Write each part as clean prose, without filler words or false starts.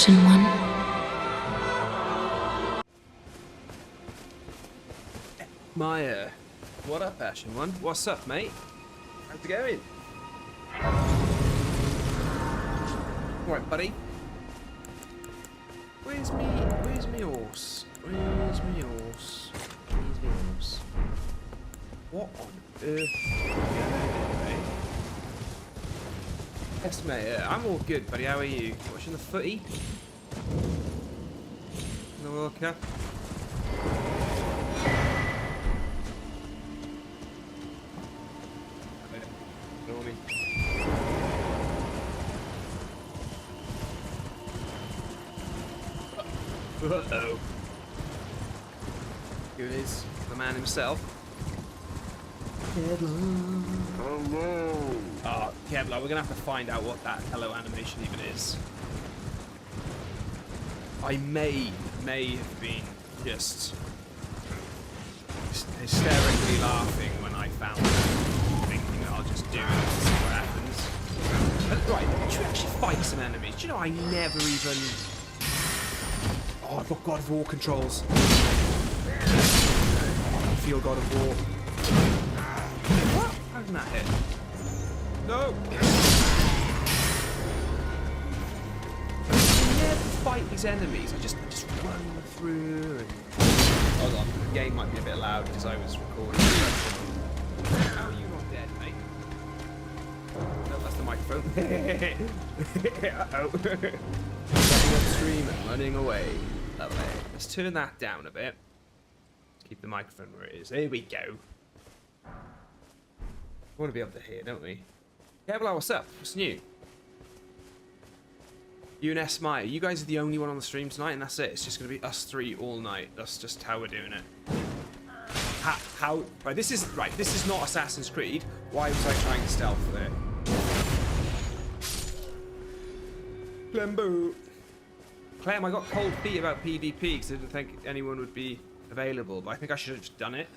Ashen One. Maya, what up, Ashen One? What's up, mate? How's it going? Alright, buddy. Where's me horse? Where's me horse? Where's me horse? What on earth are you gonna do, eh? Yes, mate, I'm all good, buddy. How are you? Watching the footy? The World Cup? Ignore me. Uh-oh. Here it is, the man himself. Hello. Oh, Kevlar, we're gonna have to find out what that hello animation even is. I may have been just hysterically laughing when I found it, thinking that I'll just do it and see what happens. Right, should we actually fight some enemies? Do you know I never even... Oh, I've got God of War controls. I feel God of War. What? How did that hit? No! I never fight these enemies. I just run through and... Hold on, the game might be a bit loud because I was recording. How are you not dead, mate? No, that's the microphone. Uh-oh. Running upstream and running away. Lovely. Let's turn that down a bit. Let's keep the microphone where it is. There we go. We want to be able to hear, don't we? Yeah, well, what's up? What's new? You and S. Maya, you guys are the only one on the stream tonight, and that's it. It's just going to be us three all night. That's just how we're doing it. How? Right, this is not Assassin's Creed. Why was I trying to stealth there? Clembo. Clem, I got cold feet about PvP because I didn't think anyone would be available, but I think I should have just done it.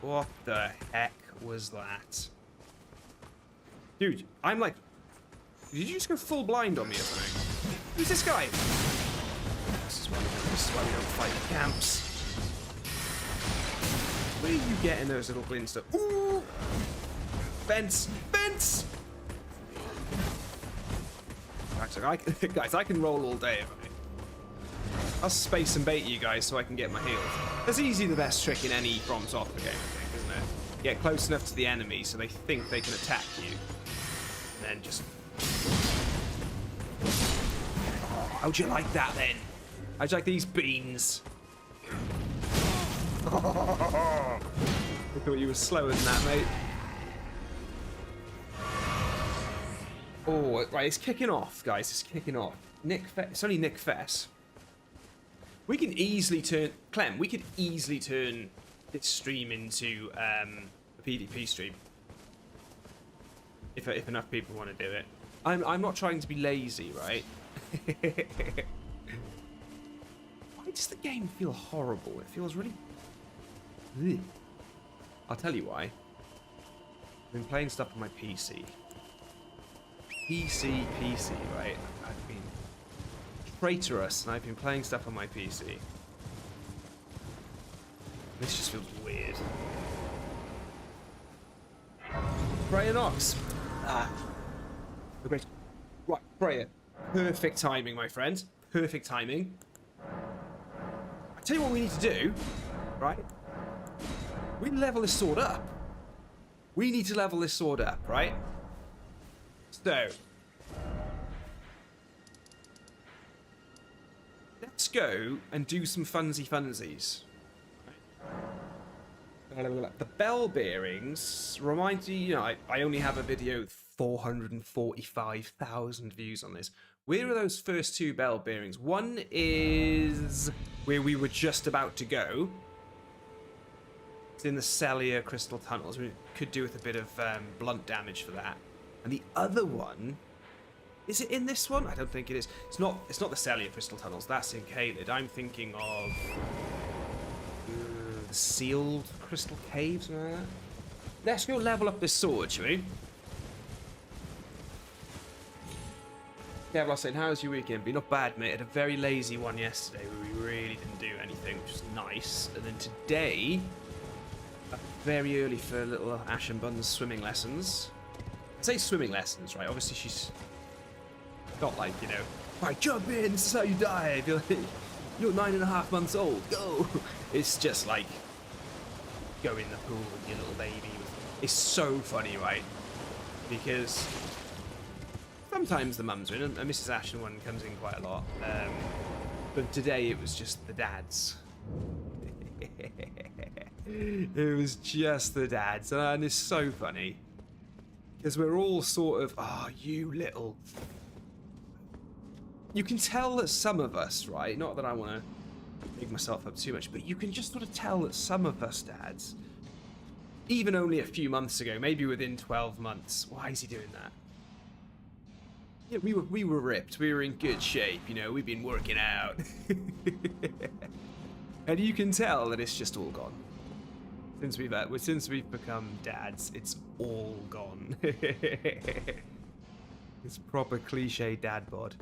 What the heck was that? Dude, I'm like... Did you just go full blind on me or something? Who's this guy? This is why we don't fight in camps. Where are you getting those little glint stuff? Ooh! Fence! Fence! Guys, I can roll all day if I'll space and bait you guys so I can get my heals. That's easily the best trick in any From Software game, I think, isn't it? Get close enough to the enemy so they think they can attack you. And then just... Oh, how'd you like that, then? How'd you like these beans? I thought you were slower than that, mate. Oh, right, it's kicking off, guys. It's kicking off. It's only Nick Fess. We can easily turn... Clem, we could easily turn this stream into a PvP stream. If enough people want to do it. I'm not trying to be lazy, right? Why does the game feel horrible? It feels really... Ugh. I'll tell you why. I've been playing stuff on my PC. PC, right? I've been traitorous, and I've been playing stuff on my PC. This just feels weird. Freya Nox. The great. Right, Freya. Perfect timing, my friend. Perfect timing. I tell you what we need to do, right? We level this sword up. We need to level this sword up, right? So, let's go and do some funsies. The bell bearings remind you, I only have a video with 445,000 views on this. Where are those first two bell bearings? One is where we were just about to go. It's in the cellular crystal tunnels. We could do with a bit of blunt damage for that. And the other one, is it in this one? I don't think it is. It's not the cellular crystal tunnels. That's in Caelid. I'm thinking of the sealed crystal caves. Let's go level up this sword, shall we? Yeah, well, saying, how's your weekend? Been not bad, mate. Had a very lazy one yesterday where we really didn't do anything, which was nice. And then today, very early for little Ashen Bun's swimming lessons. I say swimming lessons, right? Obviously, she's not like, you know, right, jump in, this is how you dive. You're 9.5 months old, go. It's just like, go in the pool with your little baby. It's so funny, right? Because sometimes the mums are in, and Mrs. Ashen one comes in quite a lot. But today it was just the dads. It was just the dads, and it's so funny. Because we're all sort of, oh, you little... You can tell that some of us, right? Not that I want to big myself up too much, but you can just sort of tell that some of us dads, even only a few months ago, maybe within 12 months, why is he doing that? Yeah, we were ripped. We were in good shape, you know. We've been working out. And you can tell that it's just all gone. Since we've become dads, it's all gone. It's proper cliche dad bod.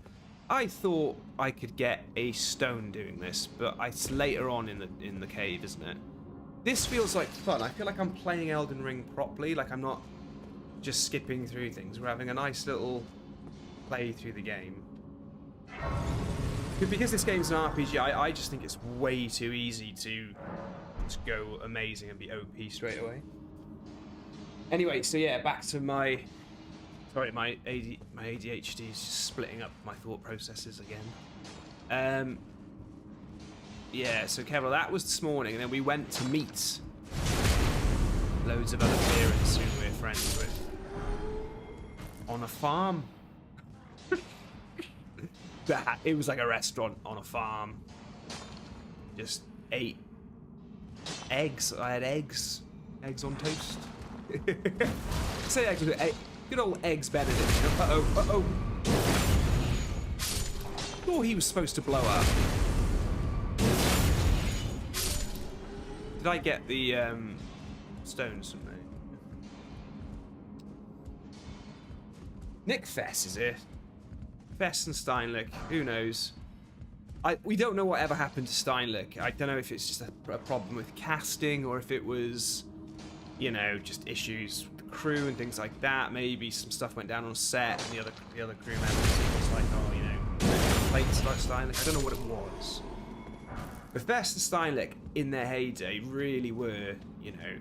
I thought I could get a stone doing this, but it's later on in the cave, isn't it? This feels like fun. I feel like I'm playing Elden Ring properly. Like I'm not just skipping through things. We're having a nice little play through the game. Because this game's an RPG, I just think it's way too easy to just go amazing and be OP straight away. Anyway, so yeah, back to my... Sorry, my ADHD is just splitting up my thought processes again. Yeah, so Kevin, that was this morning, and then we went to meet loads of other parents who we're friends with on a farm. It was like a restaurant on a farm. Just ate eggs. I had eggs on toast. Say eggs with egg. Good old eggs Benedict. Uh-oh. Thought he was supposed to blow up. Did I get the stones from there? Nick Fess is it? Fess and Steinlich, who knows? We don't know whatever happened to Steinlich. I don't know if it's just a problem with casting or if it was, you know, just issues with the crew and things like that. Maybe some stuff went down on set and the other crew members was like, oh, you know, complaints about Steinlich. I don't know what it was. But Fess and Steinlich, in their heyday, really were, you know,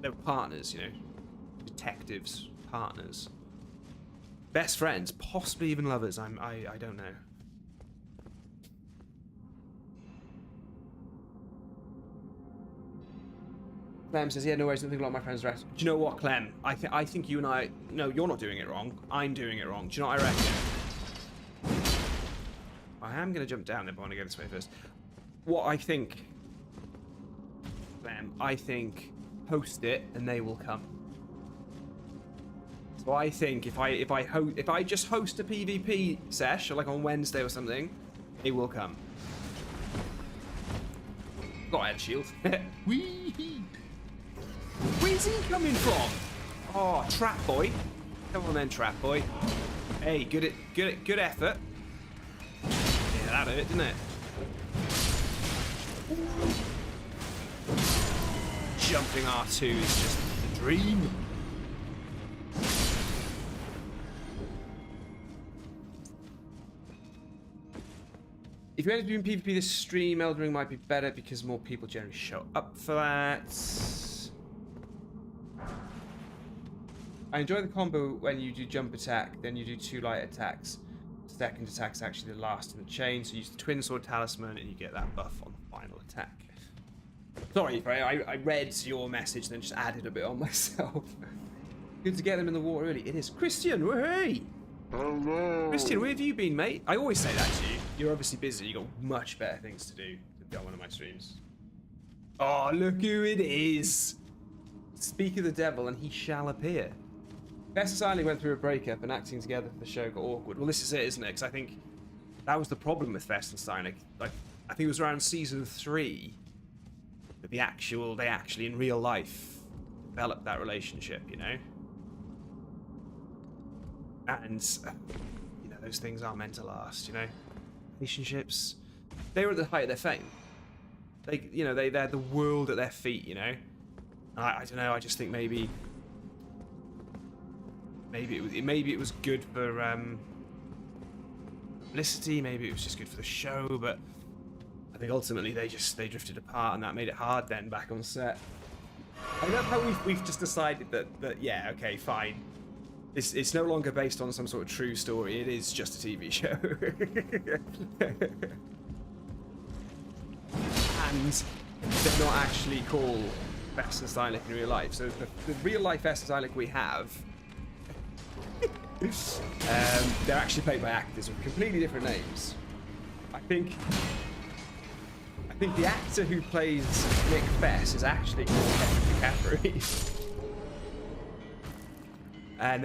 they were partners, you know, detectives, partners. Best friends, possibly even lovers. I don't know. Clem says, yeah, no worries, nothing a lot of my friends are at. Do you know what, Clem? I think you and I... No, you're not doing it wrong. I'm doing it wrong. Do you know what I reckon? I am going to jump down there, but I want to go this way first. What I think... Clem, I think host it and they will come. So I think if I just host a PvP sesh, or like on Wednesday or something, they will come. Got a head shield. Whee! Where's he coming from? Oh, trap boy. Come on then, trap boy. Hey, good effort. Yeah, that hurt, didn't it? Jumping R2 is just a dream. If you end up doing PvP this stream, Elden Ring might be better because more people generally show up for that. I enjoy the combo when you do jump attack, then you do 2 light attacks. Second attack's actually the last in the chain, so you use the twin sword talisman and you get that buff on the final attack. Sorry, Freya, I read your message then just added a bit on myself. Good to get them in the water early. It is. Christian, hey! Hello. Christian, where have you been, mate? I always say that to you. You're obviously busy. You got much better things to do than be on one of my streams. Oh, look who it is! Speak of the devil, and he shall appear. Bess and Siley went through a breakup, and acting together for the show got awkward. Well, this is it, isn't it? Because I think that was the problem with Fess and Steinlich. Like, I think it was around season 3 that they actually in real life developed that relationship, you know. And those things aren't meant to last, you know? Relationships, they were at the height of their fame. They, you know, they had the world at their feet, you know? I don't know, I just think maybe it was good for publicity, maybe it was just good for the show, but I think ultimately they drifted apart, and that made it hard then back on set. I love how we've just decided that yeah, okay, fine. It's no longer based on some sort of true story, it is just a TV show. And they're not actually called Fess and Stylic in real life. So the real life Fess and Stylic we have, they're actually played by actors with completely different names. I think the actor who plays Nick Fess is actually called Henry McCaffrey. And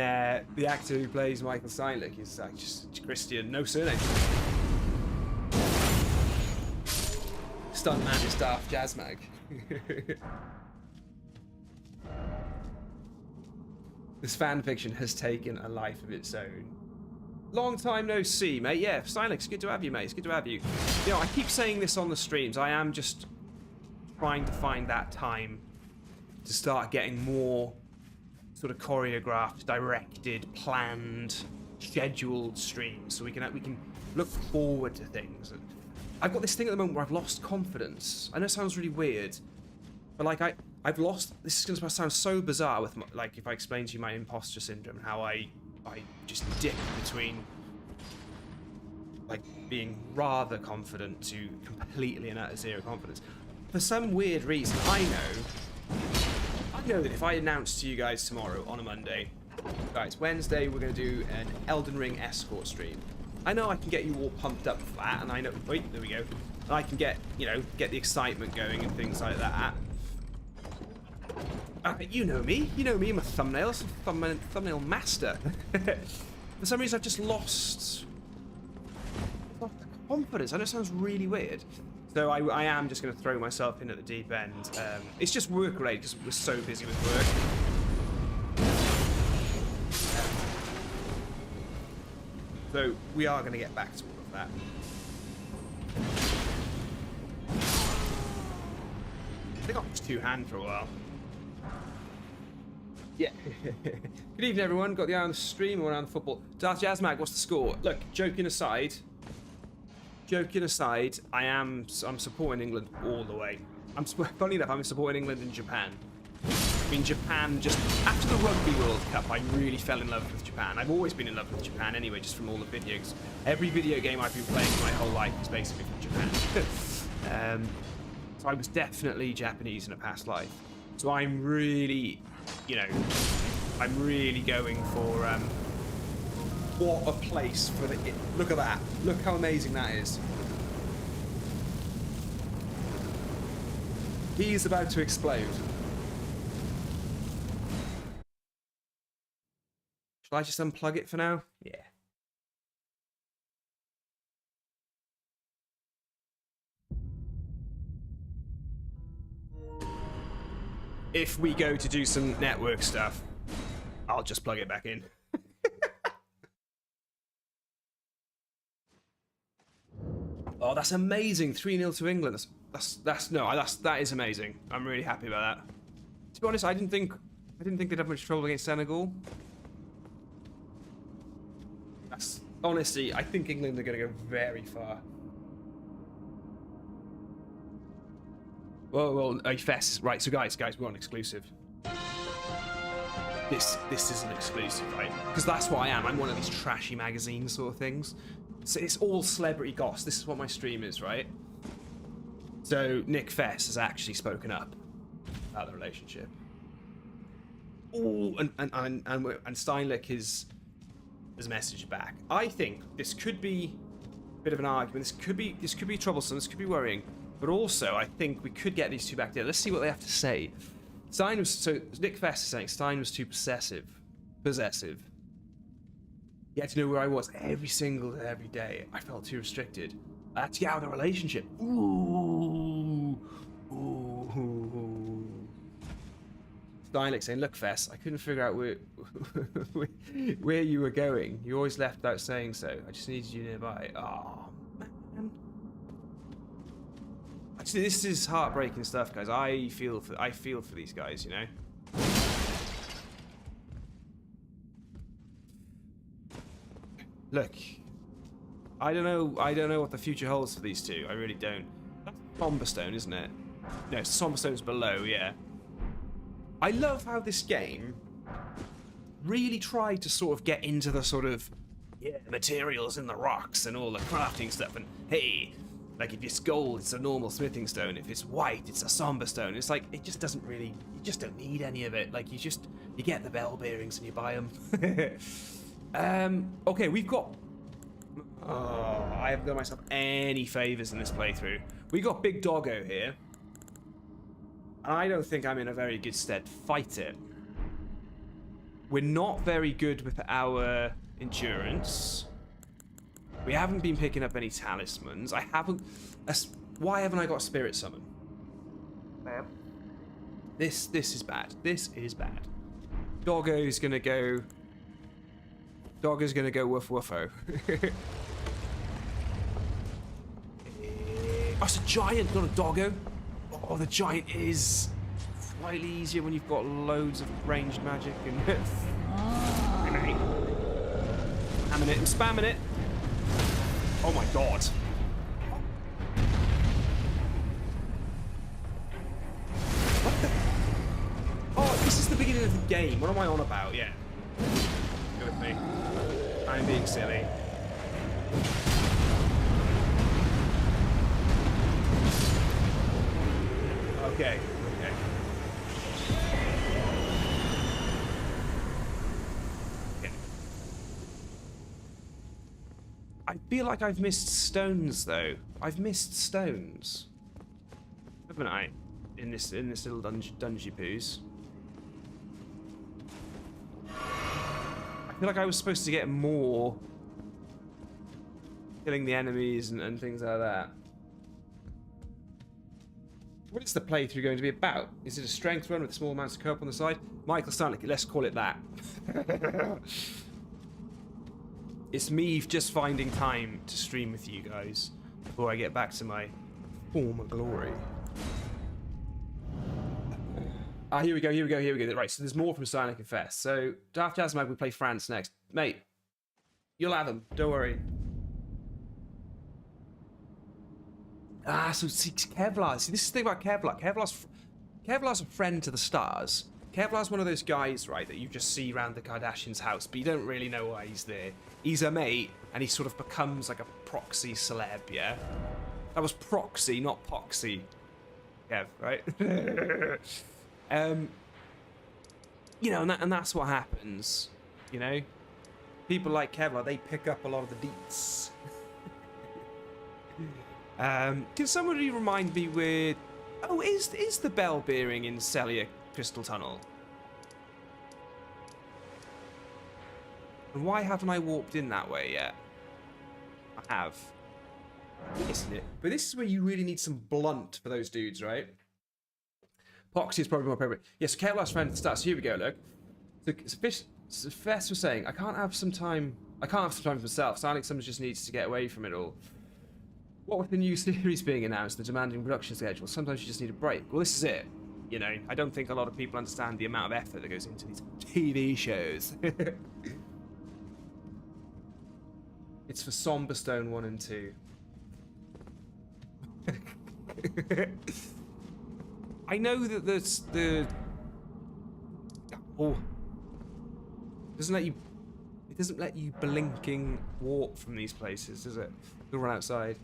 the actor who plays Michael Stylic is just Christian, no surname. Stuntman is Daft Jazzmag. This fan fiction has taken a life of its own. Long time no see, mate. Yeah, Stylic, it's good to have you, mate. It's good to have you. You know, I keep saying this on the streams. I am just trying to find that time to start getting more sort of choreographed, directed, planned, scheduled streams, so we can look forward to things. I've got this thing at the moment where I've lost confidence. I know it sounds really weird, but like I've lost. This is going to sound so bizarre with like if I explain to you my imposter syndrome and how I just dip between like being rather confident to completely and utter zero confidence. For some weird reason, I know that if I announce to you guys tomorrow on a Monday, guys, Wednesday we're going to do an Eldenring escort stream. I know I can get you all pumped up for that, and I know, wait, there we go. And I can get, you know, get the excitement going and things like that. You know me, I'm a thumbnail master. For some reason I've just lost confidence. I know it sounds really weird. So I am just going to throw myself in at the deep end. It's just work related because we're so busy with work. So we are going to get back to all of that. I think I'll just two-hand for a while. Yeah. Good evening, everyone. Got the eye on the stream, we're on the football. Darth Jazzmag, what's the score? Look, joking aside, I'm supporting England all the way. Funny enough, I'm supporting England and Japan. I mean, Japan, just after the Rugby World Cup, I really fell in love with Japan. I've always been in love with Japan anyway, just from all the videos. Every video game I've been playing my whole life is basically from Japan. So I was definitely Japanese in a past life. So I'm really, you know, I'm really going for, what a place for the, look at that. Look how amazing that is. He is about to explode. Shall I just unplug it for now? Yeah. If we go to do some network stuff, I'll just plug it back in. Oh, that's amazing! 3-0 to England. That is amazing. I'm really happy about that. To be honest, I didn't think they'd have much trouble against Senegal. Honestly, I think England are going to go very far. Well, Fess, right? So guys, we're on exclusive. This is an exclusive, right? Because that's what I am. I'm one of these trashy magazine sort of things. So it's all celebrity goss. This is what my stream is, right? So Nick Fess has actually spoken up about the relationship. Oh, and Steinlich has messaged back. I think this could be a bit of an argument. This could be troublesome. This could be worrying. But also, I think we could get these two back together. Let's see what they have to say. Nick Fess is saying Stein was too possessive. He had to know where I was every day. I felt too restricted. I had to get out of the relationship. Ooh. Dialect saying, look, Fess, I couldn't figure out where you were going. You always left without saying so. I just needed you nearby. Oh, man. Actually, this is heartbreaking stuff, guys. I feel for these guys, you know? Look. I don't know what the future holds for these two. I really don't. That's Somberstone, isn't it? No, Somberstone's below, yeah. I love how this game really tried to sort of get into the sort of, yeah, materials in the rocks and all the crafting stuff. And hey, like if it's gold, it's a normal smithing stone. If it's white, it's a somber stone. It's like, it just doesn't really, you just don't need any of it. Like you get the bell bearings and you buy them. Okay, we've got, I haven't done myself any favors in this playthrough. We got Big Doggo here. I don't think I'm in a very good stead to fight it. We're not very good with our endurance. We haven't been picking up any talismans. I haven't... Why haven't I got Spirit Summon? This is bad. This is bad. Doggo's gonna go woof woofo. Oh, it's a giant, not a doggo. Oh, the giant is slightly easier when you've got loads of ranged magic and spamming it and spamming it. Oh my god. What the? Oh, this is the beginning of the game. What am I on about? Yeah. Go with me. I'm being silly. Okay, okay. Okay. I feel like I've missed stones though. I've missed stones. Haven't I? In this little dungy poos. I feel like I was supposed to get more killing the enemies and things like that. What is the playthrough going to be about? Is it a strength run with small amounts of co-op on the side? Michael Stanley, let's call it that. It's me just finding time to stream with you guys before I get back to my former glory. Ah, here we go. Right, so there's more from Silent Confess. So, after Asmag, we play France next. Mate, you'll have them. Don't worry. Ah, so see, Kevlar. See, this is the thing about Kevlar. Kevlar's a friend to the stars. Kevlar's one of those guys, right, that you just see around the Kardashians' house, but you don't really know why he's there. He's a mate, and he sort of becomes like a proxy celeb, yeah? That was proxy, not poxy. Kev, right? You know, and that's what happens, you know? People like Kevlar, they pick up a lot of the deets. Can somebody remind me where... Oh, is the bell bearing in Celia Crystal Tunnel? And why haven't I warped in that way yet? I have. Isn't it? But this is where you really need some blunt for those dudes, right? Poxy is probably more appropriate. Yes, yeah, so Kevlar's friend at the start. So here we go, look. So Fess was saying, I can't have some time for myself. Sounding like someone just needs to get away from it all. What with the new series being announced, the demanding production schedule, sometimes you just need a break. Well, this is it. You know, I don't think a lot of people understand the amount of effort that goes into these TV shows. It's for Somberstone 1 and 2. I know that there's the... Oh. It doesn't let you blinking warp from these places, does it? You'll run outside.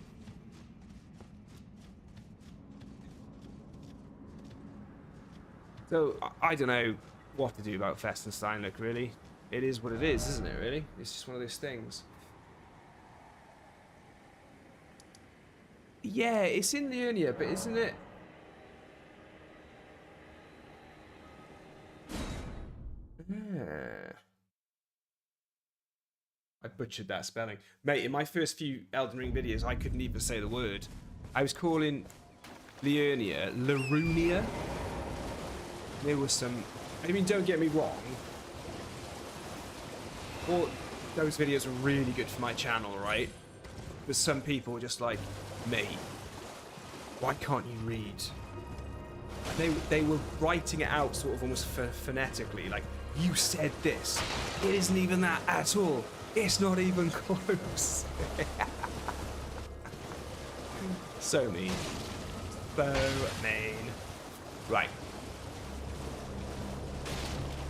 So, I don't know what to do about Festenstein, look, really. It is what it is, isn't it, really? It's just one of those things. Yeah, it's in the Urnia, but isn't it... Yeah. I butchered that spelling. Mate, in my first few Elden Ring videos, I couldn't even say the word. I was calling Liurnia Larunia. There were some I mean, don't get me wrong. All those videos are really good for my channel, right? But some people are just like, mate, why can't you read? They were writing it out sort of almost phonetically, like, you said this. It isn't even that at all. It's not even close. So mean. So mean. Right.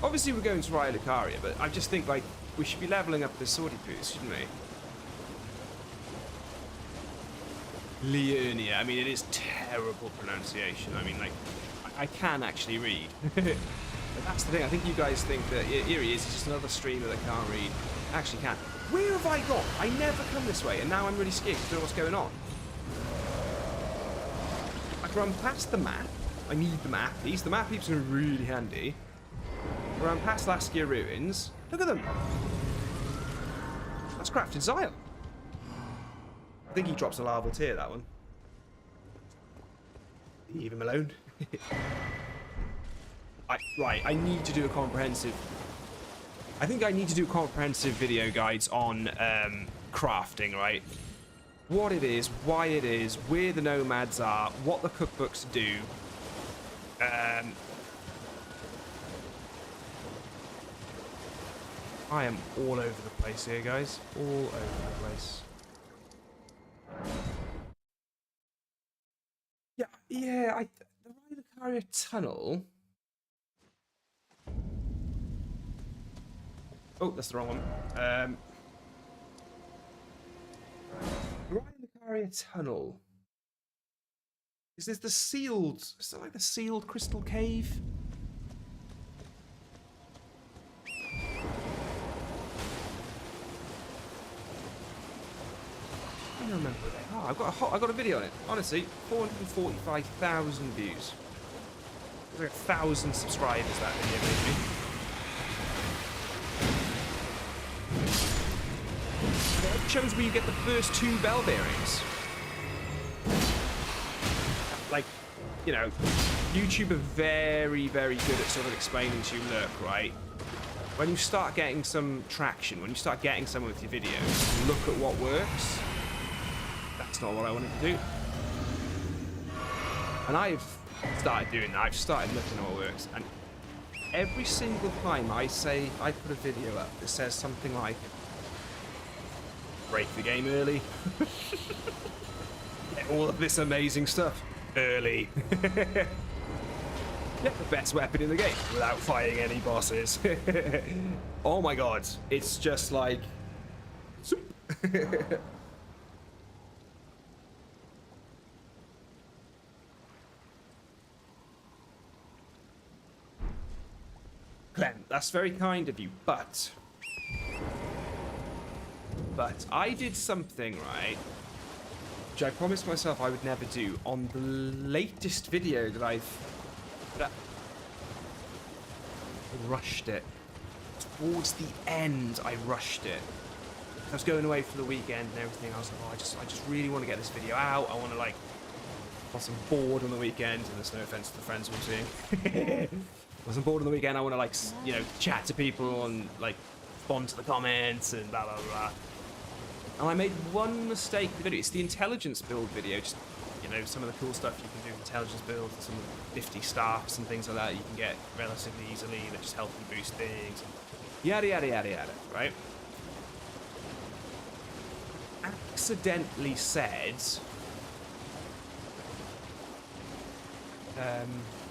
Obviously we're going to Raya Lucaria, but I just think, like, we should be leveling up the swordy poos, shouldn't we? Leonia. I mean, it is terrible pronunciation. I mean, like, I can actually read. But that's the thing. I think you guys think that here he is. He's just another streamer that can't read. I actually can. Where have I gone? I never come this way, and now I'm really scared to know what's going on. I run past the map. I need the map piece. The map piece are really handy. I run past Laskia ruins. Look at them. That's crafted Zyle. I think he drops a larval tear, that one. Leave him alone. Right, I need to do a comprehensive... I think I need to do comprehensive video guides on crafting, right? What it is, why it is, where the nomads are, what the cookbooks do. I am all over the place here, guys. All over the place. Yeah, the Raya Lucaria tunnel... Oh, that's the wrong one. Raya Lucaria tunnel. Is this the sealed... Is that like the sealed crystal cave? I don't remember where they are. I've got a video on it. Honestly, 445,000 views. There's like 1,000 subscribers that video made me. It shows where you get the first 2 bell bearings. Like, you know, YouTube are very, very good at sort of explaining to you, look, right? When you start getting some traction, when you start getting some with your videos, look at what works. That's not what I wanted to do. And I've started doing that. I've started looking at what works. And every single time I say I put a video up that says something like, break the game early. Get all of this amazing stuff early. Get the best weapon in the game without fighting any bosses. Oh my god. It's just like... Clem, that's very kind of you, but I did something, right, which I promised myself I would never do on the latest video that I've put up. I rushed it. Towards the end, I rushed it. I was going away for the weekend and everything. I was like, oh, I just really want to get this video out. I want to, like, once I'm bored on the weekend, and there's no offense to the friends we're seeing. Once I'm bored on the weekend, I want to, like, you know, chat to people and, like, respond to the comments and blah, blah, blah. And I made one mistake in the video. It's the intelligence build video. Just, you know, some of the cool stuff you can do with intelligence build, some 50 staffs and things like that you can get relatively easily that just help you boost things. And yada, yada, yada, yada, right? Accidentally said...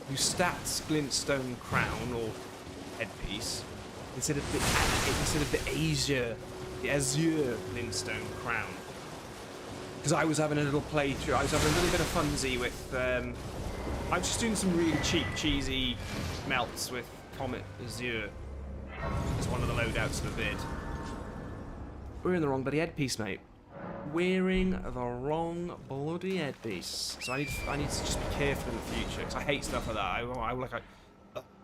who stats glintstone crown or headpiece instead of the azure glintstone crown, because I was having a little playthrough. I was having a little bit of funsy with I was just doing some really cheap cheesy melts with Comet Azure as one of the loadouts of the vid. We're in the wrong bloody headpiece, mate. Wearing the wrong bloody headpiece. So I need to just be careful in the future, because I hate stuff like that.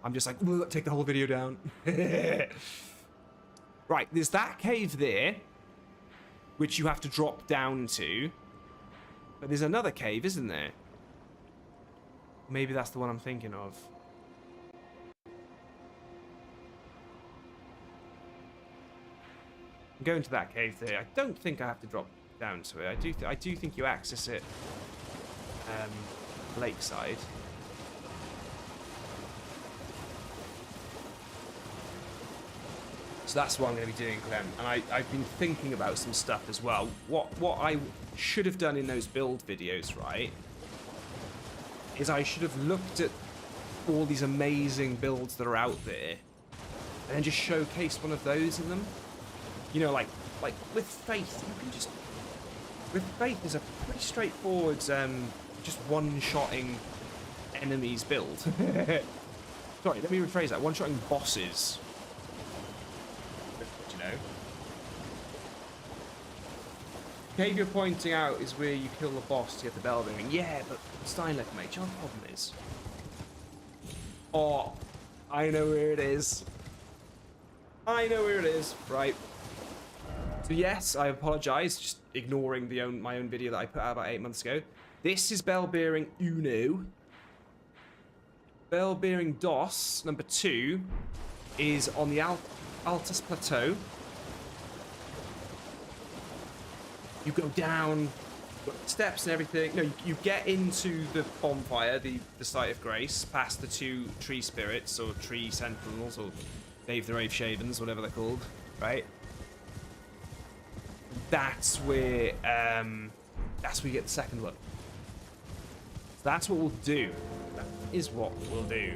I'm just like, take the whole video down. Right, there's that cave there, which you have to drop down to. But there's another cave, isn't there? Maybe that's the one I'm thinking of. I'm going to that cave there. I don't think I have to drop down to it. I do think you access it lakeside. So that's what I'm going to be doing, Clem. And I've been thinking about some stuff as well. What I should have done in those build videos, right, is I should have looked at all these amazing builds that are out there and then just showcased one of those in them. You know, like with Faith, you can just... With Faith, there's a pretty straightforward, just one-shotting enemies build. Sorry, let me rephrase that. One-shotting bosses. You know? Cave you're pointing out is where you kill the boss to get the bell ring. Yeah, but Steinleck, mate, your problem is... Oh, I know where it is. I know where it is. Right. So yes, I apologise, just ignoring my own video that I put out about 8 months ago. This is bell bearing Uno. Bell bearing Dos, number 2, is on the Altus Plateau. You go down, steps and everything. No, you get into the bonfire, the site of grace, past the 2 tree spirits, or tree sentinels, or Dave the Rave Shavens, whatever they're called, right? That's where you get the second one. So that's what we'll do. That is what we'll do.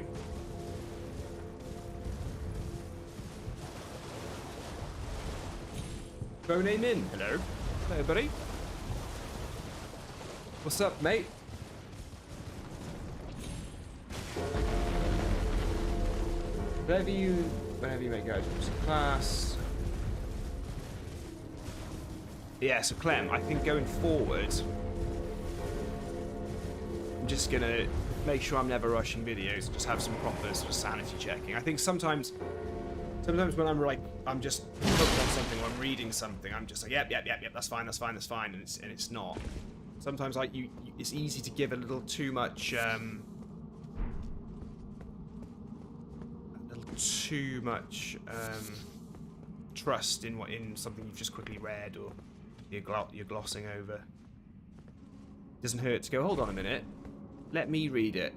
Phone name in. Hello. Hello, buddy. What's up, mate? Whenever you make out class. Yeah, so Clem, I think going forward, I'm just gonna make sure I'm never rushing videos, just have some proper sort of sanity checking. I think sometimes when I'm just hooked on something or I'm reading something, I'm just like, yep, that's fine, and it's not. Sometimes it's easy to give a little too much trust in something you've just quickly read or you're glossing over. Doesn't hurt to go, hold on a minute, let me read it.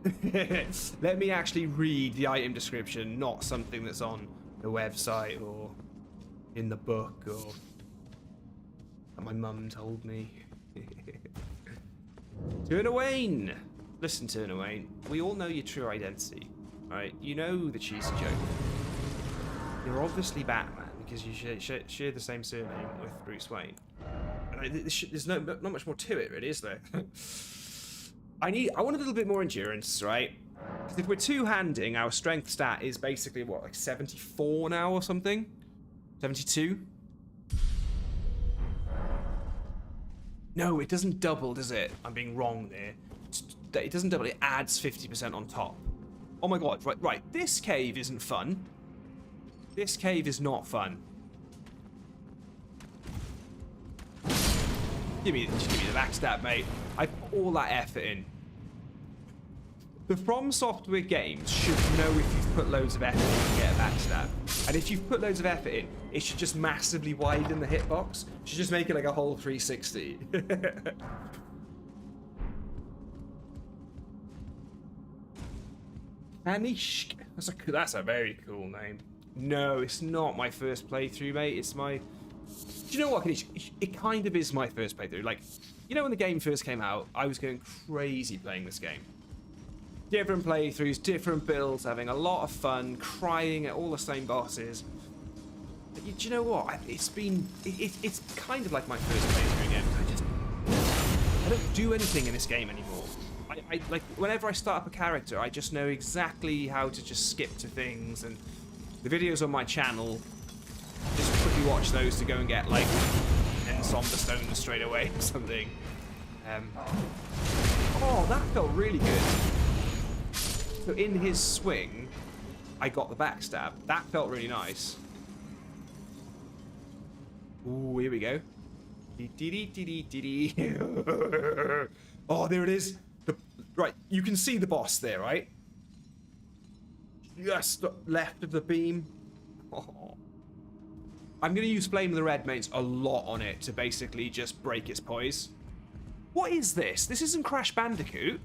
Let me actually read the item description, not something that's on the website or in the book or that my mum told me. Turner Wayne! Listen, Turner Wayne, we all know your true identity, right? You know that she's a joke. You're obviously Batman because you share the same surname with Bruce Wayne. And there's not much more to it, really, is there? I want a little bit more endurance, right? Because if we're two-handing, our strength stat is basically, what, like 74 now or something? 72? No, it doesn't double, does it? I'm being wrong there. It doesn't double, it adds 50% on top. Oh my god, right, this cave isn't fun. This cave is not fun. Just give me the backstab, mate. I put all that effort in. The From Software games should know if you've put loads of effort in to get a backstab. And if you've put loads of effort in, it should just massively widen the hitbox. It should just make it like a whole 360. Anish. That's a very cool name. No, it's not my first playthrough, mate. It's my... Do you know what, Kanish? It kind of is my first playthrough. Like, you know when the game first came out, I was going crazy playing this game. Different playthroughs, different builds, having a lot of fun, crying at all the same bosses. But do you know what? It's kind of like my first playthrough again. I don't do anything in this game anymore. Like, whenever I start up a character, I just know exactly how to just skip to things, and the videos on my channel, just quickly watch those to go and get, like, 10 somber stones straight away or something. Oh, that felt really good. So in his swing, I got the backstab. That felt really nice. Ooh, here we go. Oh, there it is. Right, you can see the boss there, right? Just left of the beam. Oh. I'm going to use Flame of the Red Mains a lot on it to basically just break its poise. What is this? This isn't Crash Bandicoot.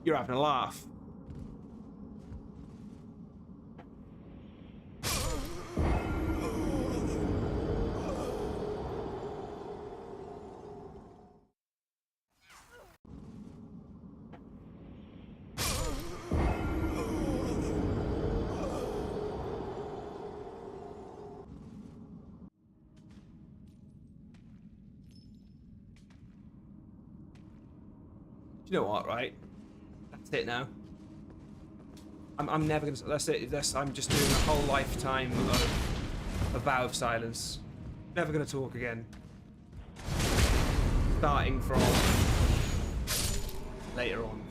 You're having a laugh. You know what, right? That's it now. I'm never gonna. That's it. I'm just doing a whole lifetime of a vow of silence. Never gonna talk again. Starting from later on.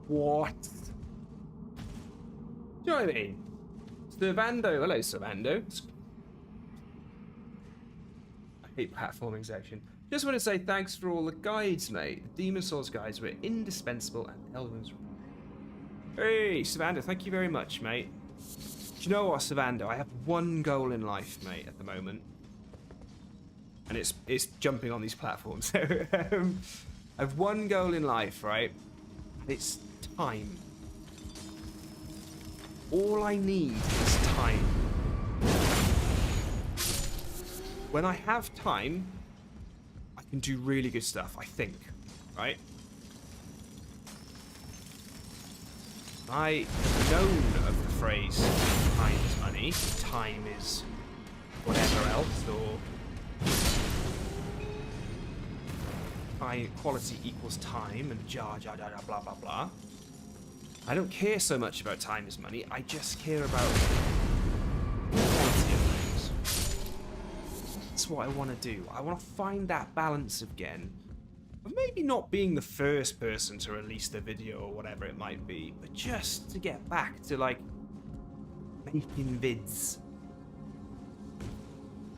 What? Do you know what I mean? Servando. Hello, Servando. I hate platforming section. Just want to say thanks for all the guides, mate. The Demon Souls guides were indispensable, and Elden's. Hey, Savando, thank you very much, mate. Do you know what, Savando? I have one goal in life, mate, at the moment, and it's jumping on these platforms. I have one goal in life, right? And it's time. All I need is time. When I have time, I can do really good stuff, I think, right? I have known of the phrase, time is money, time is whatever else, or quality equals time, and blah, blah, blah. I don't care so much about time is money, I just care about quality of things. That's what I want to do. I want to find that balance again. Of maybe not being the first person to release the video or whatever it might be, but just to get back to, like, making vids.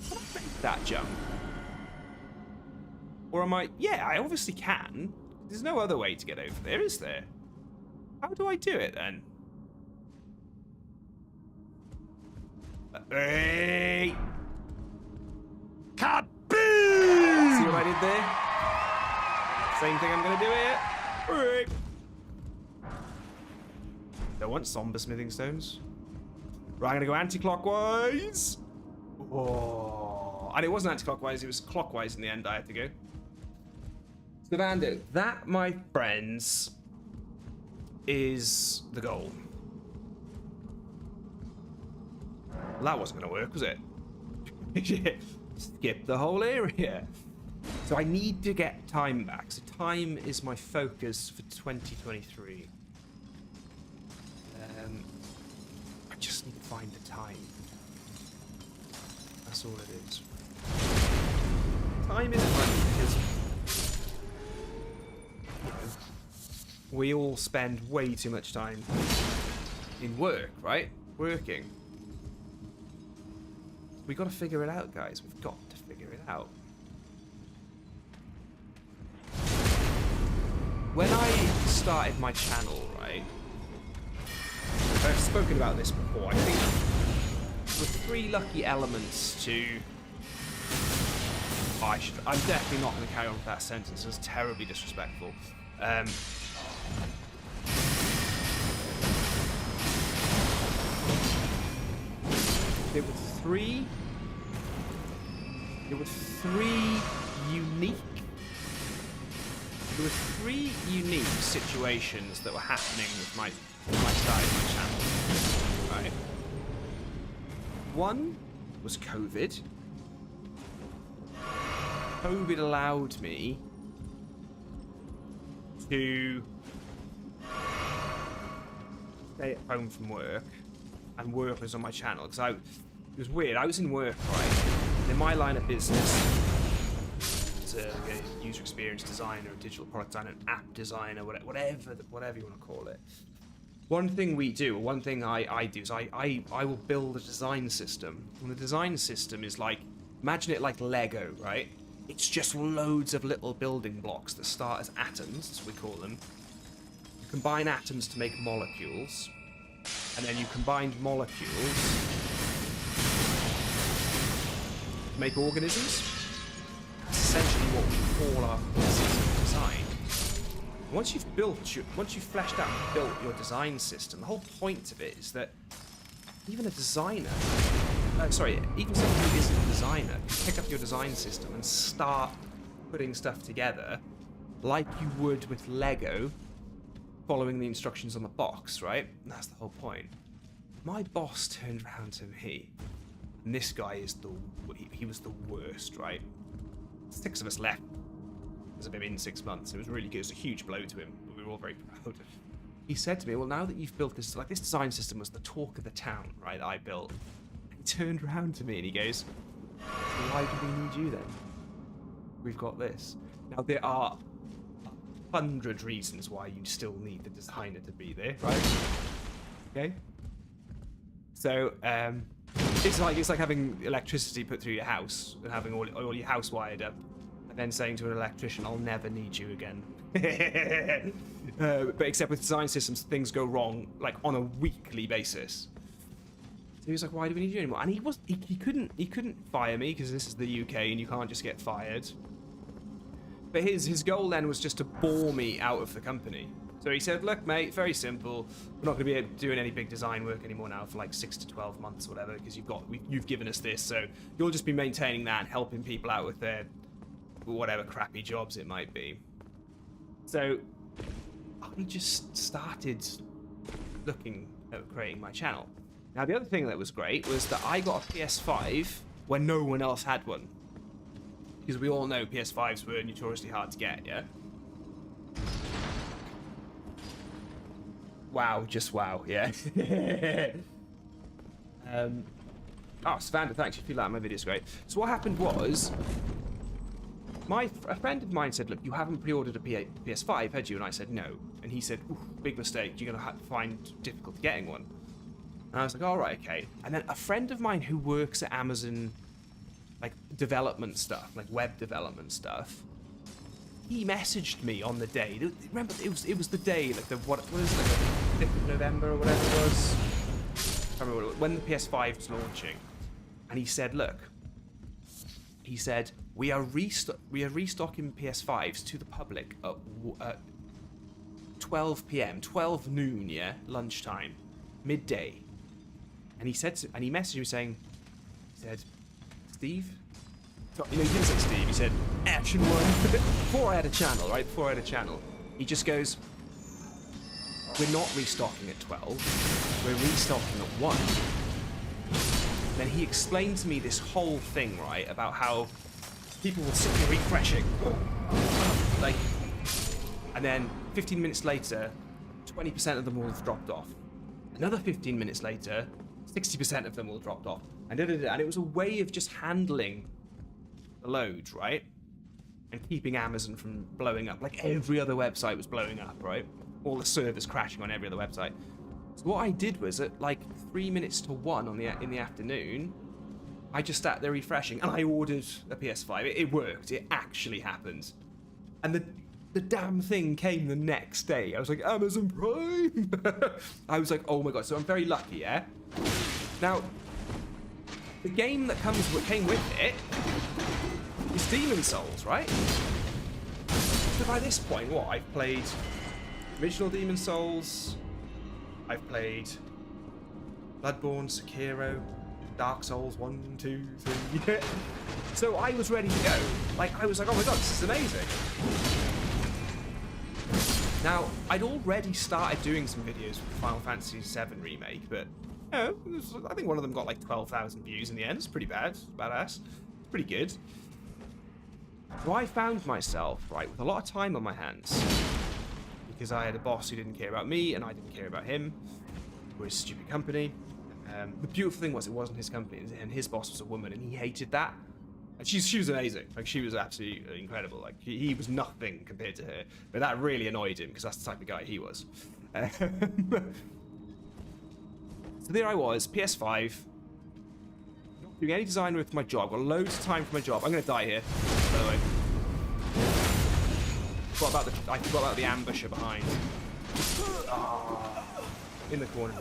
Can I make that jump? Or am I... Yeah, I obviously can. There's no other way to get over there, is there? How do I do it, then? Hey! Kaboom! See what I did there? Same thing I'm gonna do here. Right. Don't want somber smithing stones. Right, I'm gonna go anti-clockwise. Oh, and it wasn't anti-clockwise, it was clockwise in the end. I had to go. Savando, that, my friends, is the goal. Well, that wasn't gonna work, was it? Skip the whole area. So I need to get time back. So time is my focus for 2023. I just need to find the time. That's all it is. Time is money because we all spend way too much time in work, right? Working. We got to figure it out, guys. We've got to figure it out. When I started my channel, right, I've spoken about this before, I think the 3 lucky elements to... Oh, I'm definitely not going to carry on with that sentence, it's terribly disrespectful. There were three unique situations that were happening with when I started my channel. Right. One was COVID. COVID allowed me to stay at home from work and work was on my channel because it was weird. I was in work, right? In my line of business, as a user experience designer, a digital product designer, an app designer, whatever you want to call it. One thing we do, one thing I do is I will build a design system. And the design system is like, imagine it like Lego, right? It's just loads of little building blocks that start as atoms, as we call them. You combine atoms to make molecules, and then you combine molecules to make organisms. That's essentially what we call our system of design. Once you've fleshed out and built your design system, the whole point of it is that even a designer, even someone who isn't a designer can pick up your design system and start putting stuff together like you would with Lego, following the instructions on the box, right? And that's the whole point. My boss turned around to me, and this guy is he was the worst, right? 6 of us left because of him in 6 months. It was really good. It was a huge blow to him, but we were all very proud. He said to me, well, now that you've built this, like, this design system was the talk of the town, right, that I built. He turned around to me and he goes, why do we need you then? We've got this. Now, there are 100 reasons why you still need the designer to be there, right? Okay? So, it's like having electricity put through your house and having all your house wired up, and then saying to an electrician, I'll never need you again. But except with design systems, things go wrong, like, on a weekly basis. So he was like, why do we need you anymore? And he couldn't fire me, because this is the UK and you can't just get fired. But his goal then was just to bore me out of the company. So he said, look, mate, very simple. We're not going to be doing any big design work anymore now for like 6 to 12 months or whatever, because you've given us this. So you'll just be maintaining that and helping people out with their whatever crappy jobs it might be. So I just started looking at creating my channel. Now, the other thing that was great was that I got a PS5 when no one else had one. Because we all know PS5s were notoriously hard to get, yeah? Wow, just wow, yeah. Oh, Savannah, thanks. You feel like my video's great. So what happened was, a friend of mine said, look, you haven't pre-ordered a PS5, had you? And I said, no. And he said, ooh, big mistake. You're going to find difficult getting one. And I was like, all right, okay. And then a friend of mine who works at Amazon, like, development stuff, like web development stuff, he messaged me on the day. Remember, it was the day, like, what is it, like the 5th of November or whatever it was? I can't remember when the PS5 was launching. And he said, look, he said, we are restocking PS5s to the public at 12 p.m., 12 noon, yeah, lunchtime, midday. And he said, and he messaged me saying, he said, Steve? So, you know, he didn't say Steve, he said, Ashen one. Before I had a channel, right? Before I had a channel. He just goes, we're not restocking at 12, we're restocking at 1. Then he explained to me this whole thing, right, about how people will sit there refreshing. Like, and then 15 minutes later, 20% of them will have dropped off. Another 15 minutes later, 60% of them will have dropped off. And it was a way of just handling the loads, right? And keeping Amazon from blowing up. Like every other website was blowing up, right? All the servers crashing on every other website. So what I did was at like 3 minutes to 1 in the afternoon, I just sat there refreshing and I ordered a PS5. It worked. It actually happened. And the damn thing came the next day. I was like, Amazon Prime! I was like, oh my god. So I'm very lucky, yeah? Now, the game that came with it is Demon Souls, right? So by this point, what? I've played original Demon Souls, I've played Bloodborne, Sekiro, Dark Souls 1, 2, 3. So I was ready to go. Like, I was like, oh my god, this is amazing. Now, I'd already started doing some videos for Final Fantasy VII Remake, but you know, I think one of them got like 12,000 views in the end. It's pretty bad. It's badass. It's pretty good. So I found myself, right, with a lot of time on my hands, because I had a boss who didn't care about me, and I didn't care about him. We're a stupid company. The beautiful thing was it wasn't his company, and his boss was a woman, and he hated that. And she was amazing. Like, she was absolutely incredible. Like, he was nothing compared to her. But that really annoyed him, because that's the type of guy he was. So there I was, PS5, not doing any design work for my job. I've got loads of time for my job. I'm going to die here, by the way. I forgot about the ambusher behind. In the corner.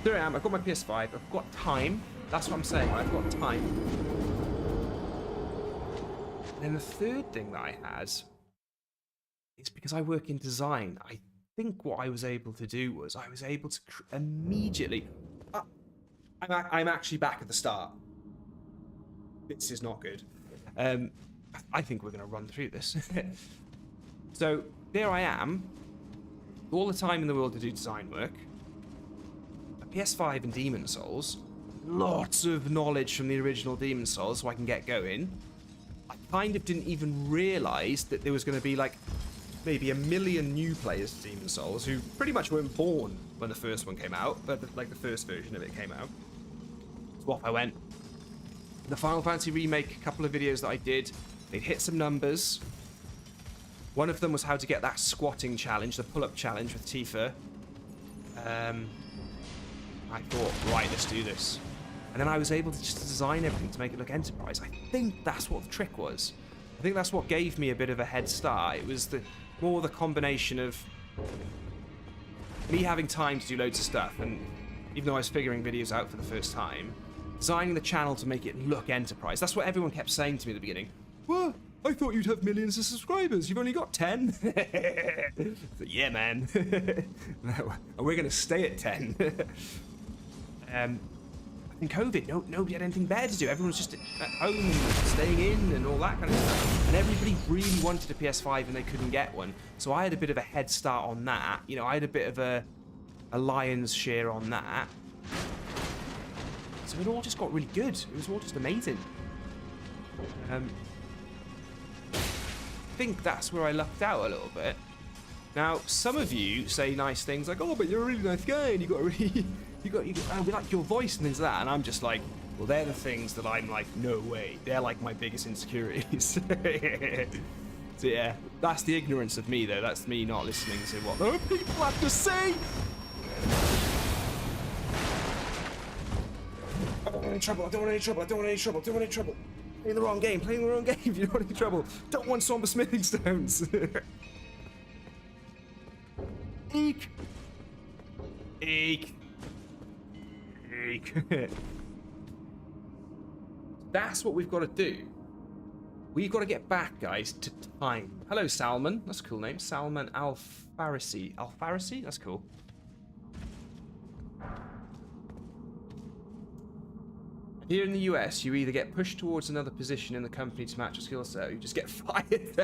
There I am. I've got my PS5. I've got time. That's what I'm saying. I've got time. And then the third thing that I had is because I work in design. I think what I was able to do was I was able to immediately... I'm actually back at the start. This is not good. I think we're going to run through this. So, there I am. All the time in the world to do design work. A PS5 and Demon Souls. Lots of knowledge from the original Demon Souls so I can get going. I kind of didn't even realise that there was going to be like maybe 1 million new players to Demon Souls who pretty much weren't born when the first one came out, but like the first version of it came out. So off I went. The Final Fantasy Remake, a couple of videos that I did, they'd hit some numbers. One of them was how to get that squatting challenge, the pull-up challenge with Tifa. I thought, right, let's do this. And then I was able to just design everything to make it look enterprise. I think that's what the trick was. I think that's what gave me a bit of a head start. It was more the combination of me having time to do loads of stuff, and even though I was figuring videos out for the first time, designing the channel to make it look enterprise. That's what everyone kept saying to me at the beginning. Well, I thought you'd have millions of subscribers. You've only got 10. So, yeah, man. We're going to stay at 10. In COVID, nobody had anything better to do. Everyone was just at home and staying in and all that kind of stuff. And everybody really wanted a PS5 and they couldn't get one. So I had a bit of a head start on that. You know, I had a bit of a lion's share on that. So it all just got really good. It was all just amazing. I think that's where I lucked out a little bit. Now, some of you say nice things like, "Oh, but you're a really nice guy, and you got a really, we like your voice and things like that." And I'm just like, well, they're the things that I'm like, no way. They're like my biggest insecurities. So yeah, that's the ignorance of me, though. That's me not listening to what the people have to say. I don't want any trouble. I don't want any trouble. I don't want any trouble. I don't want any trouble. Playing the wrong game. Playing the wrong game. You don't want any trouble. Don't want somber smithing stones. Eek. Eek. Eek. That's what we've got to do. We've got to get back, guys, to time. Hello, Salmon. That's a cool name. Salmon Al-Farisi. Al-Farisi? That's cool. Here in the US, you either get pushed towards another position in the company to match your skill set, or you just get fired.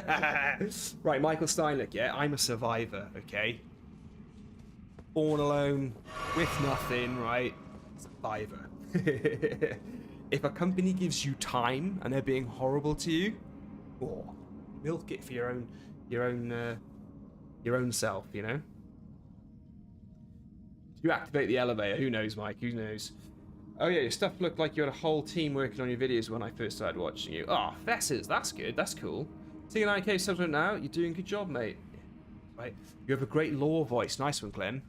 Right, Michael Steinlich, yeah? I'm a survivor, okay? Born alone, with nothing, right? Survivor. If a company gives you time and they're being horrible to you, oh, milk it for your own self, you know? You activate the elevator. Who knows, Mike? Who knows? Oh yeah, your stuff looked like you had a whole team working on your videos when I first started watching you. Oh, Fessers, that's good. That's cool. Seeing an IK subject now, you're doing a good job, mate. Right, you have a great lore voice. Nice one, Clem.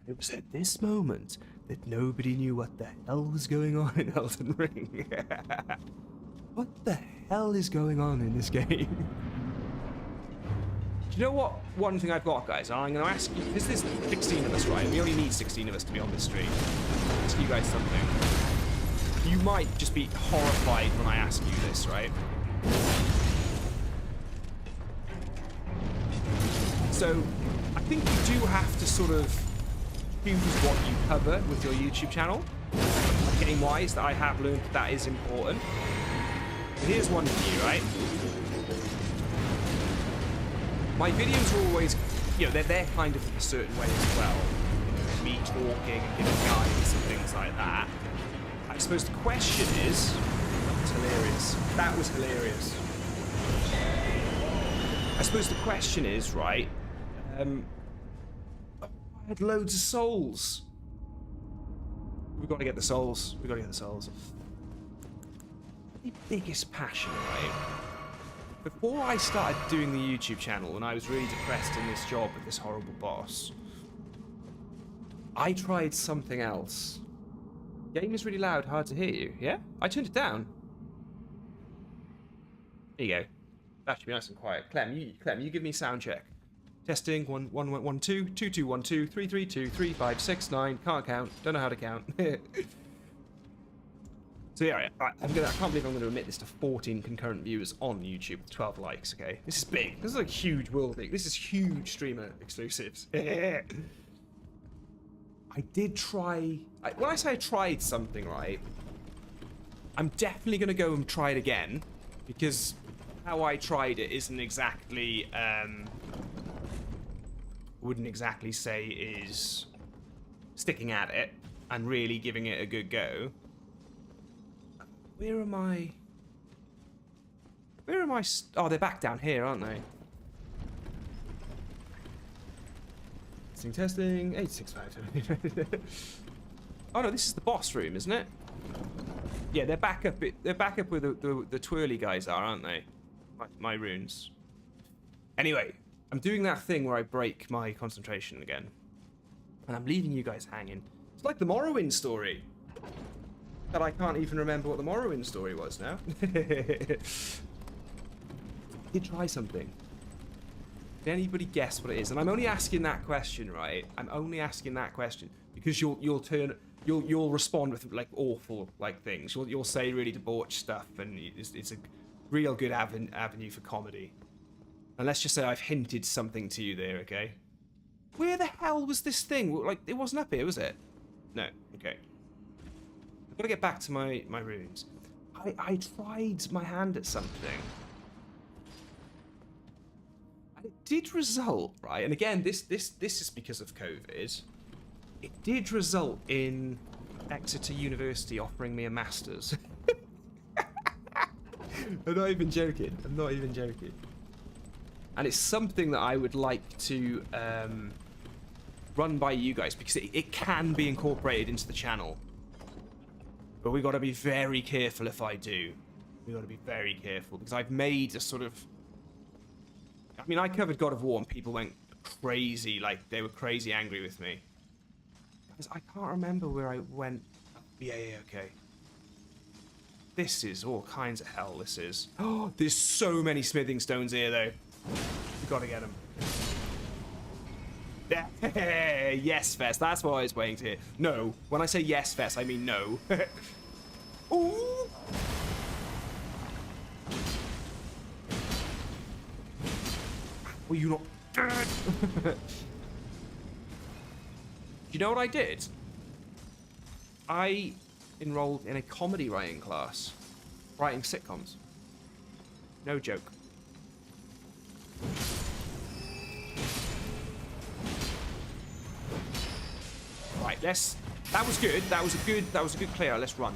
It was at this moment that nobody knew what the hell was going on in Elden Ring. What the hell is going on in this game? Do you know what? One thing I've got, guys, I'm going to ask you, because there's 16 of us, right? We only need 16 of us to be on this stream. I'll ask you guys something. You might just be horrified when I ask you this, right? So, I think you do have to sort of choose what you cover with your YouTube channel. Game-wise, that I have learned that is important. But here's one for you, right? My videos are always, you know, they're kind of a certain way as well. You know, me talking and giving guides and things like that. I suppose the question is, that was hilarious. That was hilarious. I suppose the question is, right, I had loads of souls. We've got to get the souls. We've got to get the souls. My biggest passion, right? Before I started doing the YouTube channel, when I was really depressed in this job with this horrible boss, I tried something else Game is really loud, hard to hear you. Yeah? I turned it down. There you go. That should be nice and quiet. Clem, you give me sound check. Testing 1 1 1 1 2 2 2 1 2 3 3 2 3 5 6 9. Can't count. Don't know how to count. So yeah, I can't believe I'm going to admit this to 14 concurrent viewers on YouTube with 12 likes. Okay, this is big. This is like huge world big. This is huge streamer exclusives. I did try. When I say I tried something, right, I'm definitely going to go and try it again, because how I tried it isn't exactly. Wouldn't exactly say is sticking at it and really giving it a good go. Where am I? Where am I? Oh, they're back down here, aren't they? Testing. 865. Oh no, this is the boss room, isn't it? Yeah, they're back up. They're back up where the twirly guys are, aren't they? My runes. Anyway, I'm doing that thing where I break my concentration again, and I'm leaving you guys hanging. It's like the Morrowind story. But I can't even remember what the Morrowind story was now. Did try something. Did anybody guess what it is? And I'm only asking that question, right? I'm only asking that question because you'll respond with like awful like things. You'll say really debauched stuff, and it's a real good avenue for comedy. And let's just say I've hinted something to you there, okay? Where the hell was this thing? Like, it wasn't up here, was it? No. Okay. I've got to get back to my runes. I tried my hand at something. And it did result, right? And again, this is because of COVID. It did result in Exeter University offering me a master's. I'm not even joking. I'm not even joking. And it's something that I would like to run by you guys, because it can be incorporated into the channel. But we got to be very careful if I do. We got to be very careful, because I've made a sort of... I mean, I covered God of War and people went crazy, like they were crazy angry with me. Guys, I can't remember where I went. Yeah, okay. This is all kinds of hell, this is. Oh, there's so many smithing stones here, though. We got to get them. Yes, Fest. That's what I was waiting to hear. No. When I say yes, Fest, I mean no. Ooh. Were you not dead? You know what I did? I enrolled in a comedy writing class. Writing sitcoms. No joke. Right, let's... That was good. That was a good clear. Let's run.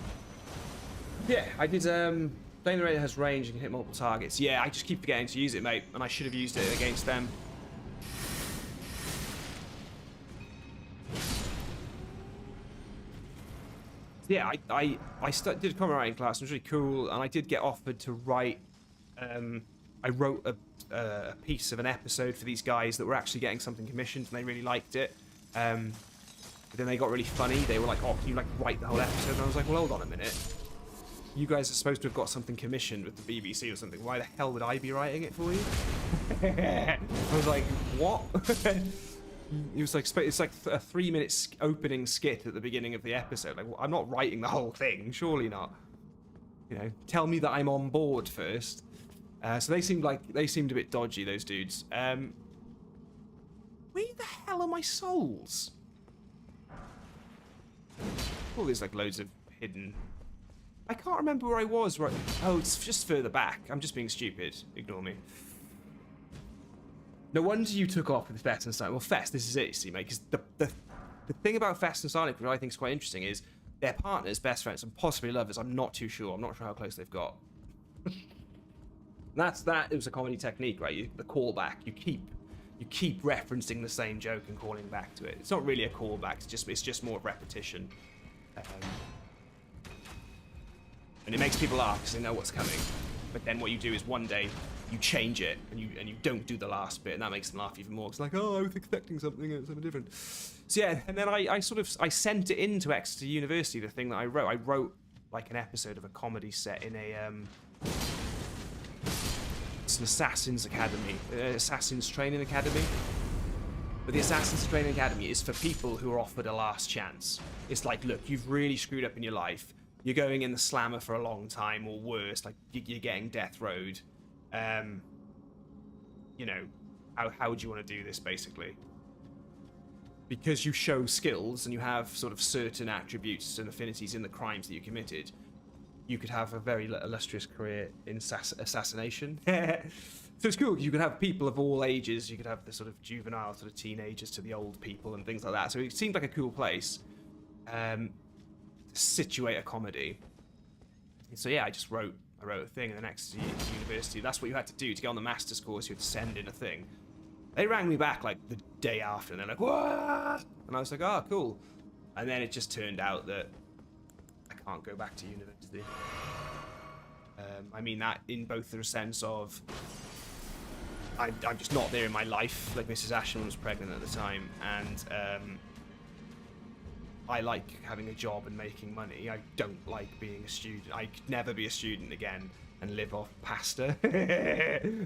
Yeah, I did, Flame the Raider has range and can hit multiple targets. Yeah, I just keep forgetting to use it, mate. And I should have used it against them. Yeah, I did a comedy writing class. It was really cool. And I did get offered to write... I wrote a piece of an episode for these guys that were actually getting something commissioned, and they really liked it. But then they got really funny. They were like, "Oh, can you like write the whole episode?" And I was like, "Well, hold on a minute. You guys are supposed to have got something commissioned with the BBC or something. Why the hell would I be writing it for you?" I was like, "What?" It was like, it's like a 3-minute opening skit at the beginning of the episode. Like, I'm not writing the whole thing. Surely not. You know, tell me that I'm on board first. So they seemed a bit dodgy, those dudes. Where the hell are my souls? Oh, there's like loads of hidden... I can't remember where I was. Right? Oh, it's just further back. I'm just being stupid. Ignore me. No wonder you took off with Fest and Silent. Well, Fest, this is it, you see, mate. Because the thing about Fest and Silent, which I think is quite interesting, is they're partners, best friends, and possibly lovers. I'm not too sure. I'm not sure how close they've got. It was a comedy technique, right? The callback. You keep referencing the same joke and calling back to it. It's not really a callback. It's just more of repetition, and it makes people laugh because they know what's coming. But then what you do is one day you change it and you don't do the last bit, and that makes them laugh even more. It's like, oh, I was expecting something different. So yeah, and then I sent it into Exeter University, the thing that I wrote. I wrote like an episode of a comedy set in it's an Assassin's Academy, Assassin's Training Academy. But the Assassin's Training Academy is for people who are offered a last chance. It's like, look, you've really screwed up in your life. You're going in the slammer for a long time, or worse, like you're getting death rowed. You know, how would you want to do this, basically? Because you show skills and you have sort of certain attributes and affinities in the crimes that you committed, you could have a very illustrious career in assassination. So it's cool. You could have people of all ages. You could have the sort of juvenile, sort of teenagers to the old people and things like that. So it seemed like a cool place to situate a comedy. And so yeah, I wrote a thing in the next university. That's what you had to do to get on the master's course. You had to send in a thing. They rang me back like the day after, and they're like, "What?" And I was like, "Oh, cool." And then it just turned out that I can't go back to university. I mean that in both the sense of I'm just not there in my life. Like Mrs. Ashen was pregnant at the time, and I like having a job and making money. I don't like being a student. I could never be a student again and live off pasta.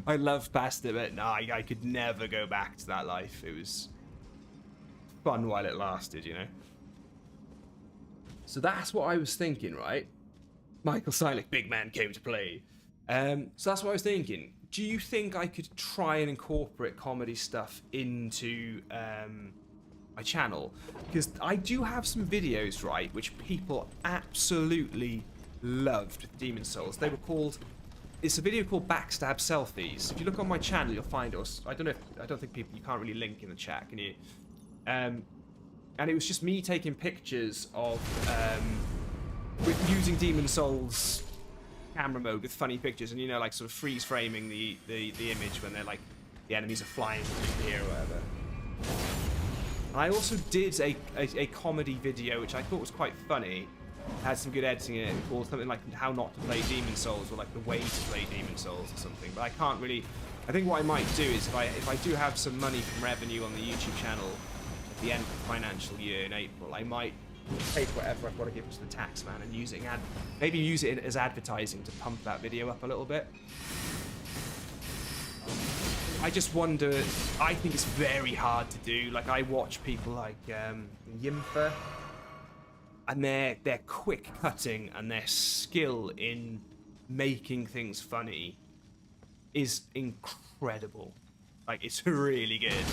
I love pasta, but no, I could never go back to that life. It was fun while it lasted, you know? So that's what I was thinking, right? Michael Sinek, big man, came to play. So that's what I was thinking. Do you think I could try and incorporate comedy stuff into my channel? Because I do have some videos, right, which people absolutely loved with Demon Souls. They were called... It's a video called Backstab Selfies. If you look on my channel, you'll find us. I don't think people... You can't really link in the chat, can you? And it was just me taking pictures of... with using Demon Souls camera mode with funny pictures, and you know, like sort of freeze framing the image when they're like the enemies are flying through the air or whatever. And I also did a comedy video which I thought was quite funny. It had some good editing in it, called something like How Not to Play Demon Souls, or like The Way to Play Demon Souls or something. But I can't really... I think what I might do is if I do have some money from revenue on the YouTube channel at the end of the financial year in April, I might take whatever I've got to give to the tax man and use it maybe use it as advertising to pump that video up a little bit. I just wonder, I think it's very hard to do. Like, I watch people like Yimfer, and their quick cutting and their skill in making things funny is incredible. Like, it's really good.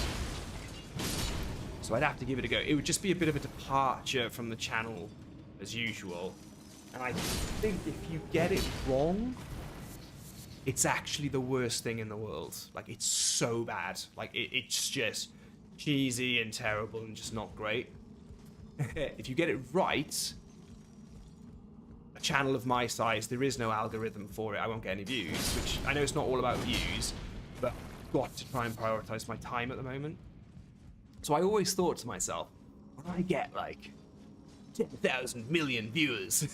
So I'd have to give it a go. It would just be a bit of a departure from the channel as usual. And I think if you get it wrong, it's actually the worst thing in the world. Like, it's so bad. Like, it's just cheesy and terrible and just not great. If you get it right, a channel of my size, there is no algorithm for it. I won't get any views, which I know it's not all about views, but I've got to try and prioritize my time at the moment. So I always thought to myself, when I get like 10,000 million viewers,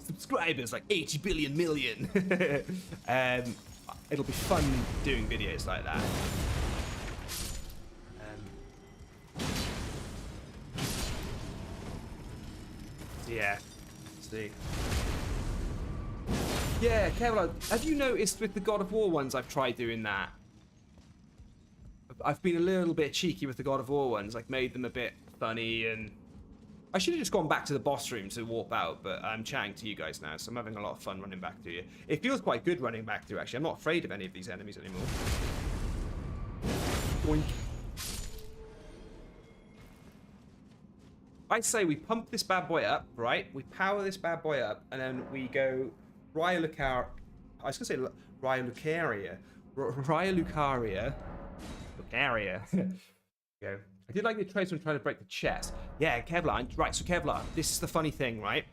subscribers like 80 billion million, it'll be fun doing videos like that. Yeah, let's see. Yeah, Kevlar, have you noticed with the God of War ones I've tried doing that? I've been a little bit cheeky with the God of War ones, like made them a bit funny, and I should have just gone back to the boss room to warp out, but I'm chatting to you guys now, so I'm having a lot of fun running back to you. It feels quite good running back to, actually. I'm not afraid of any of these enemies anymore. Boink. I'd say we pump this bad boy up, right? We power this bad boy up, and then we go Raya Lucaria. I was going to say Raya Lucaria. Raya Lucaria. Lucaria. Go. I did like the trace when trying to break the chest. Yeah, Kevlar. Right, so Kevlar, this is the funny thing, right?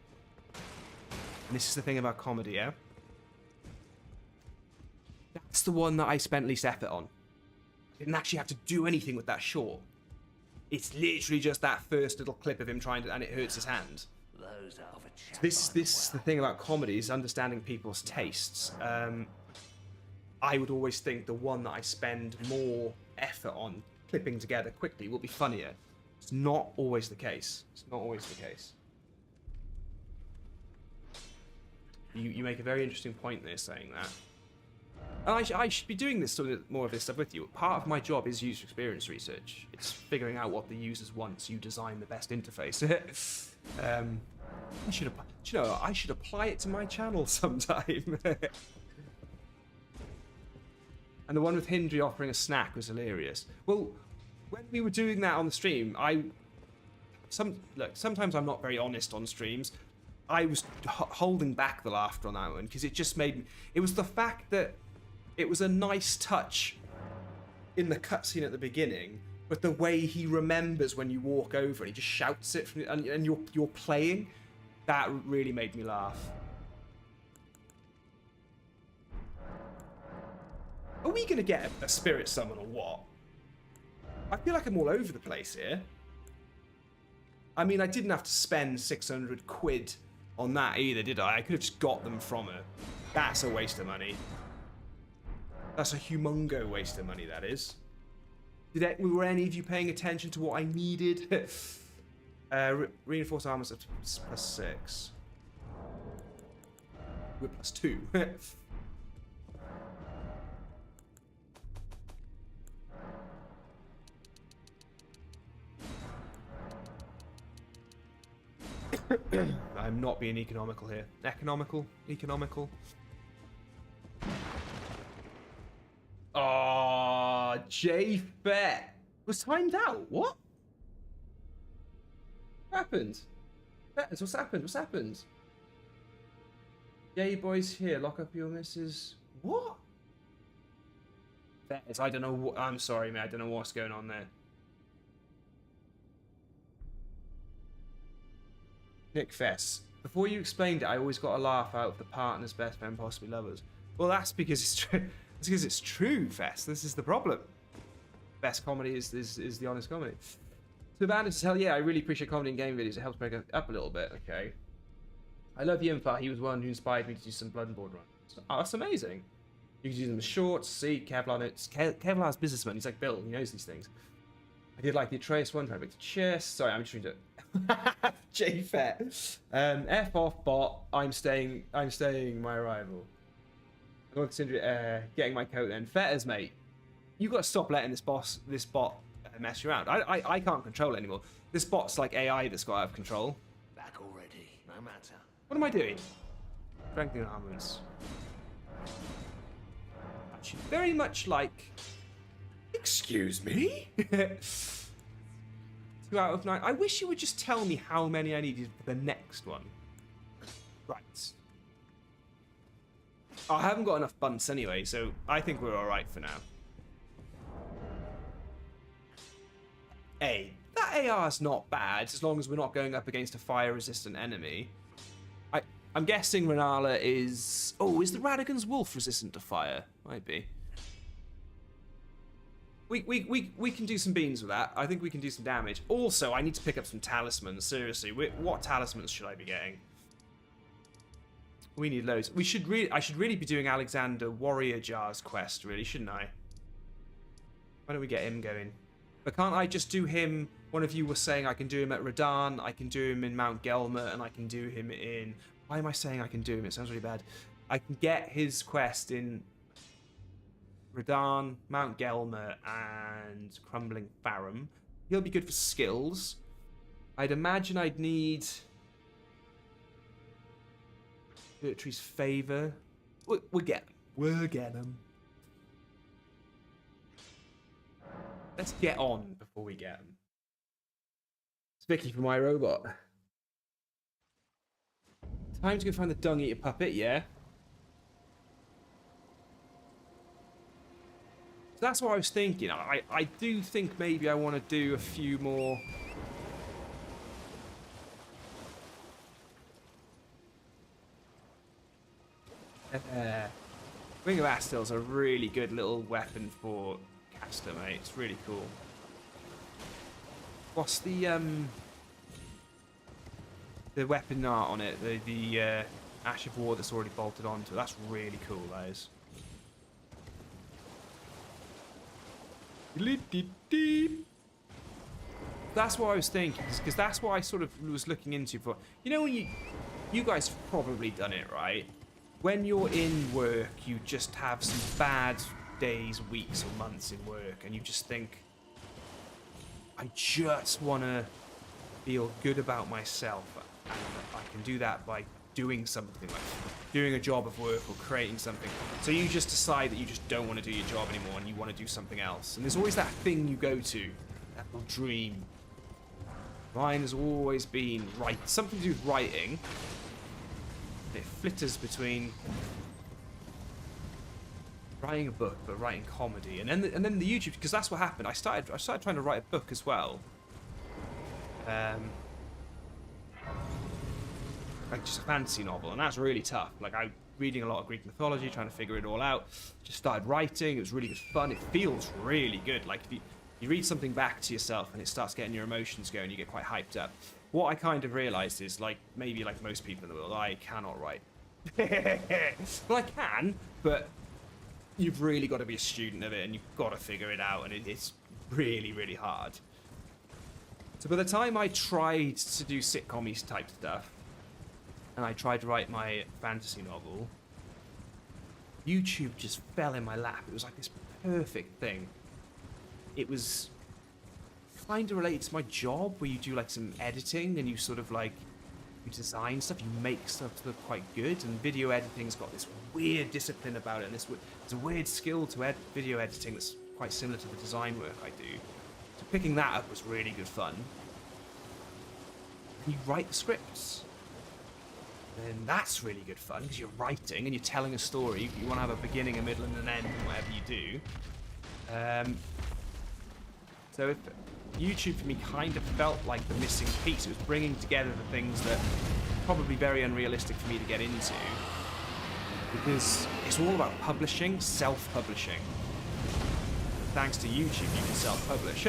And this is the thing about comedy, yeah? That's the one that I spent least effort on. Didn't actually have to do anything with that short. It's literally just that first little clip of him trying to, and it hurts his hand. This is the thing about comedy, is understanding people's tastes. I would always think the one that I spend more effort on clipping together quickly will be funnier. It's not always the case. It's not always the case. You make a very interesting point there saying that. And I should be doing this sort of more of this stuff with you. Part of my job is user experience research. It's figuring out what the users want so you design the best interface. I should apply it to my channel sometime. And the one with Hindri offering a snack was hilarious. Well, when we were doing that on the stream, sometimes I'm not very honest on streams. I was holding back the laughter on that one because it just made me... It was the fact that it was a nice touch in the cutscene at the beginning, but the way he remembers when you walk over and he just shouts it, and you're playing, that really made me laugh. Are we going to get a spirit summon or what? I feel like I'm all over the place here. I mean, I didn't have to spend 600 quid on that either, did I? I could have just got them from her. That's a waste of money. That's a humongo waste of money, that is. Were any of you paying attention to what I needed? Reinforced armor +6. We're +2. I'm not being economical here. Economical? Oh, J-Bet was timed out. What? What happened? What's happened? Yeah, you boys here. Lock up your missus. What? I don't know what. I'm sorry, man. I don't know what's going on there. Nick Fess. Before you explained it, I always got a laugh out of the partner's best friend, possibly lovers. Well, that's because it's true. It's because it's true, Fess. This is the problem. Best comedy is the honest comedy. So Bandit says, hell yeah, I really appreciate comedy in game videos. It helps break up a little bit. Okay. I love Yimfa. He was one who inspired me to do some Blood and Board runs. Oh, that's amazing. You can use them as shorts. See, Kevlar's businessman. He's like Bill. He knows these things. I did like the Atreus one, trying to make the chest. Sorry, I'm just reading it. J-Fet. F off bot. I'm staying my arrival. I'm going to consider getting my coat then. Fetters, mate. You got to stop letting this bot mess you around. I can't control it anymore. This bot's like AI that's got out of control. Back already, no matter. What am I doing? Strengthening armaments. Actually, very much like... Excuse me? 2 out of 9. I wish you would just tell me how many I needed for the next one. Right. Oh, I haven't got enough bunts anyway, so I think we're alright for now. Hey, that AR's not bad, as long as we're not going up against a fire-resistant enemy. I'm guessing Renala is... Oh, is the Radagon's Wolf resistant to fire? Might be. We can do some beans with that. I think we can do some damage. Also, I need to pick up some talismans. Seriously, what talismans should I be getting? We need loads. I should really be doing Alexander Warrior Jar's quest, really, shouldn't I? Why don't we get him going? But can't I just do him? One of you was saying I can do him at Radan, I can do him in Mount Gelmer, and I can do him in... Why am I saying I can do him? It sounds really bad. I can get his quest in Radan, Mount Gelmer, and Crumbling Farum. He'll be good for skills. I'd imagine I'd need Bertry's Favor. We'll get him. We'll get him. Let's get on before we get him. It's Vicky for my robot. Time to go find the dung eater puppet, yeah? So that's what I was thinking. I do think maybe I want to do a few more... Ring of Astil's a really good little weapon for caster, mate. It's really cool. What's the the weapon art on it, the Ash of War that's already bolted onto it. That's really cool, that is. That's what I was thinking, because that's what I sort of was looking into for. You know, when you guys have probably done it, right? When you're in work, you just have some bad days, weeks, or months in work, and you just think, I just want to feel good about myself, and I can do that by doing something, like doing a job of work or creating something. So you just decide that you just don't want to do your job anymore and you want to do something else. And there's always that thing you go to, that little dream. Mine has always been something to do with writing. It flitters between writing a book, but writing comedy, and then the YouTube, because that's what happened. I started trying to write a book as well. Like just a fantasy novel, and that's really tough. Like I reading a lot of Greek mythology, trying to figure it all out. Just started writing. It was really good fun. It feels really good. Like if you read something back to yourself and it starts getting your emotions going, you get quite hyped up. What I kind of realized is, like, maybe like most people in the world, I cannot write. Well, I can, but you've really got to be a student of it, and you've got to figure it out, and it's really, really hard. So by the time I tried to do sitcom-y type stuff, and I tried to write my fantasy novel, YouTube just fell in my lap. It was like this perfect thing. It was kind of related to my job, where you do like some editing and you sort of like you design stuff, you make stuff look quite good, and video editing's got this weird discipline about it, and it's a weird skill to video editing that's quite similar to the design work I do. So picking that up was really good fun. And you write the scripts. And that's really good fun, because you're writing and you're telling a story. You want to have a beginning, a middle, and an end in whatever you do. So if YouTube for me kind of felt like the missing piece. It was bringing together the things that are probably very unrealistic for me to get into, because it's all about publishing, self-publishing. Thanks to YouTube, you can self-publish.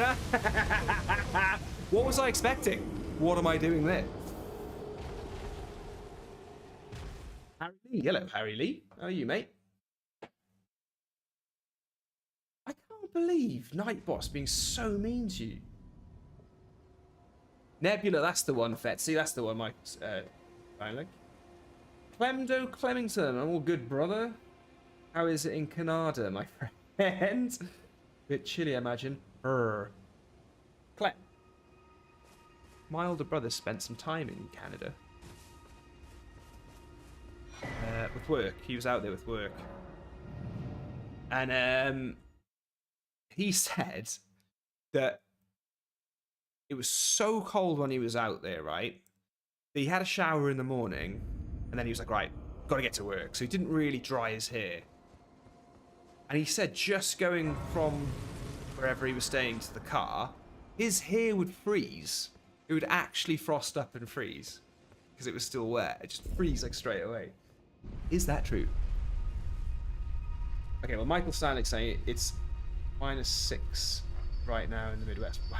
What was I expecting? What am I doing there? Harry Lee. Hello, Harry Lee. How are you, mate? I can't believe Nightboss being so mean to you. Nebula, that's the one, Fet. See, that's the one, Mike. Finally. Clemdo Clemington. I'm all good, brother. How is it in Canada, my friend? Bit chilly, I imagine. Clem. My older brother spent some time in Canada. With work. He was out there with work. And he said that it was so cold when he was out there, right? That he had a shower in the morning, and then he was like, right, got to get to work. So he didn't really dry his hair. And he said just going from wherever he was staying to the car, his hair would freeze. It would actually frost up and freeze because it was still wet. It just freeze like straight away. Is that true? Okay, well, Michael Steinlick's saying it's -6 right now in the Midwest. Wow.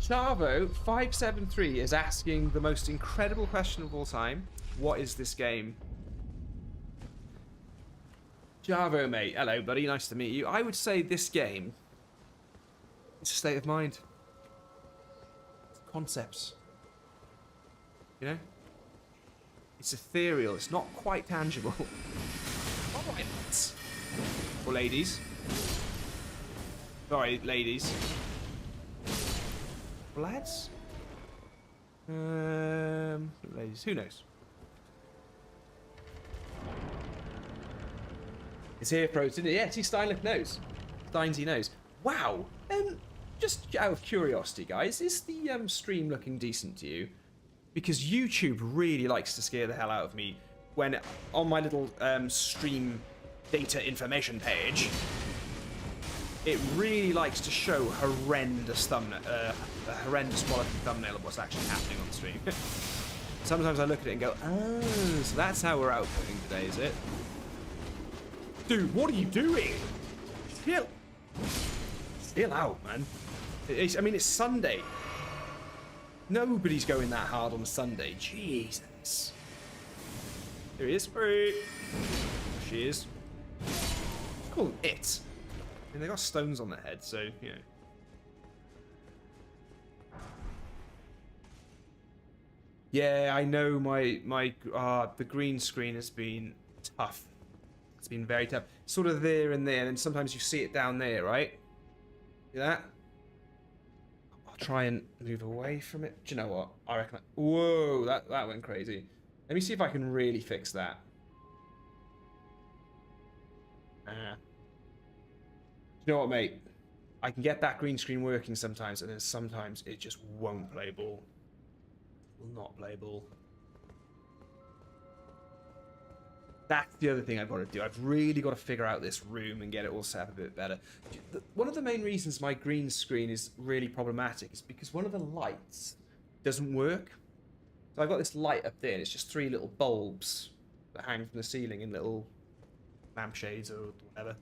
Chavo573 is asking the most incredible question of all time. What is this game? Chavo, mate. Hello, buddy. Nice to meet you. I would say this game is a state of mind. It's concepts. You know? It's ethereal. It's not quite tangible. All right, lads. Or ladies. Sorry, ladies. Lads? Ladies, who knows? It's here, Protein. Yeah, see, Steinlich knows. Steinsy knows. Wow. Just out of curiosity, guys, is the stream looking decent to you? Because YouTube really likes to scare the hell out of me when on my little stream data information page, it really likes to show horrendous thumbnail, a horrendous quality thumbnail of what's actually happening on the stream. Sometimes I look at it and go, oh, so that's how we're outputting today, is it? Dude, what are you doing? Chill out, man. I mean, it's Sunday. Nobody's going that hard on a Sunday. Jesus. There he is. There she is. Call them it. And they got stones on their head, so, you know. Yeah, I know the green screen has been tough. It's been very tough. Sort of there and there, and sometimes you see it down there, right? See that? I'll try and move away from it. Do you know what? I reckon... Whoa, that went crazy. Let me see if I can really fix that. You know what, mate? I can get that green screen working sometimes, and then sometimes it just won't play ball. Will not play ball. That's the other thing I've got to do. I've really got to figure out this room and get it all set up a bit better. One of the main reasons my green screen is really problematic is because one of the lights doesn't work. So I've got this light up there, and it's just 3 little bulbs that hang from the ceiling in little lampshades or whatever.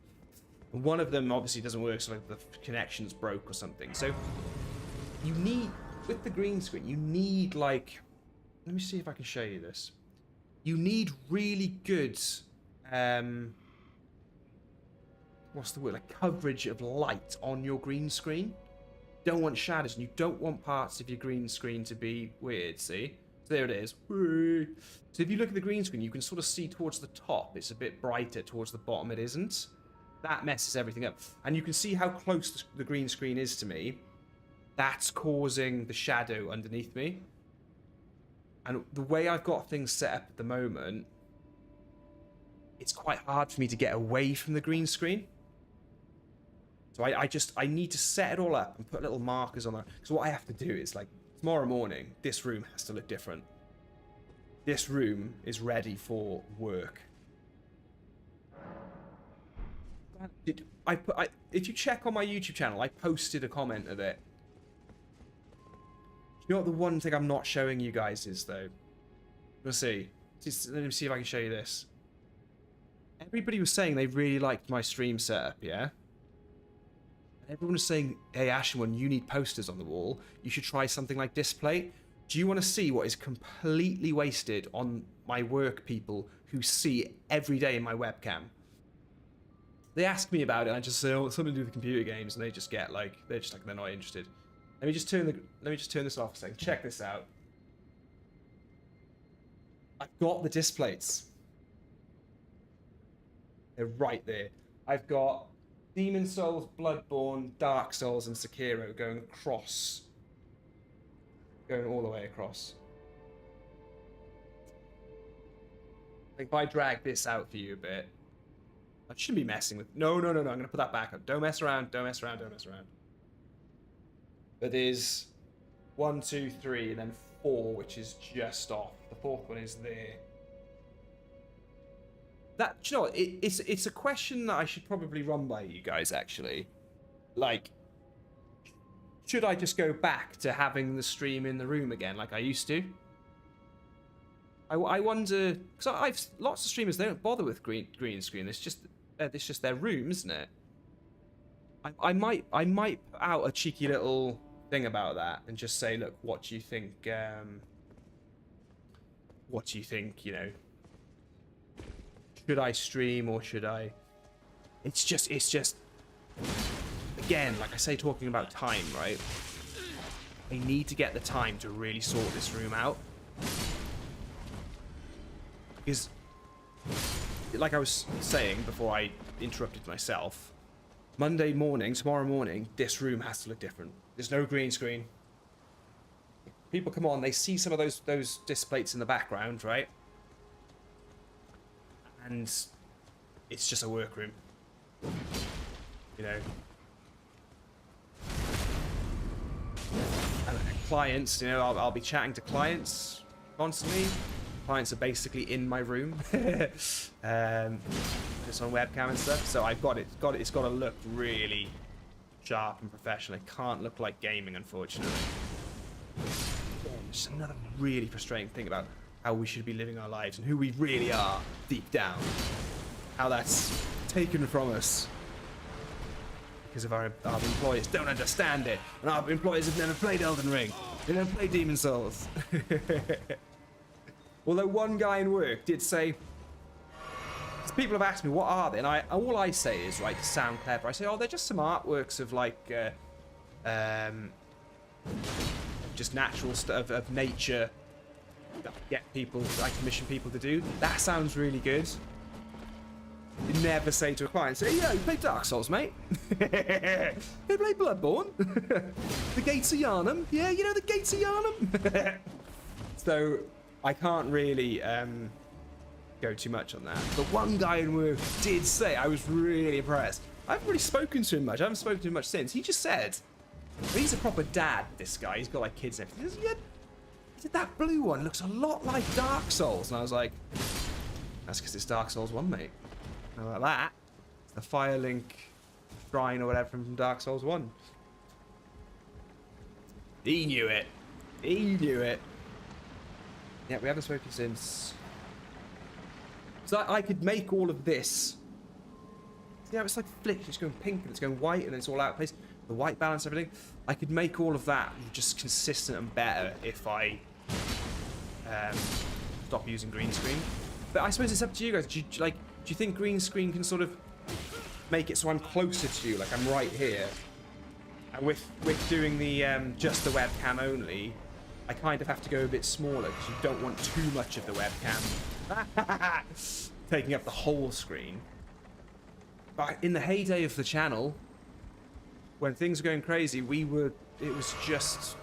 And one of them obviously doesn't work, so like the connection's broke or something. So you need, with the green screen, you need like, let me see if I can show you this. You need really good, what's the word, like coverage of light on your green screen. You don't want shadows, and you don't want parts of your green screen to be weird, see? So there it is. So if you look at the green screen, you can sort of see towards the top, it's a bit brighter, towards the bottom it isn't. That messes everything up. And you can see how close the green screen is to me. That's causing the shadow underneath me. And the way I've got things set up at the moment, it's quite hard for me to get away from the green screen. So I need to set it all up and put little markers on there. Because what I have to do is, like, tomorrow morning, this room has to look different. This room is ready for work. If you check on my YouTube channel, I posted a comment of it. You know what the one thing I'm not showing you guys is, though? We'll see. Let me see if I can show you this. Everybody was saying they really liked my stream setup, yeah? And everyone was saying, hey, Ashen, when you need posters on the wall, you should try something like display. Do you want to see what is completely wasted on my work people who see every day in my webcam? They ask me about it, and I just say, oh, it's something to do with computer games, and they just get like, they're not interested. Let me just turn this off a second. Check this out. I've got the displays. They're right there. I've got Demon Souls, Bloodborne, Dark Souls, and Sekiro going across. Going all the way across. Like, if I drag this out for you a bit, I shouldn't be messing with... No. I'm going to put that back up. Don't mess around. But there's 1, 2, 3, and then 4, which is just off. The 4th one is there. That, do you know what? It's a question that I should probably run by you guys, actually. Like, should I just go back to having the stream in the room again, like I used to? I wonder, because I've lots of streamers, they don't bother with green screen. It's just their room, isn't it? I might put out a cheeky little thing about that and just say, look, what do you think, you know, should I stream or should I? It's just again, like I say, talking about time, right? I need to get the time to really sort this room out. Because, like I was saying before I interrupted myself, tomorrow morning, this room has to look different. There's no green screen. People come on, they see some of those disc plates in the background, right? And it's just a workroom. You know. And clients, you know, I'll be chatting to clients constantly. Clients are basically in my room. Just on webcam and stuff. So it's got to look really sharp and professional. It can't look like gaming, unfortunately. Just another really frustrating thing about how we should be living our lives and who we really are deep down. How that's taken from us because of our employers don't understand it, and our employers have never played Elden Ring. They don't play Demon Souls. Although one guy in work did say, because people have asked me what are they, and all I say is, right, to sound clever, I say, oh, they're just some artworks of like just natural stuff of nature that I get people, I commission people to do. That sounds really good. You never say to a client, say, yeah, you play Dark Souls, mate. You play Bloodborne. The Gates of Yharnam. Yeah, you know the Gates of Yharnam. So I can't really go too much on that. But one guy in work did say, I was really impressed. I haven't really spoken to him much. I haven't spoken to him much since. He just said, he's a proper dad, this guy. He's got like kids and everything. He said, that blue one looks a lot like Dark Souls. And I was like, that's because it's Dark Souls 1, mate. How about that? It's the Firelink shrine or whatever from Dark Souls 1. He knew it. He knew it. Yeah, we haven't spoken since. So I could make all of this. See how it's like flipped, it's going pink and it's going white and it's all out of place. The white balance, everything. I could make all of that just consistent and better if I stop using green screen. But I suppose it's up to you guys. Do you think green screen can sort of make it so I'm closer to you, like I'm right here? And with doing the just the webcam only, I kind of have to go a bit smaller because you don't want too much of the webcam taking up the whole screen. But in the heyday of the channel, when things were going crazy, it was just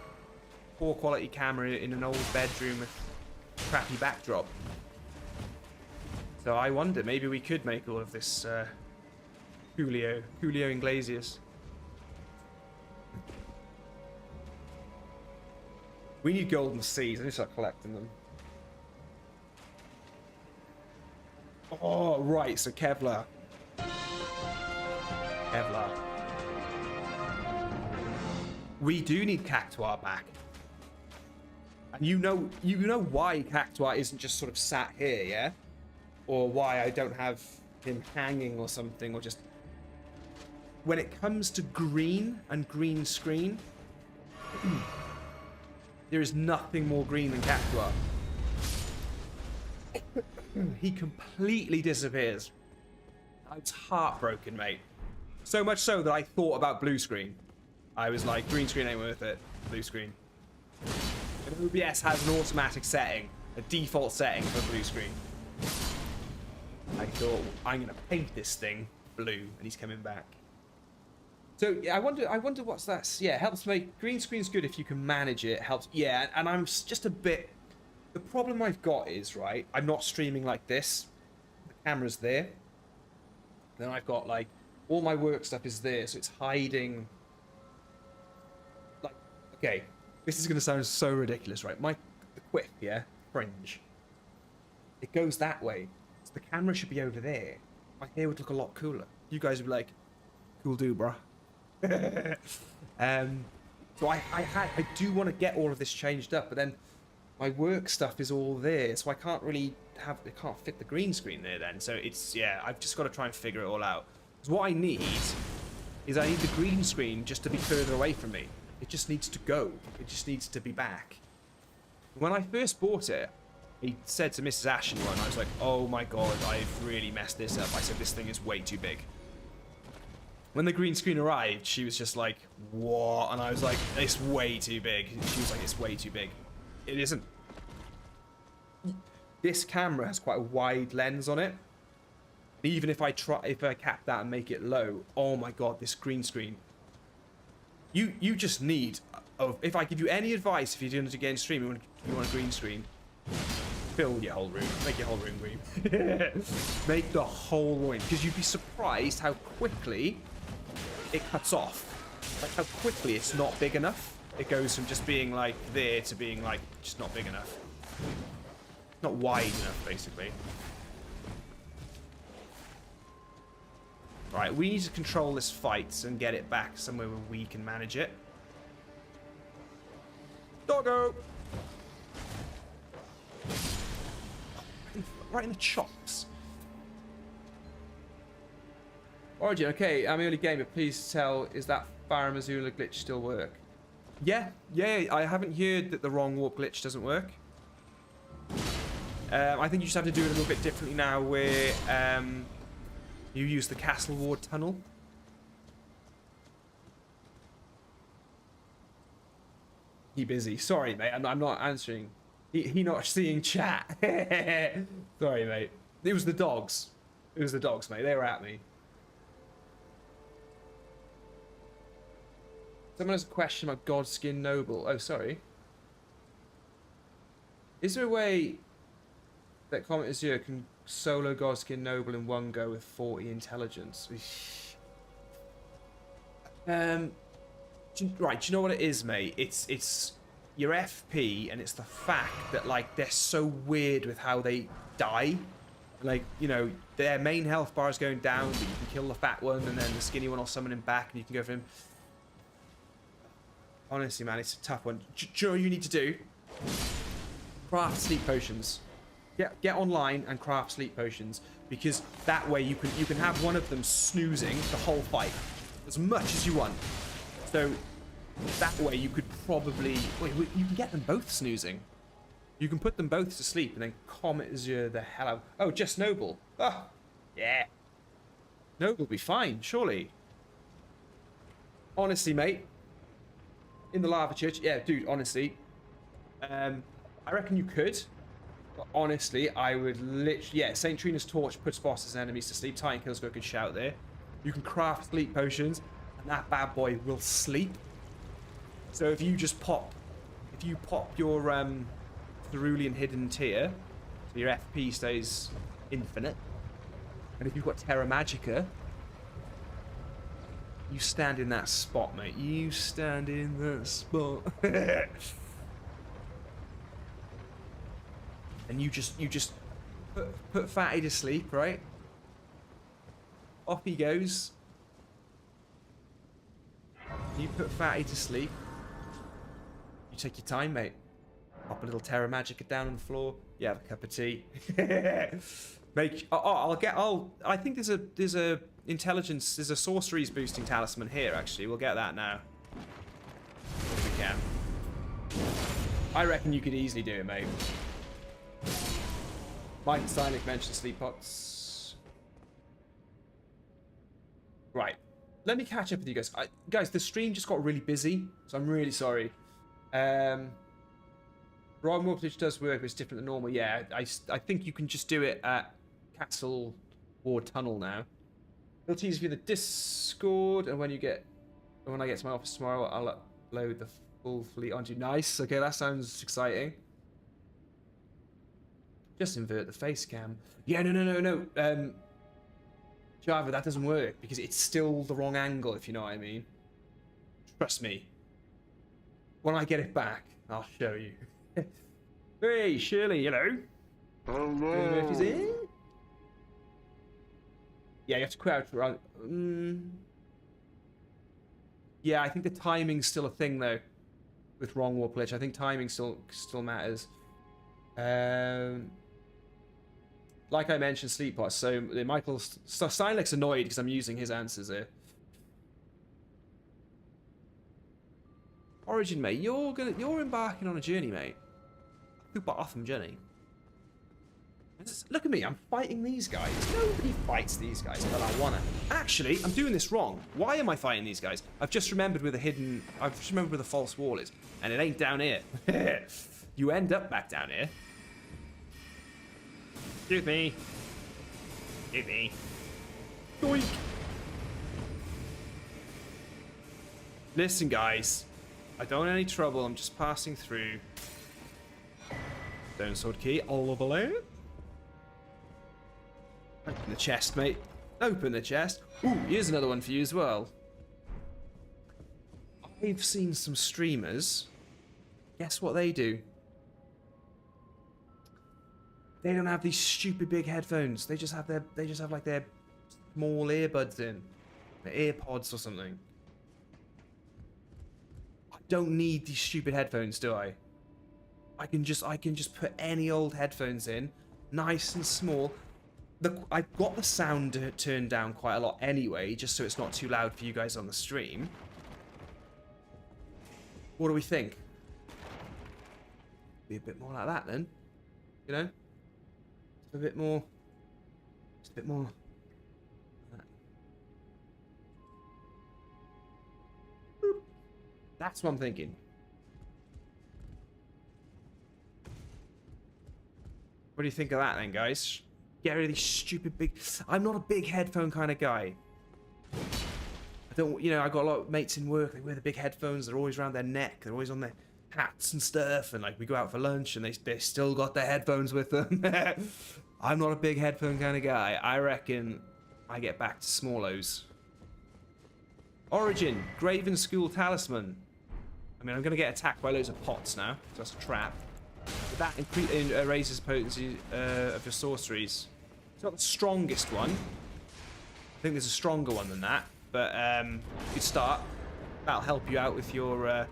poor quality camera in an old bedroom with crappy backdrop. So I wonder, maybe we could make all of this Julio Iglesias. We need golden seeds. I need to start collecting them. Oh, right. So Kevlar. We do need Cactuar back. And you know why Cactuar isn't just sort of sat here, yeah? Or why I don't have him hanging or something, or just... When it comes to green and green screen, there is nothing more green than Cactuar. He completely disappears. I was heartbroken, mate. So much so that I thought about blue screen. I was like, green screen ain't worth it. Blue screen. And OBS has an automatic setting, a default setting for blue screen. I thought, I'm gonna paint this thing blue, and he's coming back. So yeah, I wonder what's that? Yeah, helps make green screen's good if you can manage it. Helps, yeah. And I'm just a bit. The problem I've got is, right, I'm not streaming like this. The camera's there. Then I've got like all my work stuff is there, so it's hiding. Like, okay, this is gonna sound so ridiculous, right? The quip, yeah, fringe. It goes that way. The camera should be over there. My hair would look a lot cooler. You guys would be like, cool dude, bruh. So I do want to get all of this changed up, but then my work stuff is all there, so I can't really can't fit the green screen there then. So it's, yeah, I've just got to try and figure it all out. Because what I need is I need the green screen just to be further away from me. It just needs to go. It just needs to be back. When I first bought it, he said to Mrs. Ashen one, I was like, oh my god, I've really messed this up. I said, this thing is way too big. When the green screen arrived, she was just like, what? And I was like, it's way too big. She was like, it's way too big. It isn't. This camera has quite a wide lens on it. Even if I cap that and make it low, oh my god, this green screen. You just need, if I give you any advice, if you're doing it again streaming, you want a green screen, fill your whole room. Make your whole room green. Make the whole room. Because you'd be surprised how quickly it cuts off. Like how quickly it's not big enough. It goes from just being like there to being like just not big enough. Not wide enough, basically. Right, we need to control this fight and get it back somewhere where we can manage it. Doggo! Right in the chops. Origin, okay, I'm the only gamer. Please tell, is that Faramazula glitch still work? Yeah, I haven't heard that the wrong warp glitch doesn't work. I think you just have to do it a little bit differently now where you use the castle ward tunnel. He busy. Sorry, mate. I'm not answering. He not seeing chat. Sorry, mate. It was the dogs. It was the dogs, mate. They were at me. Someone has a question about Godskin Noble. Oh, sorry. Is there a way that Comet Azure can solo Godskin Noble in one go with 40 intelligence? Right, do you know what it is, mate? It's your FP, and it's the fact that, like, they're so weird with how they die. Like, you know, their main health bar is going down, but you can kill the fat one, and then the skinny one will summon him back, and you can go for him. Honestly, man, it's a tough one. Do you know what you need to do? Craft sleep potions. Get online and craft sleep potions, because that way you can have one of them snoozing the whole fight as much as you want. So that way you could probably... Wait, you can get them both snoozing. You can put them both to sleep and then Comet Azure the hell out. Oh, just Noble. Oh, yeah. Noble will be fine, surely. Honestly, mate. In the Lava Church. Yeah, dude, honestly. I reckon you could. But honestly, I would literally... Yeah, St. Trina's Torch puts bosses and enemies to sleep. Titan Kills go good shout there. You can craft sleep potions, and that bad boy will sleep. So if you just pop... If you pop your cerulean hidden tier, so your FP stays infinite. And if you've got Terra Magica, you stand in that spot, mate. You stand in that spot. And you just put Fatty to sleep, right? Off he goes. You put Fatty to sleep. You take your time, mate. Pop a little Terra Magica down on the floor. You have a cup of tea. I think there's a intelligence, there's a sorceries boosting talisman here, actually. We'll get that now. If we can. I reckon you could easily do it, mate. Mike and Stylick mentioned sleep pots. Right. Let me catch up with you guys. Guys, the stream just got really busy, so I'm really sorry. Raw Mortgage does work, but it's different than normal. Yeah, I think you can just do it at Castle Ward Tunnel now. It'll tease you the Discord, and when I get to my office tomorrow, I'll upload the full fleet onto. Nice. Okay, that sounds exciting. Just invert the face cam. Yeah, no. Java, that doesn't work because it's still the wrong angle, if you know what I mean. Trust me. When I get it back, I'll show you. Hey, Shirley, hello. Hello. She's in? Yeah, you have to crouch around. Yeah, I think the timing's still a thing though. With wrong warp glitch, I think timing still matters. Like I mentioned, sleep pots. So Michael Steinleck's annoyed because I'm using his answers here. Origin, mate, you're embarking on a journey, mate. Super awesome journey. Look at me, I'm fighting these guys. Nobody fights these guys, but I wanna. Actually, I'm doing this wrong. Why am I fighting these guys? I've just remembered where the false wall is, and it ain't down here. You end up back down here. Shoot me. Shoot me. Doink. Listen, guys. I don't want any trouble. I'm just passing through. Stone sword key. All over there. Open the chest, mate. Open the chest. Ooh, here's another one for you as well. I've seen some streamers. Guess what they do? They don't have these stupid big headphones. They just have like their small earbuds in, their AirPods or something. I don't need these stupid headphones, do I? I can just put any old headphones in, nice and small. I've got the sound turned down quite a lot anyway, just so it's not too loud for you guys on the stream. What do we think? Be a bit more like that then. You know? Just a bit more. Just a bit more. Boop. That's what I'm thinking. What do you think of that then, guys? Get rid of these stupid big... I'm not a big headphone kind of guy. I don't... You know, I got a lot of mates in work. They wear the big headphones. They're always around their neck. They're always on their hats and stuff. And, like, we go out for lunch and they still got their headphones with them. I'm not a big headphone kind of guy. I reckon I get back to smallos. Origin. Graven School Talisman. I mean, I'm going to get attacked by loads of pots now. So that's a trap. But that raises potency of your sorceries. It's not the strongest one. I think there's a stronger one than that. But good start. That'll help you out with your...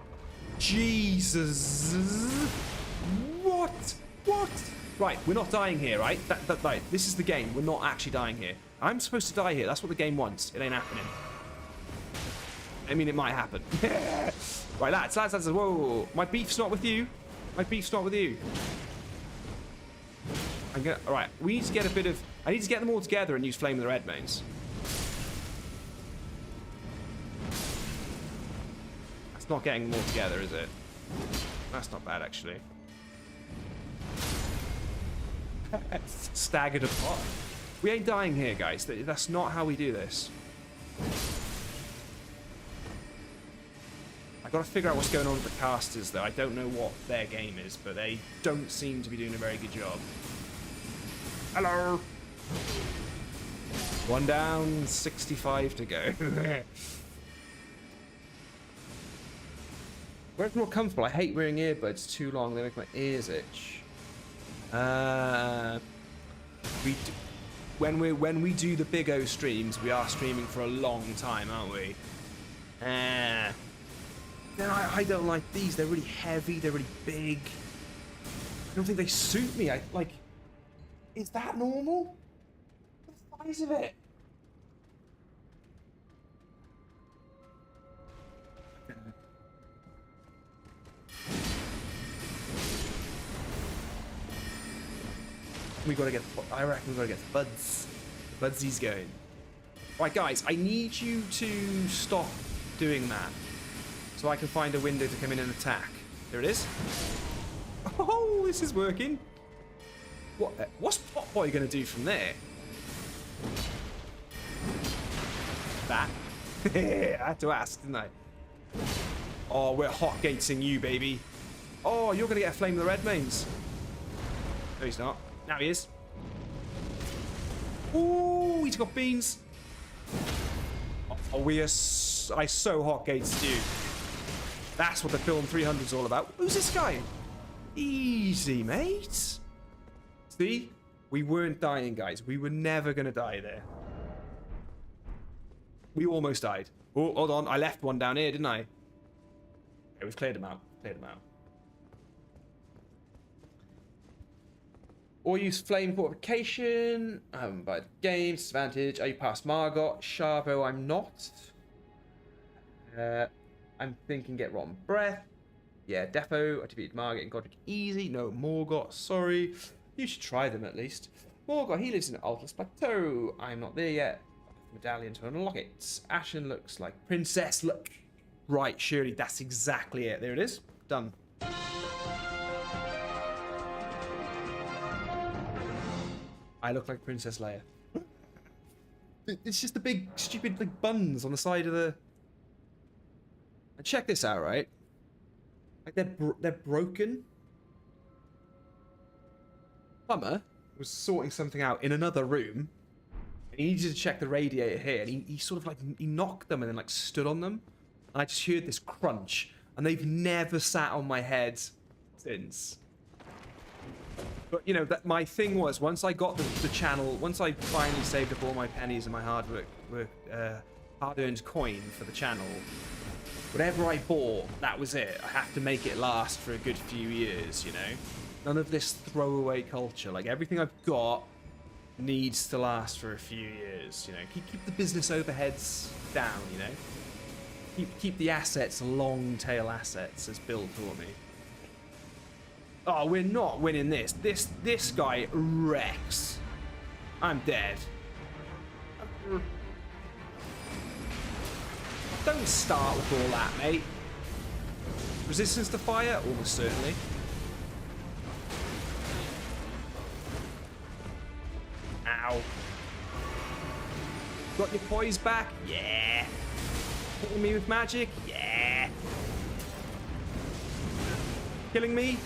Jesus! What? What? Right, we're not dying here, right? Right, this is the game. We're not actually dying here. I'm supposed to die here. That's what the game wants. It ain't happening. I mean, it might happen. Right, lads. Whoa. My beef's not with you. My beef's not with you. Alright, we need to get a bit of... I need to get them all together and use Flame of the Red Mains. That's not getting them all together, is it? That's not bad, actually. Staggered a pot. We ain't dying here, guys. That's not how we do this. Got to figure out what's going on with the casters, though. I don't know what their game is, but they don't seem to be doing a very good job. Hello! One down, 65 to go. Where's more comfortable? I hate wearing earbuds too long. They make my ears itch. When we do the Big O streams, we are streaming for a long time, aren't we? Then I don't like these. They're really heavy. They're really big. I don't think they suit me. Is that normal? Look at the size of it. We gotta get. I reckon we gotta get the buds. The budsies going. Right, guys. I need you to stop doing that. So I can find a window to come in and attack. There it is. Oh, this is working. What's Pot Boy going to do from there? That. I had to ask, didn't I? Oh, we're hotgatesing you, baby. Oh, you're going to get a Flame of the Red Mains. No, he's not. Now he is. Ooh, he's got beans. Oh, I so hotgated you. That's what the film 300's all about. Who's this guy? Easy, mate. See? We weren't dying, guys. We were never going to die there. We almost died. Oh, hold on. I left one down here, didn't I? Okay, we've cleared him out. Or use Flame Fortification. I haven't bought game. Disadvantage. Are you past Margot? Sharbo, I'm not. I'm thinking get Rotten Breath. Yeah, Defo. I defeated Margit and Godric easy. No, Morgott, sorry. You should try them at least. Morgott, he lives in Altus Plateau. I'm not there yet. Medallion to unlock it. Ashen looks like Princess. Look. Right, surely that's exactly it. There it is. Done. I look like Princess Leia. It's just the big, stupid, like, buns on the side of the... And check this out, right? Like, they're broken. Plumber was sorting something out in another room. And he needed to check the radiator here. And he sort of, like, he knocked them and then, like, stood on them. And I just heard this crunch. And they've never sat on my head since. But, you know, that my thing was, once I got the channel, once I finally saved up all my pennies and my hard-earned coin for the channel, whatever I bought, that was it. I have to make it last for a good few years, you know? None of this throwaway culture. Like, everything I've got needs to last for a few years, you know? Keep the business overheads down, you know? Keep the assets, long tail assets, as built for me. Oh, we're not winning this. This guy wrecks. I'm dead. Don't start with all that, mate. Resistance to fire? Almost certainly. Ow. Got your poise back? Yeah. Hitting me with magic? Yeah. Killing me?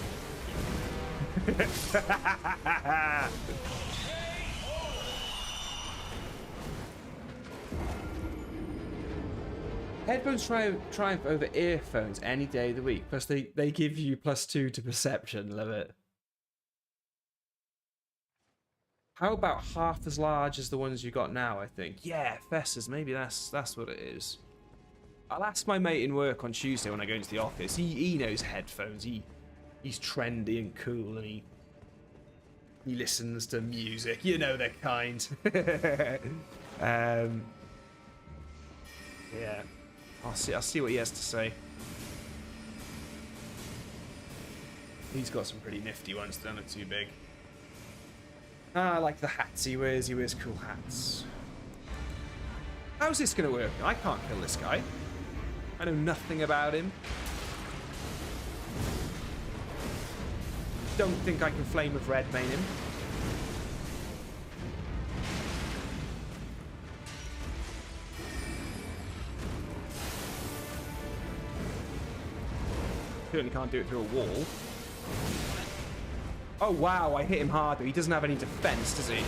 Headphones triumph over earphones any day of the week. Plus, they give you +2 to perception. Love it. How about half as large as the ones you got now, I think? Yeah, fessers. Maybe that's what it is. I'll ask my mate in work on Tuesday when I go into the office. He knows headphones. He's trendy and cool, and he listens to music. You know the kind. Yeah. I'll see what he has to say. He's got some pretty nifty ones, don't look too big. I like the hats he wears. He wears cool hats. How's this going to work? I can't kill this guy. I know nothing about him. Don't think I can flame of red main him. Certainly can't do it through a wall. Oh wow, I hit him hard though. He doesn't have any defense, does he?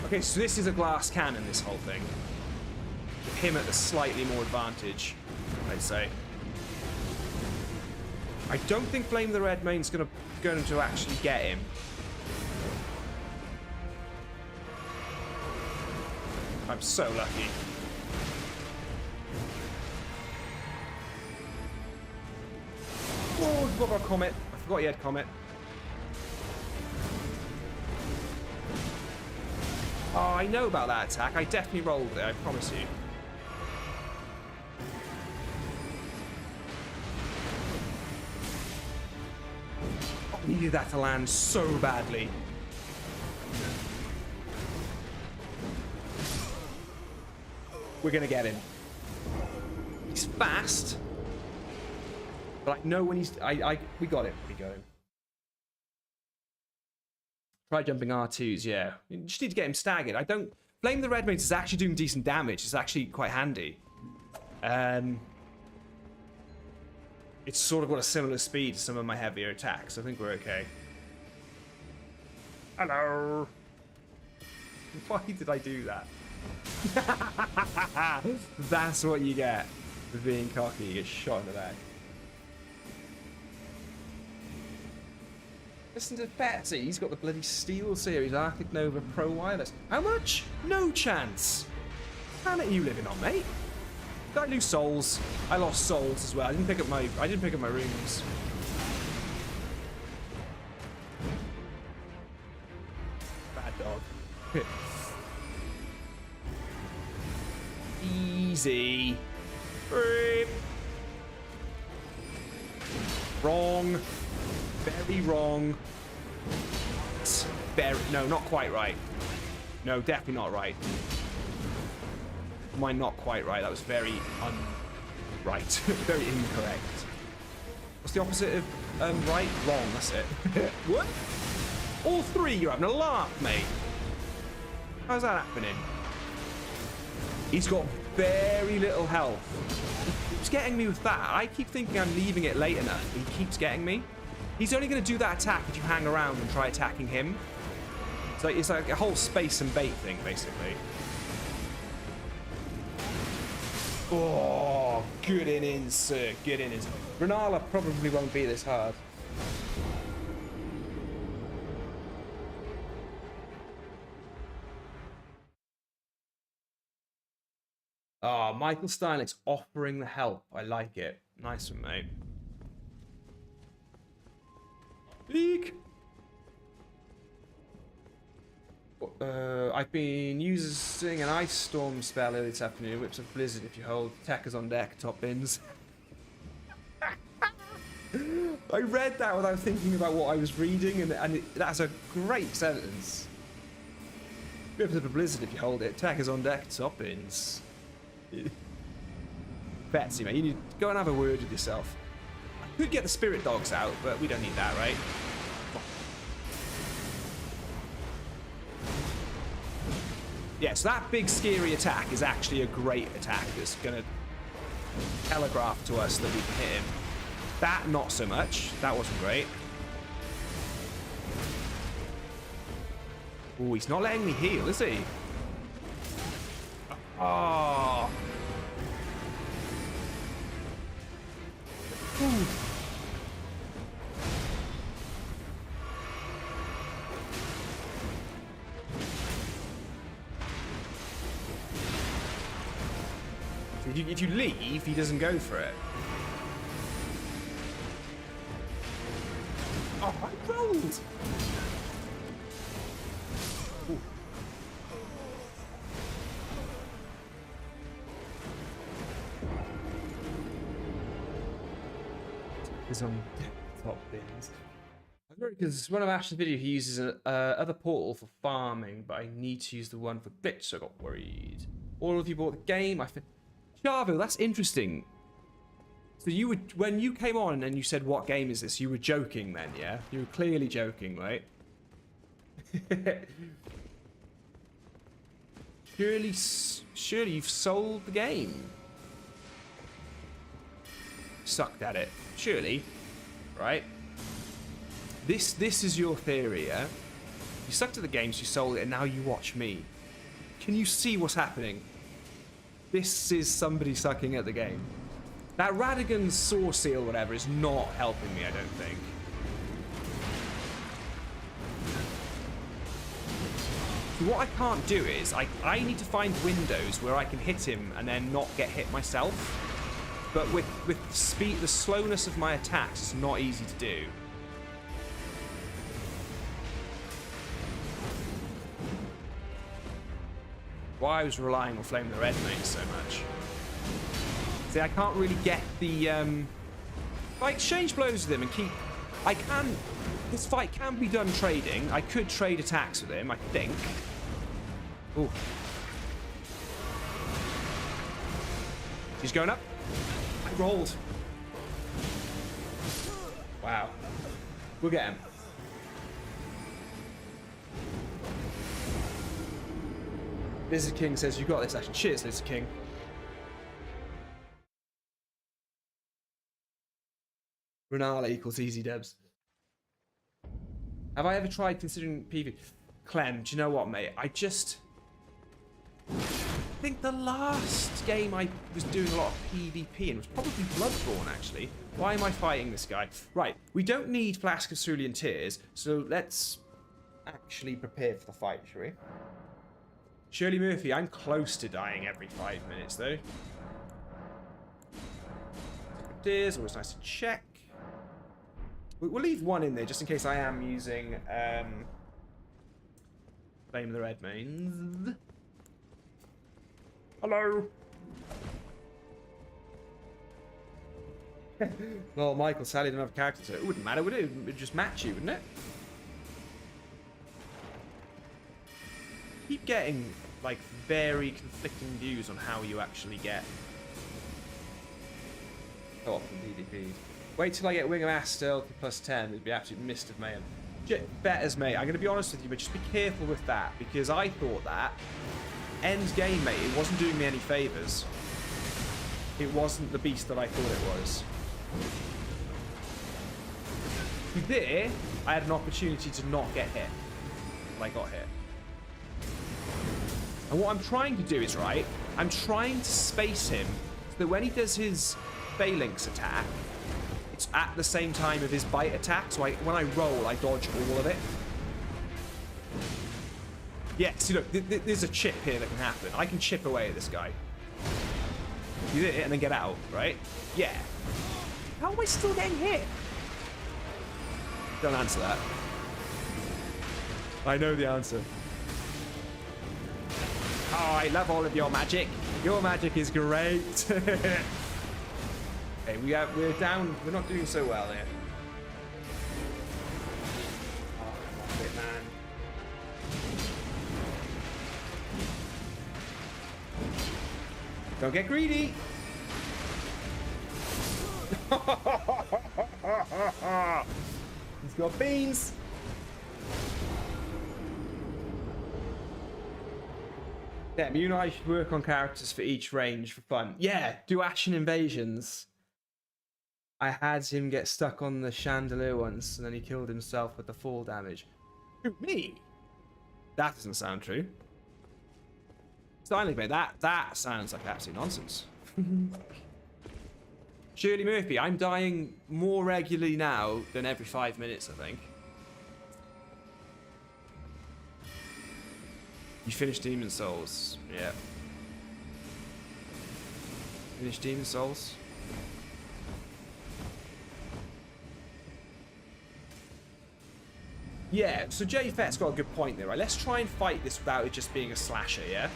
Okay, so this is a glass cannon, this whole thing. With him at the slightly more advantage, I'd say. I don't think Flame of the Red Main's going to actually get him. I'm so lucky. Oh, we've got our Comet. I forgot he had Comet. Oh, I know about that attack. I definitely rolled it, I promise you. Oh, I needed that to land so badly. We're gonna get him. He's fast. But I know when he's... we got him. We got him. Try jumping R2s, yeah. You just need to get him staggered. I don't... Flame the Red Mace is actually doing decent damage. It's actually quite handy. It's sort of got a similar speed to some of my heavier attacks. I think we're okay. Hello. Why did I do that? That's what you get for being cocky. You get shot in the back. Listen to Betsy, he's got the bloody Steel Series Arctic Nova Pro Wireless. How much? No chance. What planet are you living on, mate? Did I lose souls? I lost souls as well. I didn't pick up my runes. Bad dog. Easy. Beep. Wrong. Very wrong. No, not quite right. No, definitely not right. Mine not quite right. That was very right. Very incorrect. What's the opposite of right? Wrong, that's it. What? All three? You're having a laugh, mate. How's that happening? He's got very little health. He keeps getting me with that. I keep thinking I'm leaving it late enough. He keeps getting me. He's only going to do that attack if you hang around and try attacking him. It's like a whole space and bait thing, basically. Oh, good innings, sir. Good innings. Renala probably won't be this hard. Oh, Michael Steinleck's offering the help. I like it. Nice one, mate. Eek. I've been using an ice storm spell earlier this afternoon. Whips of blizzard if you hold attackers on deck, top bins. I read that without thinking about what I was reading, and that's a great sentence. Whips of a blizzard if you hold it, attackers on deck, top bins. Betsy, man, you need to go and have a word with yourself. I could get the spirit dogs out, but we don't need that, right? Yeah, so that big scary attack is actually a great attack that's going to telegraph to us that we can hit him. That, not so much. That wasn't great. Oh, he's not letting me heal, is he? Oh. Ooh. If you leave, he doesn't go for it. Oh, I rolled! Ooh. Is on top bins. Because one of Ashen's video, he uses an other portal for farming, but I need to use the one for glitch, so I got worried. All of you bought the game. Jarvo, that's interesting. So you would, when you came on and you said, "What game is this?" You were joking then, yeah? You were clearly joking, right? Surely you've sold the game. Sucked at it. Surely, right? This is your theory, yeah? You sucked at the game, so you sold it, and now you watch me. Can you see what's happening? This is somebody sucking at the game. That Radigan's Saw Seal, whatever, is not helping me, I don't think. So what I can't do is, I need to find windows where I can hit him and then not get hit myself. But with the slowness of my attacks, it's not easy to do. Why I was relying on Flame of the Red Mage so much. See, I can't really get the, if I exchange blows with him and keep, this fight can be done trading. I could trade attacks with him, I think. Ooh. He's going up. I rolled. Wow. We'll get him. Lizard King says, "You got this, Ashen." Cheers, Lizard King. Renala equals easy dubs. Have I ever tried considering PvP? Clem, do you know what, mate? I think the last game I was doing a lot of PvP and was probably Bloodborne, actually. Why am I fighting this guy? Right, we don't need Flask of Cerulean Tears, so let's actually prepare for the fight, shall we? Shirley Murphy, I'm close to dying every 5 minutes, though. Tears, always nice to check. We'll leave one in there just in case I am using Flame of the Red Mains. Hello. Well, Michael, sadly, don't have a character, so it wouldn't matter, would it? It would just match you, wouldn't it? Keep getting like very conflicting views on how you actually get off from PvP. Wait till I get Wing of Astel to +10. It'd be absolute mist of mayhem. Betters, mate. I'm going to be honest with you, but just be careful with that, because I thought that end game, mate, it wasn't doing me any favors. It wasn't the beast that I thought it was. There, I had an opportunity to not get hit. But I got hit. And what I'm trying to do is, right, I'm trying to space him so that when he does his phalanx attack, it's at the same time of his bite attack, so when I roll, I dodge all of it. Yeah, see, look, there's a chip here that can happen. I can chip away at this guy. Do it and then get out, right? Yeah. How am I still getting hit? Don't answer that. I know the answer. Oh, I love all of your magic. Your magic is great. Okay, we're down. We're not doing so well here. Oh, come on, bit, man. Don't get greedy. He's got beans. Damn, you and I should work on characters for each range for fun. Yeah, do Ashen invasions. I had him get stuck on the chandelier once, and then he killed himself with the fall damage. Who, me? That doesn't sound true. Silently, mate, that sounds like absolute nonsense. Shirley Murphy, I'm dying more regularly now than every 5 minutes, I think. You finished Demon Souls. Yeah. Finished Demon Souls. Yeah, so J Fett's got a good point there, right? Let's try and fight this without it just being a slasher, yeah?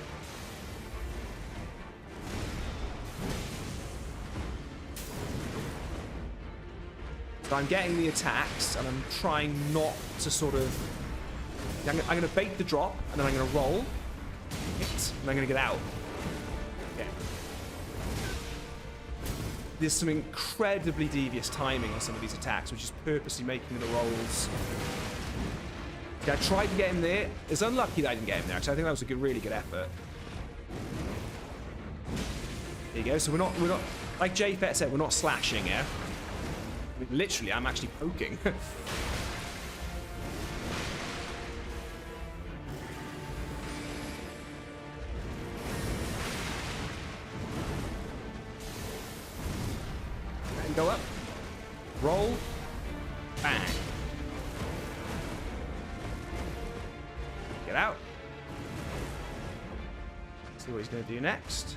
So I'm getting the attacks, and I'm trying not to sort of... I'm going to bait the drop, and then I'm going to roll, hit, and I'm going to get out. Okay. There's some incredibly devious timing on some of these attacks, which is purposely making the rolls. Okay, I tried to get him there. It's unlucky that I didn't get him there, actually. I think that was a really good effort. There you go. So we're not, like J Fett said, we're not slashing, yeah? I mean, literally, I'm actually poking. Go up, roll, bang. Get out. See what he's going to do next.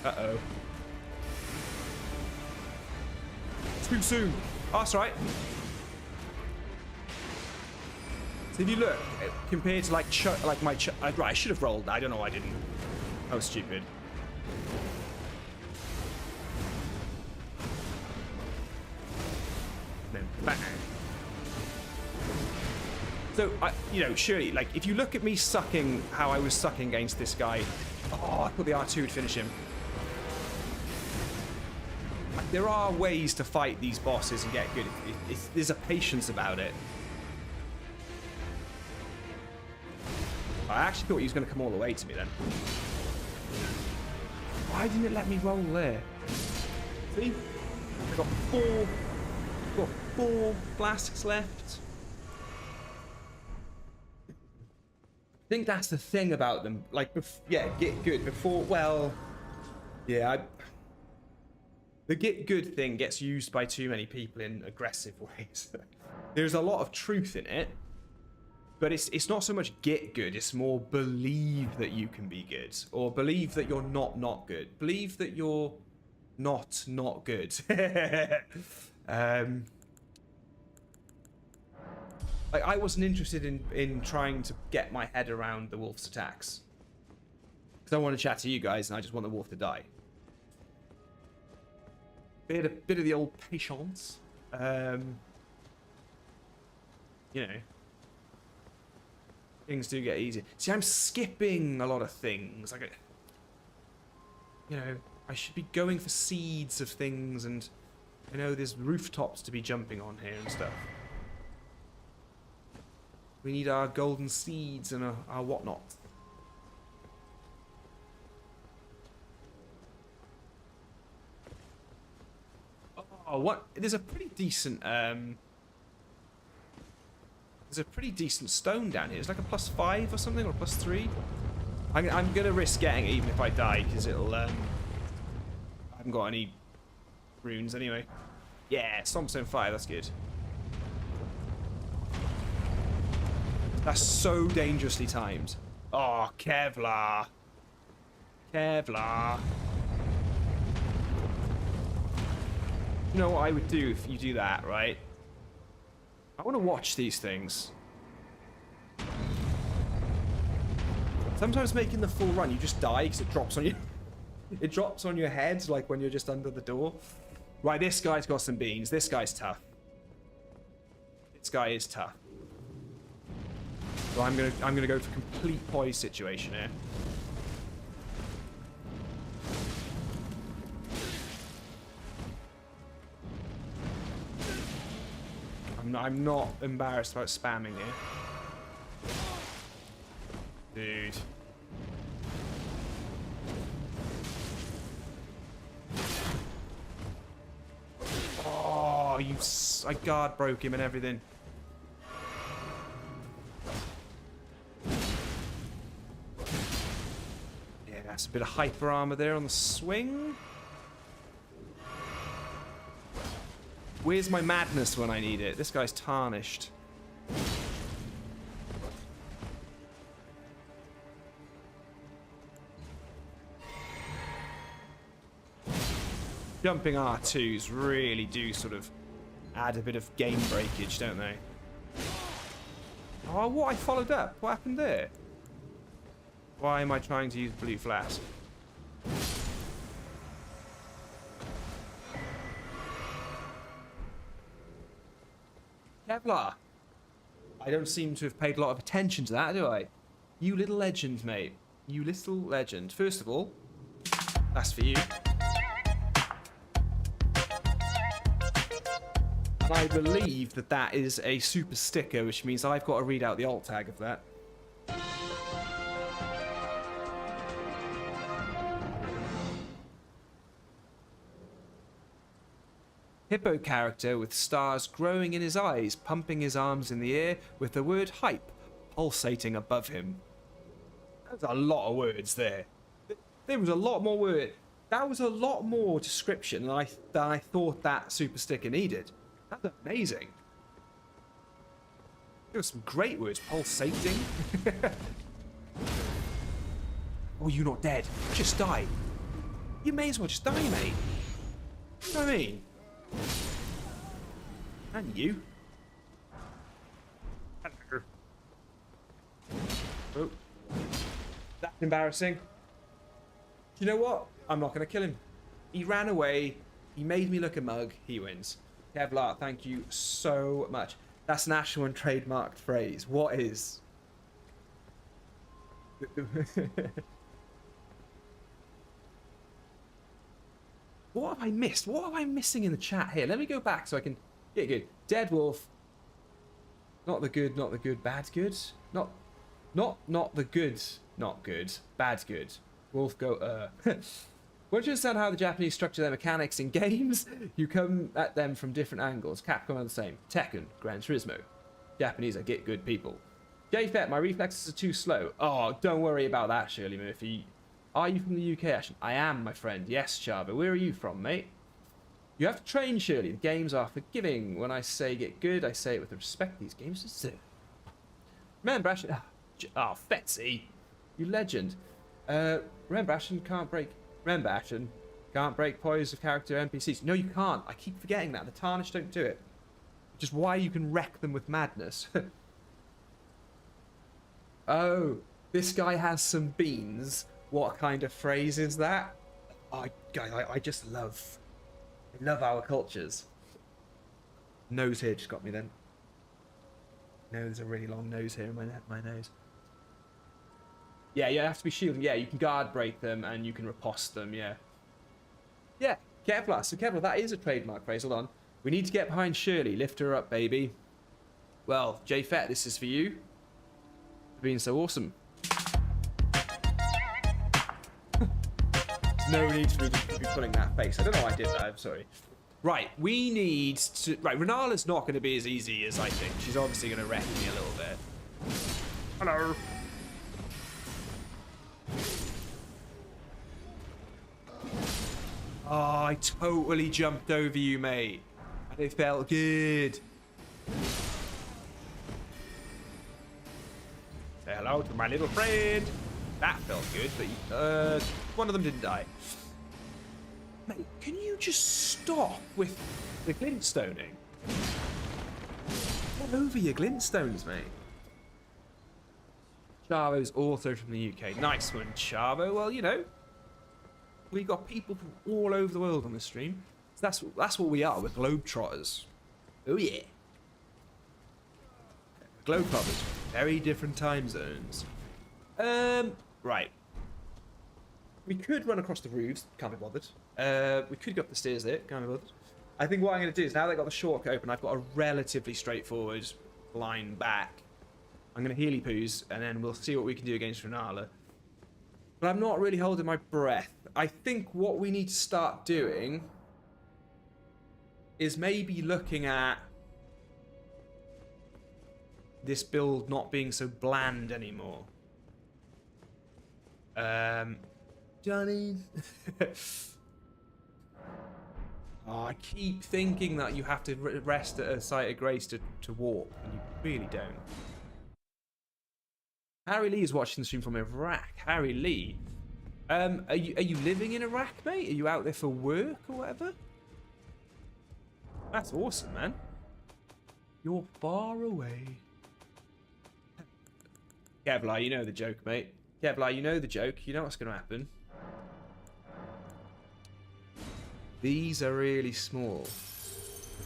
Uh-oh. Too soon. Oh, that's right. So if you look, compared to like right, I should have rolled. I don't know why I didn't. I was stupid. Bang. So, you know, surely, like, if you look at me sucking how I was sucking against this guy, oh, I thought the R2 would finish him. Like, there are ways to fight these bosses and get good. There's a patience about it. I actually thought he was going to come all the way to me then. Why didn't it let me roll there? See? I've got four flasks left. I think that's the thing about them. Like, yeah, get good before. Well, yeah. The get good thing gets used by too many people in aggressive ways. There's a lot of truth in it, but it's not so much get good. It's more believe that you can be good, or believe that you're not good. Believe that you're not good. Like, I wasn't interested in trying to get my head around the wolf's attacks. Because I want to chat to you guys, and I just want the wolf to die. Bit of the old patience. You know. Things do get easier. See, I'm skipping a lot of things. Like, you know, I should be going for seeds of things, and I know there's rooftops to be jumping on here and stuff. We need our golden seeds and our whatnot. Oh, what? There's a pretty decent stone down here. It's like a +5 or something, or a +3. I'm gonna risk getting it even if I die, because it'll I haven't got any runes anyway. Yeah, Stompstone 5, that's good. That's so dangerously timed. Oh, Kevlar. Kevlar. You know what I would do if you do that, right? I want to watch these things. Sometimes making the full run, you just die because it drops on you. It drops on your head, like when you're just under the door. Right, this guy's got some beans. This guy's tough. This guy is tough. So I'm gonna go for complete poise situation here. I'm not embarrassed about spamming here. Dude. Oh, I guard broke him and everything. Yeah, that's a bit of hyper armor there on the swing. Where's my madness when I need it? This guy's tarnished. Jumping R2s really do sort of add a bit of game breakage, don't they? Oh, what? I followed up. What happened there? Why am I trying to use blue flask? Kevlar. I don't seem to have paid a lot of attention to that, do I? You little legend, mate. You little legend. First of all, that's for you. And I believe that that is a super sticker, which means I've got to read out the alt tag of that. Hippo character with stars growing in his eyes, pumping his arms in the air with the word hype pulsating above him. That's a lot of words there. There was a lot more word. That was a lot more description than I thought that super sticker needed. That's amazing. There were some great words. Pulsating. Oh, you're not dead. Just die. You may as well just die, mate. You know what I mean? And you. Oh. That's embarrassing. Do you know what? I'm not going to kill him. He ran away. He made me look a mug. He wins. Kevlar, thank you so much. That's an actual and trademarked phrase. What is? What have I missed? What am I missing in the chat here? Let me go back so I can get good. Dead wolf. Not the good, not the good, bad good. Not the good, not good, bad good. Wolf go Once you understand how the Japanese structure their mechanics in games, you come at them from different angles. Capcom are the same. Tekken, Gran Turismo. Japanese are get good people. JFET, my reflexes are too slow. Oh, don't worry about that, Shirley Murphy. Are you from the UK, Ashen? I am, my friend. Yes, Chava. Where are you from, mate? You have to train, Shirley. The games are forgiving. When I say get good, I say it with the respect these games deserve. Remember, Ashen... Oh, Fetsy. You legend. Remember, Ashen can't break... Remember, Ashen can't break poise of character NPCs. No, you can't. I keep forgetting that. The Tarnished don't do it. Which is why you can wreck them with madness. Oh, this guy has some beans. What kind of phrase is that? Oh, guys, I just love our cultures. Nose here just got me then. No, there's a really long nose here in my nose. Yeah, you have to be shielding. Yeah, you can guard break them and you can riposte them, yeah. Yeah, Kevlar. So Kevlar, that is a trademark phrase. Hold on. We need to get behind Shirley. Lift her up, baby. Well, JFET, this is for you. For being so awesome. No need for me to be pulling that face. I don't know why I did that. I'm sorry. Right, we need to... Right, Renala's not going to be as easy as I think. She's obviously going to wreck me a little bit. Hello. Oh, I totally jumped over you, mate. And it felt good. Say hello to my little friend. That felt good, but one of them didn't die. Mate, can you just stop with the glintstoning? Get over your glintstones, mate. Chavo's also from the UK. Nice one, Chavo. Well, you know, we got people from all over the world on the stream. So that's what we are. We're globetrotters. Oh yeah. Globetrotters. Very different time zones. Right. We could run across the roofs. Can't be bothered. We could go up the stairs there. Can't be bothered. I think what I'm going to do is now that I've got the shortcut open, I've got a relatively straightforward line back. I'm going to healy poos, and then we'll see what we can do against Renala. But I'm not really holding my breath. I think what we need to start doing is maybe looking at this build not being so bland anymore. Johnny. Oh, I keep thinking that you have to rest at a site of grace to walk, and you really don't. Harry Lee is watching the stream from Iraq. Harry Lee, are you living in Iraq, mate? Are you out there for work or whatever? That's awesome, man. You're far away. Kevlar, you know the joke, mate. Kevlar, you know the joke. You know what's going to happen. These are really small.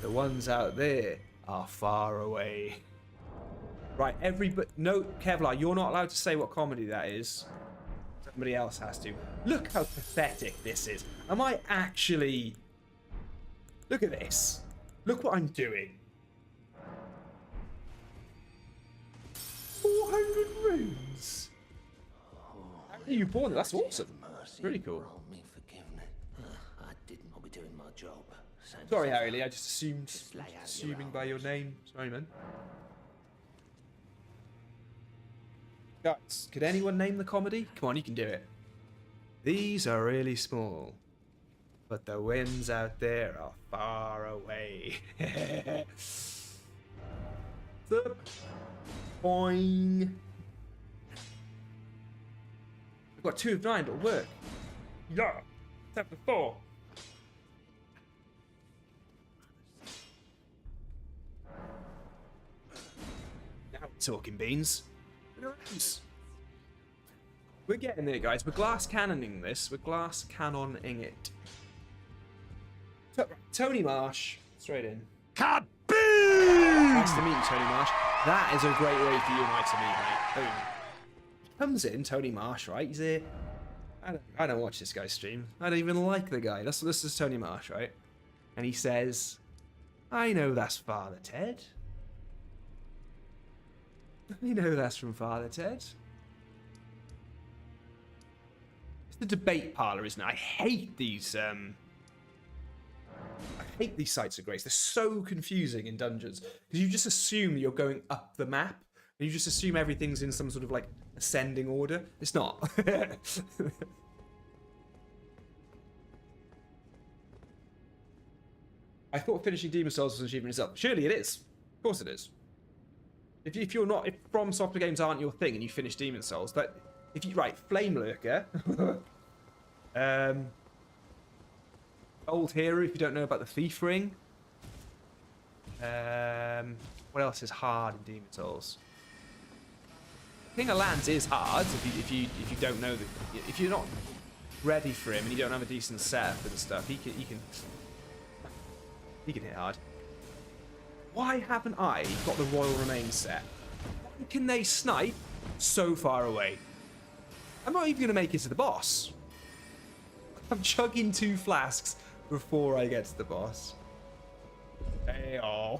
The ones out there are far away. Right, no, Kevlar, you're not allowed to say what comedy that is. Somebody else has to. Look how pathetic this is. Am I actually... Look at this. Look what I'm doing. 400 runes. How are you born? That's awesome. Really cool. I did not be doing my job. Sorry, Harry Lee. I just assuming by your name. Sorry, man. Guys, could anyone name the comedy? Come on, you can do it. These are really small, but the winds out there are far away. The boing. We've got 2 of 9. It'll work. Yeah. Except for Thor. Now we're talking beans. We're getting there, guys. We're glass cannoning this. We're glass cannoning it. Tony Marsh, straight in. Kaboom! Nice to meet you, Tony Marsh. That is a great way for you and I to meet, mate. Boom. Comes in, Tony Marsh, right? He's here. I don't watch this guy's stream. I don't even like the guy. This is Tony Marsh, right? And he says, I know that's Father Ted. I know that's from Father Ted. It's the debate parlor, isn't it? I hate these sites of grace. They're so confusing in dungeons because you just assume you're going up the map and you just assume everything's in some sort of like ascending order. It's not. I thought finishing Demon Souls was an achievement itself. Surely it is. Of course it is. If you're not, if From Software games aren't your thing and you finish Demon Souls, that if you right, Flame Lurker, Old Hero, if you don't know about the Thief Ring. What else is hard in Demon Souls? King of Lands is hard if you don't know if you're not ready for him and you don't have a decent setup and stuff. He can hit hard. Why haven't I got the Royal Remains set? Why can they snipe so far away? I'm not even going to make it to the boss. I'm chugging 2 flasks before I get to the boss. Hey, oh.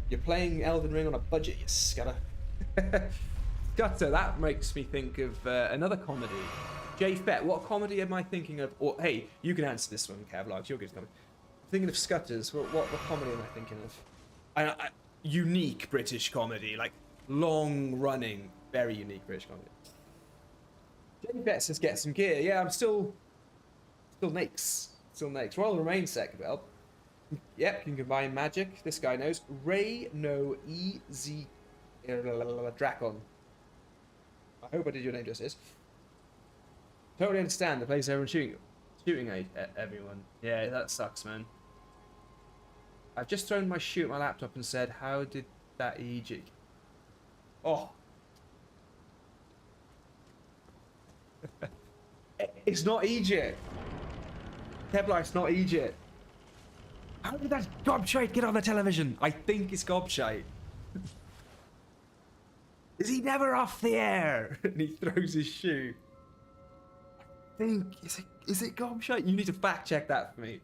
You're playing Elden Ring on a budget, you scutter. Gutter, that makes me think of another comedy. Jay Fett, what comedy am I thinking of? Or hey, you can answer this one, Kevlar. You're good. I'm thinking of Scutters. What comedy am I thinking of? Unique British comedy, like long-running, very unique British comedy. Jay Fett says get some gear. Yeah, I'm still nakes. Still nakes. Royal Remains set could help. Yep, can combine magic. This guy knows. Ray no EZ Dracon. I hope I did your name justice. Totally understand the place everyone's shooting at everyone. Yeah, that sucks, man. I've just thrown my shoe at my laptop and said, how did that Egypt. Oh. It's not Egypt. Kevlar, it's not Egypt. How did that gobshite get on the television? I think it's gobshite. Is he never off the air? And he throws his shoe. I think, is it gobshite? You need to fact check that for me.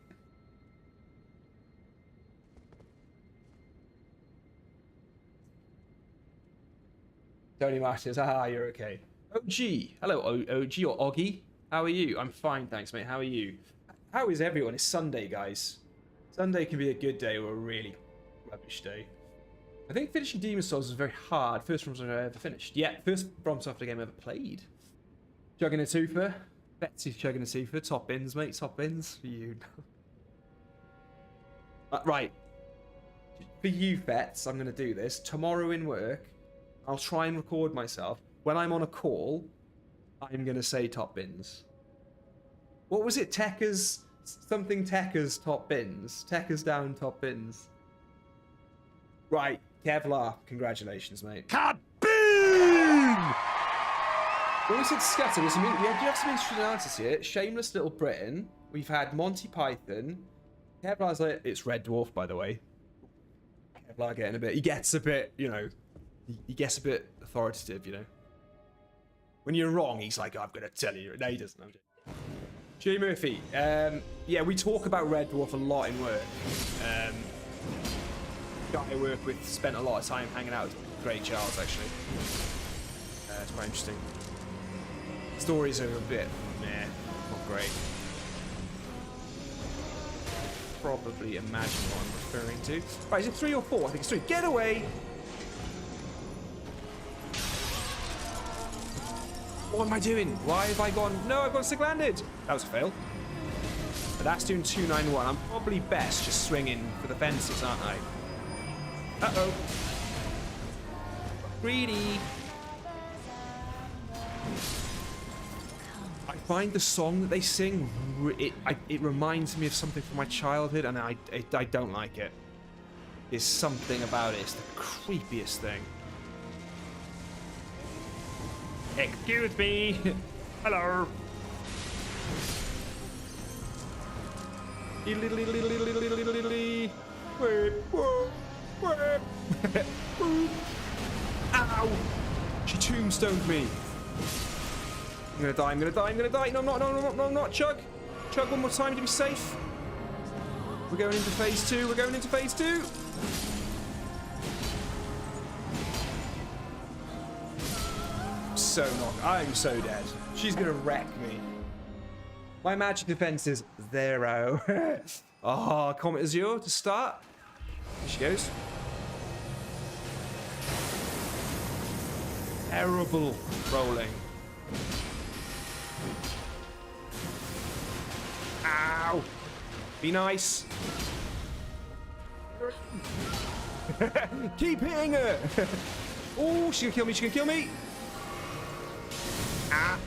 Tony Masters, haha, you're okay. OG, hello OG or Oggy. How are you? I'm fine, thanks, mate. How are you? How is everyone? It's Sunday, guys. Sunday can be a good day or a really rubbish day. I think finishing Demon's Souls was very hard. First From Software I ever finished. Yeah, first From Software game I ever played. Chugging a twofer. Betsy's chugging a twofer. Top bins, mate. Top bins for you. Right. For you, Fets, I'm going to do this. Tomorrow in work, I'll try and record myself. When I'm on a call, I'm going to say top bins. What was it? Tekka's... Something Tekka's top bins. Tekka's down top bins. Right. Kevlar. Congratulations, mate. Kaboom! When we said scatter, we have some interesting answers here. Shameless Little Britain. We've had Monty Python. Kevlar's like... It's Red Dwarf, by the way. Kevlar getting a bit... He gets a bit, you know... He gets a bit authoritative, you know. When you're wrong, he's like, I'm going to tell you. No, he doesn't. Jay Murphy. Yeah, we talk about Red Dwarf a lot in work. Guy I work with spent a lot of time hanging out with Grey Charles, actually. It's quite interesting. Stories are a bit meh, not great. Probably imagine what I'm referring to. Right, is it 3 or 4? I think it's 3. Get away! What am I doing? Why have I gone? No, I've gone stick landed. That was a fail. But that's doing 291. I'm probably best just swinging for the fences, aren't I? Uh-oh. Greedy. I find the song that they sing, it reminds me of something from my childhood, and I don't like it. There's something about it. It's the creepiest thing. Excuse me. Hello. Ow! She tombstoned me. I'm gonna die, I'm gonna die, I'm gonna die. No, I'm not. Chug. Chug one more time to be safe. We're going into phase 2. We're going into phase 2. I'm so dead. She's gonna wreck me. My magic defense is 0. Oh, Comet Azure to start. Here she goes. Terrible rolling. Ow! Be nice. Keep hitting her. Oh, she can kill me. She can kill me. Ah.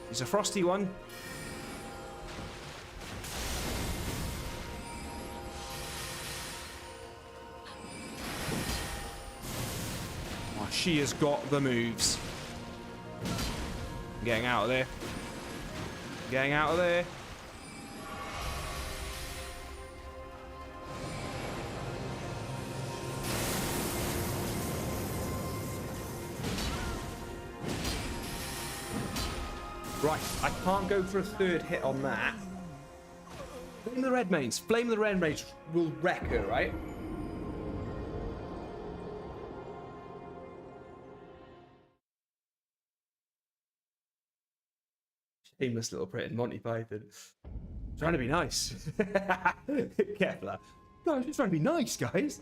He's a frosty one. Oh, she has got the moves. I'm getting out of there. Getting out of there. Right, I can't go for a third hit on that. Flame the red mains. Flame the red mains will wreck her, right? Shameless Little Britain, Monty Python. Trying to be nice. Kevlar. Guys, just trying to be nice, guys.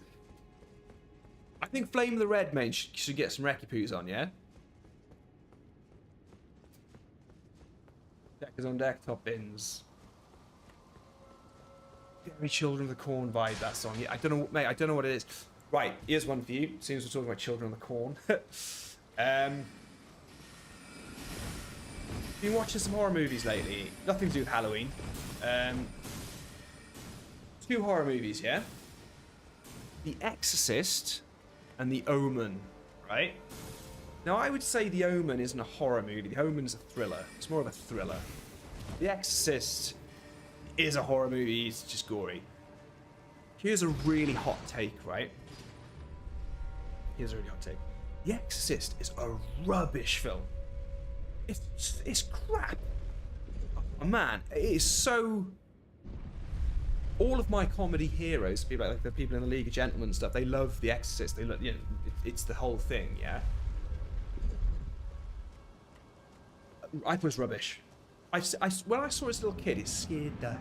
I think Flame the red main should get some Wrecky Poos on, yeah? Deckers on deck, top bins. Very Children of the Corn vibe, that song. Yeah, I don't know, mate, I don't know what it is. Right, here's one for you. Seems we're talking about Children of the Corn. Been watching some horror movies lately. Nothing to do with Halloween. 2 horror movies, yeah? The Exorcist and The Omen, right? Now, I would say The Omen isn't a horror movie. The Omen's a thriller. It's more of a thriller. The Exorcist is a horror movie. It's just gory. Here's a really hot take, right? Here's a really hot take. The Exorcist is a rubbish film. It's crap. Oh, man, it is so... All of my comedy heroes, people like the people in the League of Gentlemen and stuff, they love The Exorcist. They love, you know, it's the whole thing, yeah? I thought it was rubbish. When I saw it as a little kid, it scared the hell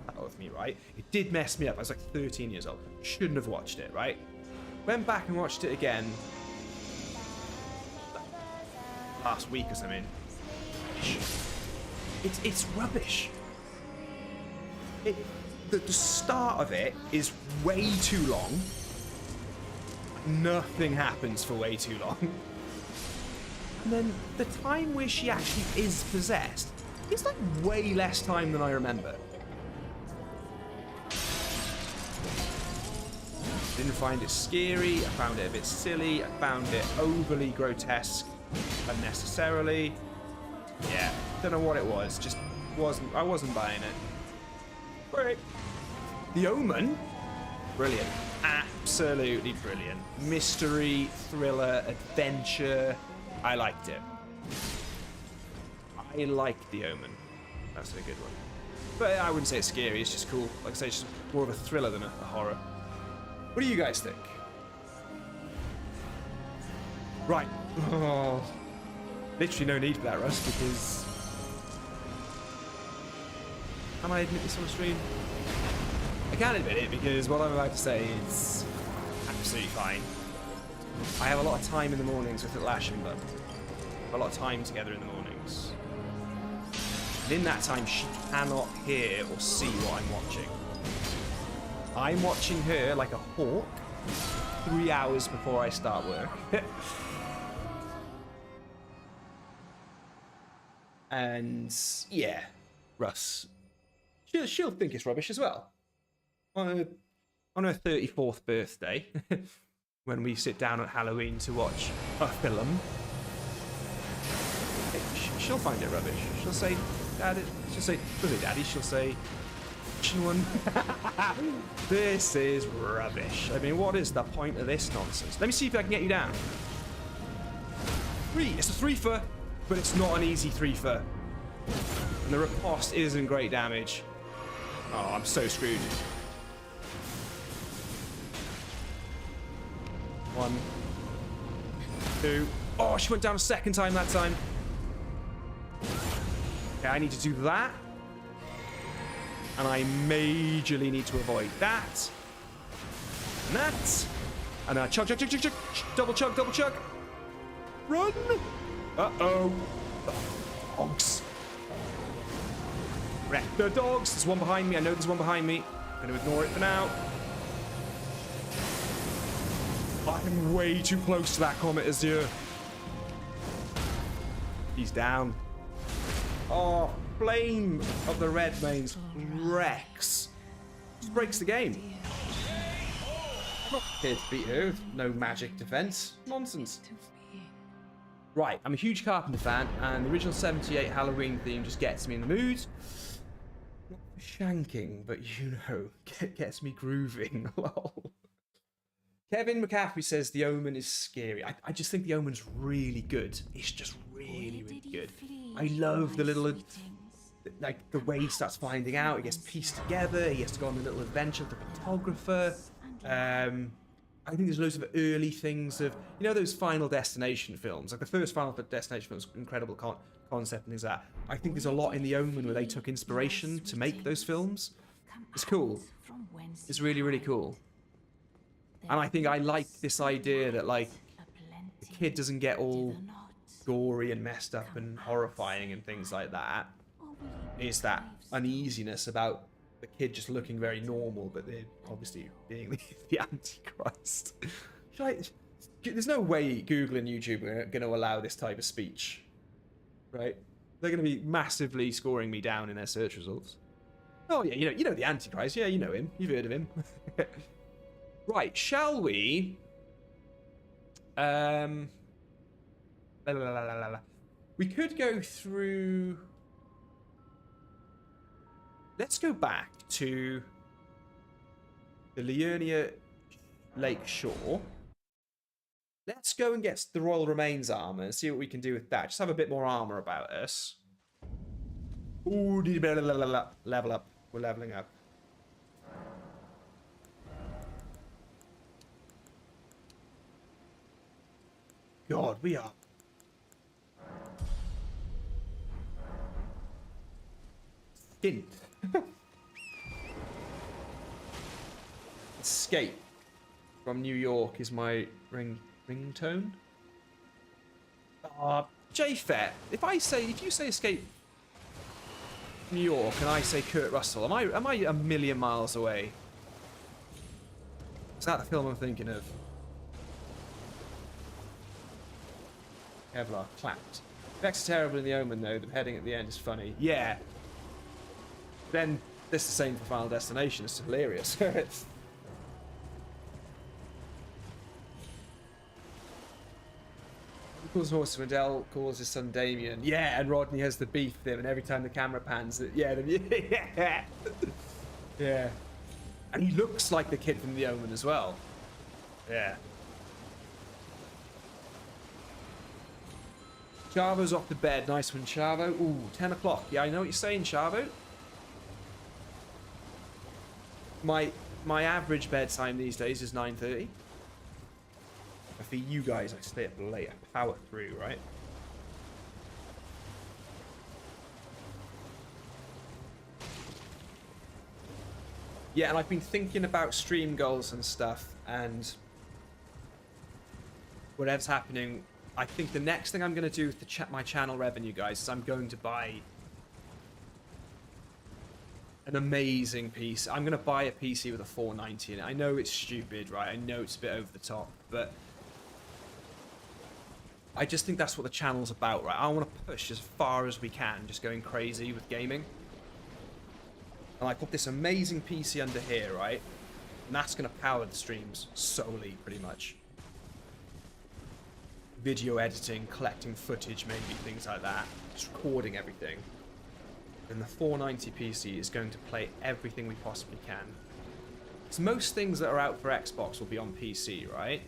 out of me, right? It did mess me up. I was like 13 years old. Shouldn't have watched it, right? Went back and watched it again last week or something. It's rubbish. The start of it is way too long. Nothing happens for way too long. And then the time where she actually is possessed, it's like way less time than I remember. Didn't find it scary. I found it a bit silly. I found it overly grotesque unnecessarily. Yeah, don't know what it was. Just I wasn't buying it. Great. The Omen, brilliant. Absolutely brilliant. Mystery, thriller, adventure. I liked it. I liked The Omen. That's a good one. But I wouldn't say it's scary, it's just cool. Like I say, it's just more of a thriller than a horror. What do you guys think? Right. Oh, literally no need for that, Russ, because... Can I admit this on stream? I can admit it because what I'm about to say is absolutely fine. I have a lot of time in the mornings with little Ashen, but a lot of time together in the mornings. And in that time, she cannot hear or see what I'm watching. I'm watching her like a hawk 3 hours before I start work. And yeah, Russ, she'll think it's rubbish as well. On her 34th birthday, when we sit down at Halloween to watch a film, she'll find it rubbish. She'll say, Daddy, she'll say, Daddy, she'll say, this is rubbish. I mean, what is the point of this nonsense? Let me see if I can get you down. It's a 3-fer, but it's not an easy 3-fer. And the riposte isn't great damage. Oh, I'm so screwed. 1, 2. Oh, she went down a second time that time. Okay, I need to do that. And I majorly need to avoid that. And that. And chug, chug, chug, chug, chug. Double chug, double chug. Run. Uh-oh. Dogs. Wreck the dogs. There's one behind me. I know there's one behind me. I'm going to ignore it for now. I'm way too close to that Comet Azure. He's down. Oh, Flame of the Red Mains wrecks. Just breaks the game. I'm not here to beat her with no magic defense. Nonsense. Right, I'm a huge Carpenter fan, and the original 78 Halloween theme just gets me in the mood. Not for shanking, but you know, gets me grooving. Lol. Kevin McCaffrey says The Omen is scary. I just think The Omen's really good. It's just really, really good. I love the little, like, the way he starts finding out. He gets pieced together. He has to go on a little adventure with the photographer. I think there's loads of early things of, you know, those Final Destination films. Like the first Final Destination film was incredible concept and things like that. I think there's a lot in The Omen where they took inspiration to make those films. It's cool. It's really, really cool. And I think I like this idea that, like, the kid doesn't get all gory and messed up and horrifying and things like that. It's that uneasiness about the kid just looking very normal, but they're obviously being the Antichrist. There's no way Google and YouTube are going to allow this type of speech, right? They're going to be massively scoring me down in their search results. Oh yeah, you know the Antichrist. Yeah, you know him. You've heard of him. Right, shall we? We could go through. Let's go back to the Liurnia Lake Shore. Let's go and get the Royal Remains armor and see what we can do with that. Just have a bit more armor about us. Ooh, level up. We're leveling up. God, we are. Skint. Escape from New York is my ringtone. J-Fet, if you say escape New York and I say Kurt Russell, am I a million miles away? Is that the film I'm thinking of? Kevlar, clapped. Vex is terrible in the Omen though, the heading at the end is funny. Yeah. Then this is the same for Final Destination, it's hilarious. He calls horse Riddell, calls his son Damien. Yeah, and Rodney has the beef with him, and every time the camera pans, yeah. Yeah. And he looks like the kid from The Omen as well. Yeah. Chavo's off to bed. Nice one, Chavo. Ooh, 10 o'clock. Yeah, I know what you're saying, Chavo. My average bedtime these days is 9:30. For you guys, I stay up late. I power through, right? Yeah, and I've been thinking about stream goals and stuff, and whatever's happening, I think the next thing I'm going to do with my channel revenue, guys, is I'm going to buy an amazing PC. I'm going to buy a PC with a 490 in it. I know it's stupid, right? I know it's a bit over the top, but I just think that's what the channel's about, right? I want to push as far as we can, just going crazy with gaming. And I put this amazing PC under here, right? And that's going to power the streams solely, pretty much. Video editing, collecting footage, maybe, things like that. Just recording everything. And the 490 PC is going to play everything we possibly can. So most things that are out for Xbox will be on PC, right?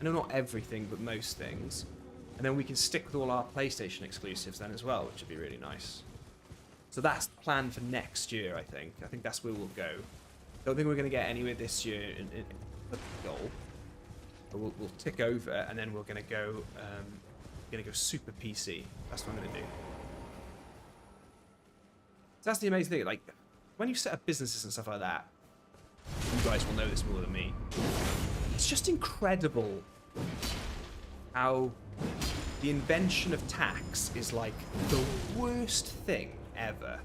I know not everything, but most things. And then we can stick with all our PlayStation exclusives then as well, which would be really nice. So that's the plan for next year, I think. I think that's where we'll go. Don't think we're going to get anywhere this year in the goal. But we'll tick over, and then we're going to go super PC. That's what I'm going to do. So that's the amazing thing. Like, when you set up businesses and stuff like that, you guys will know this more than me. It's just incredible how the invention of tax is like the worst thing ever.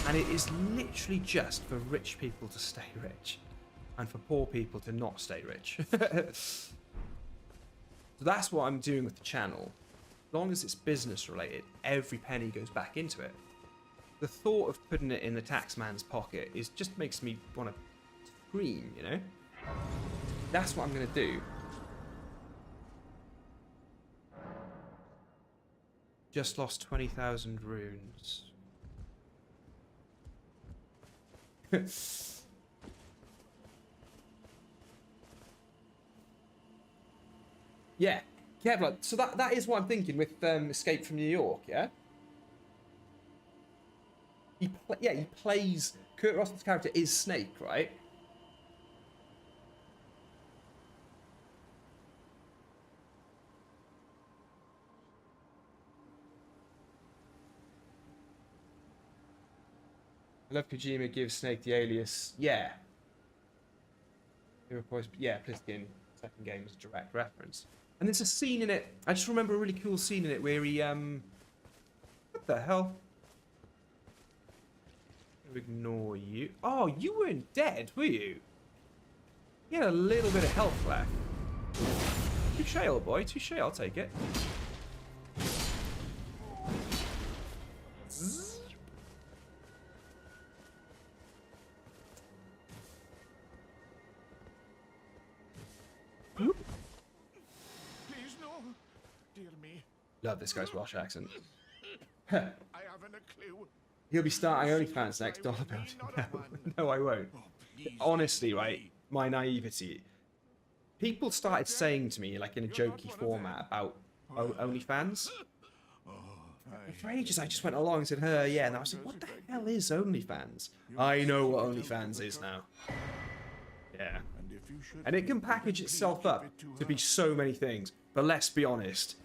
And it is literally just for rich people to stay rich and for poor people to not stay rich. So that's what I'm doing with the channel. As long as it's business related, every penny goes back into it. The thought of putting it in the taxman's pocket just makes me want to scream, you know? That's what I'm going to do. Just lost 20,000 runes. Yeah, Kevlar. So that is what I'm thinking with Escape from New York, yeah? He plays... Kurt Russell's character is Snake, right? I love Kojima gives Snake the alias. Yeah. Yeah, Pliskin, second game is a direct reference. And there's a scene in it, I just remember a really cool scene in it where he, what the hell? Ignore you. Oh, you weren't dead, were you? You had a little bit of health left. Touche, old boy, touche, I'll take it. Zzz. Love this guy's Welsh accent. I haven't a clue. He'll be starting OnlyFans next, dollar bill. No, I won't. Honestly, right, my naivety. People started saying to me, like in a jokey format, about OnlyFans. For ages, I just went along and said, yeah, and I was like, what the hell is OnlyFans? I know what OnlyFans is now. Yeah. And it can package itself up to be so many things, but let's be honest,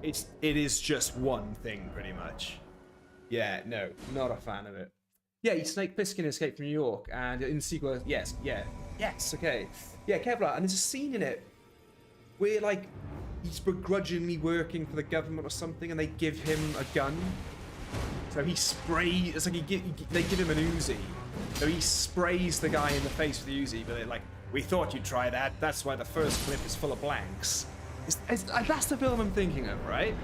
it is just one thing, pretty much. Yeah, no, not a fan of it. Yeah, he Snake Plissken escaped from New York, and in the sequel, yes, okay. Yeah, Kevlar, and there's a scene in it where, like, he's begrudgingly working for the government or something, and they give him a gun. So he sprays, it's like they give him an Uzi. So he sprays the guy in the face with the Uzi, but they're like, we thought you'd try that, that's why the first clip is full of blanks. That's the film I'm thinking of, right?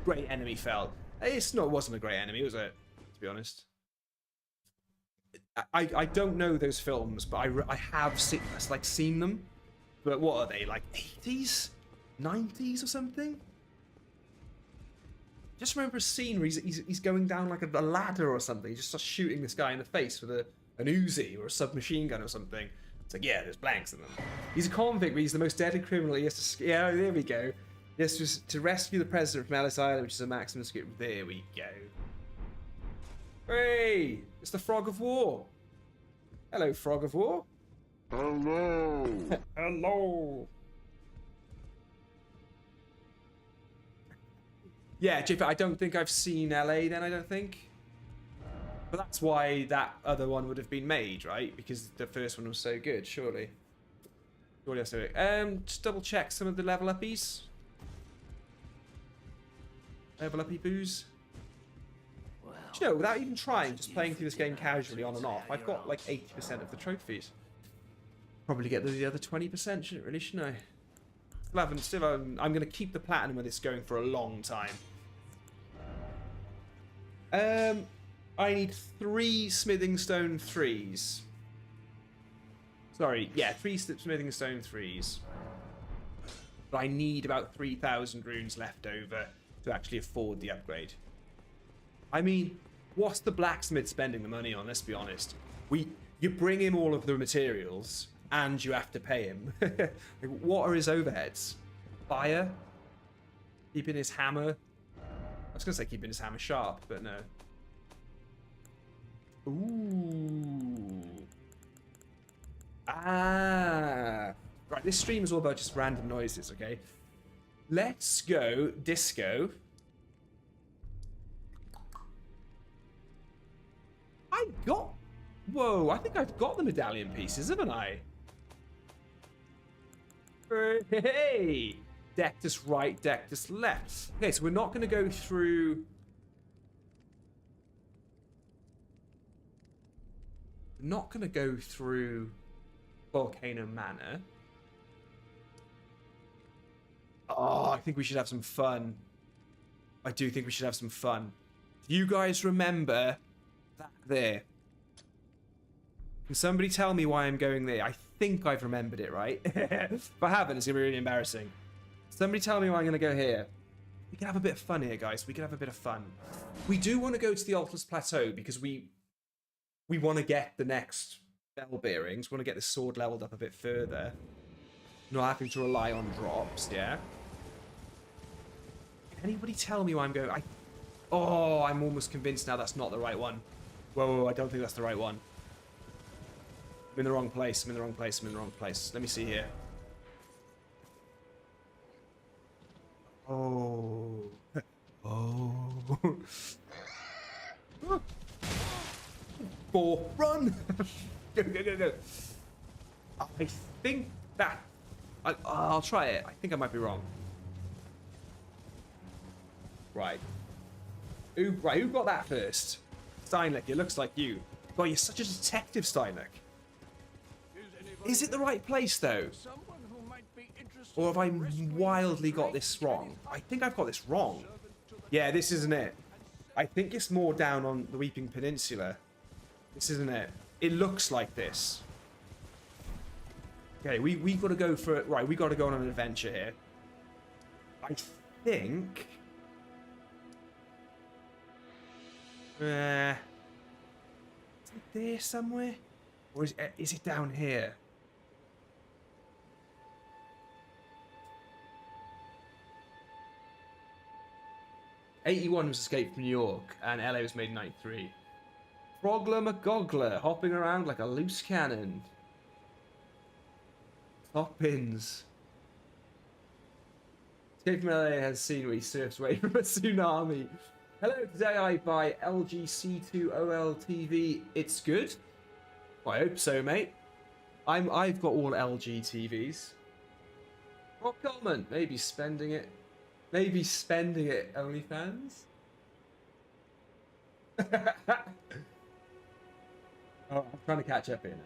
Great enemy fell. It wasn't a great enemy, was it? To be honest. I don't know those films, but I have seen them. But what are they, like 80s? 90s or something? Just remember a scene where he's going down like a ladder or something. He just starts shooting this guy in the face with an Uzi or a submachine gun or something. It's like, yeah, there's blanks in them. He's a convict, but he's the most deadly criminal. He has to... Yeah, there we go. He has to rescue the president from Ellis Island, which is a maximum security. There we go. Hey! It's the Frog of War. Hello, Frog of War. Hello. Hello. Yeah, JP, I don't think I've seen LA then, I don't think. But that's why that other one would have been made, right? Because the first one was so good, surely. Surely that's it. Just double check some of the level uppies. Level uppy boos. Well, Do you know, without even trying, just playing through this game casually on and off, I've got like 80% of the trophies. Probably get the other 20%, shouldn't I? I'm going to keep the platinum with this going for a long time. I need 3 smithing stone 3s. Sorry, yeah, 3 smithing stone 3s. But I need about 3,000 runes left over to actually afford the upgrade. I mean, what's the blacksmith spending the money on? Let's be honest. You bring him all of the materials, and you have to pay him. Like, what are his overheads? Fire? Keeping his hammer? I was going to say keeping his hammer sharp, but no. Ooh. Ah. Right, this stream is all about just random noises, okay? Let's go disco. Whoa, I think I've got the medallion pieces, haven't I? Hey! Dectus right, Dectus left. Okay, so we're not going to go through... We're not going to go through Volcano Manor. Oh, I think we should have some fun. I do think we should have some fun. Do you guys remember that there? Can somebody tell me why I'm going there? I think I've remembered it, right? If I haven't, it's going to be really embarrassing. Somebody tell me why I'm going to go here. We can have a bit of fun here, guys. We can have a bit of fun. We do want to go to the Altless Plateau because we want to get the next bell bearings. We want to get the sword leveled up a bit further. Not having to rely on drops, yeah? Can anybody tell me why I'm going... Oh, I'm almost convinced now that's not the right one. Whoa, I don't think that's the right one. I'm in the wrong place. I'm in the wrong place. I'm in the wrong place. Let me see here. Oh. Oh. Four. Run! Go, go, go, go. I think that... I'll try it. I think I might be wrong. Right. Who got that first? Steinleck, it looks like you. God, you're such a detective, Steinleck. Is it the right place, though? Or have I wildly got this wrong? I think I've got this wrong. Yeah, this isn't it. I think it's more down on the Weeping Peninsula. This isn't it. It looks like this. Okay, we got to go for it. Right, we got to go on an adventure here. I think... is it there somewhere? Or is it down here? '81 was Escape from New York, and LA was made in '93. Frogler McGogler, hopping around like a loose cannon. Toppins. Escape from LA has a scene where he surfs away from a tsunami. Hello, today I buy LG-C2OL TV. It's good? I hope so, mate. I've got all LG TVs. Rob Coleman, maybe spending it. Maybe spending it, OnlyFans? Oh, I'm trying to catch up here now.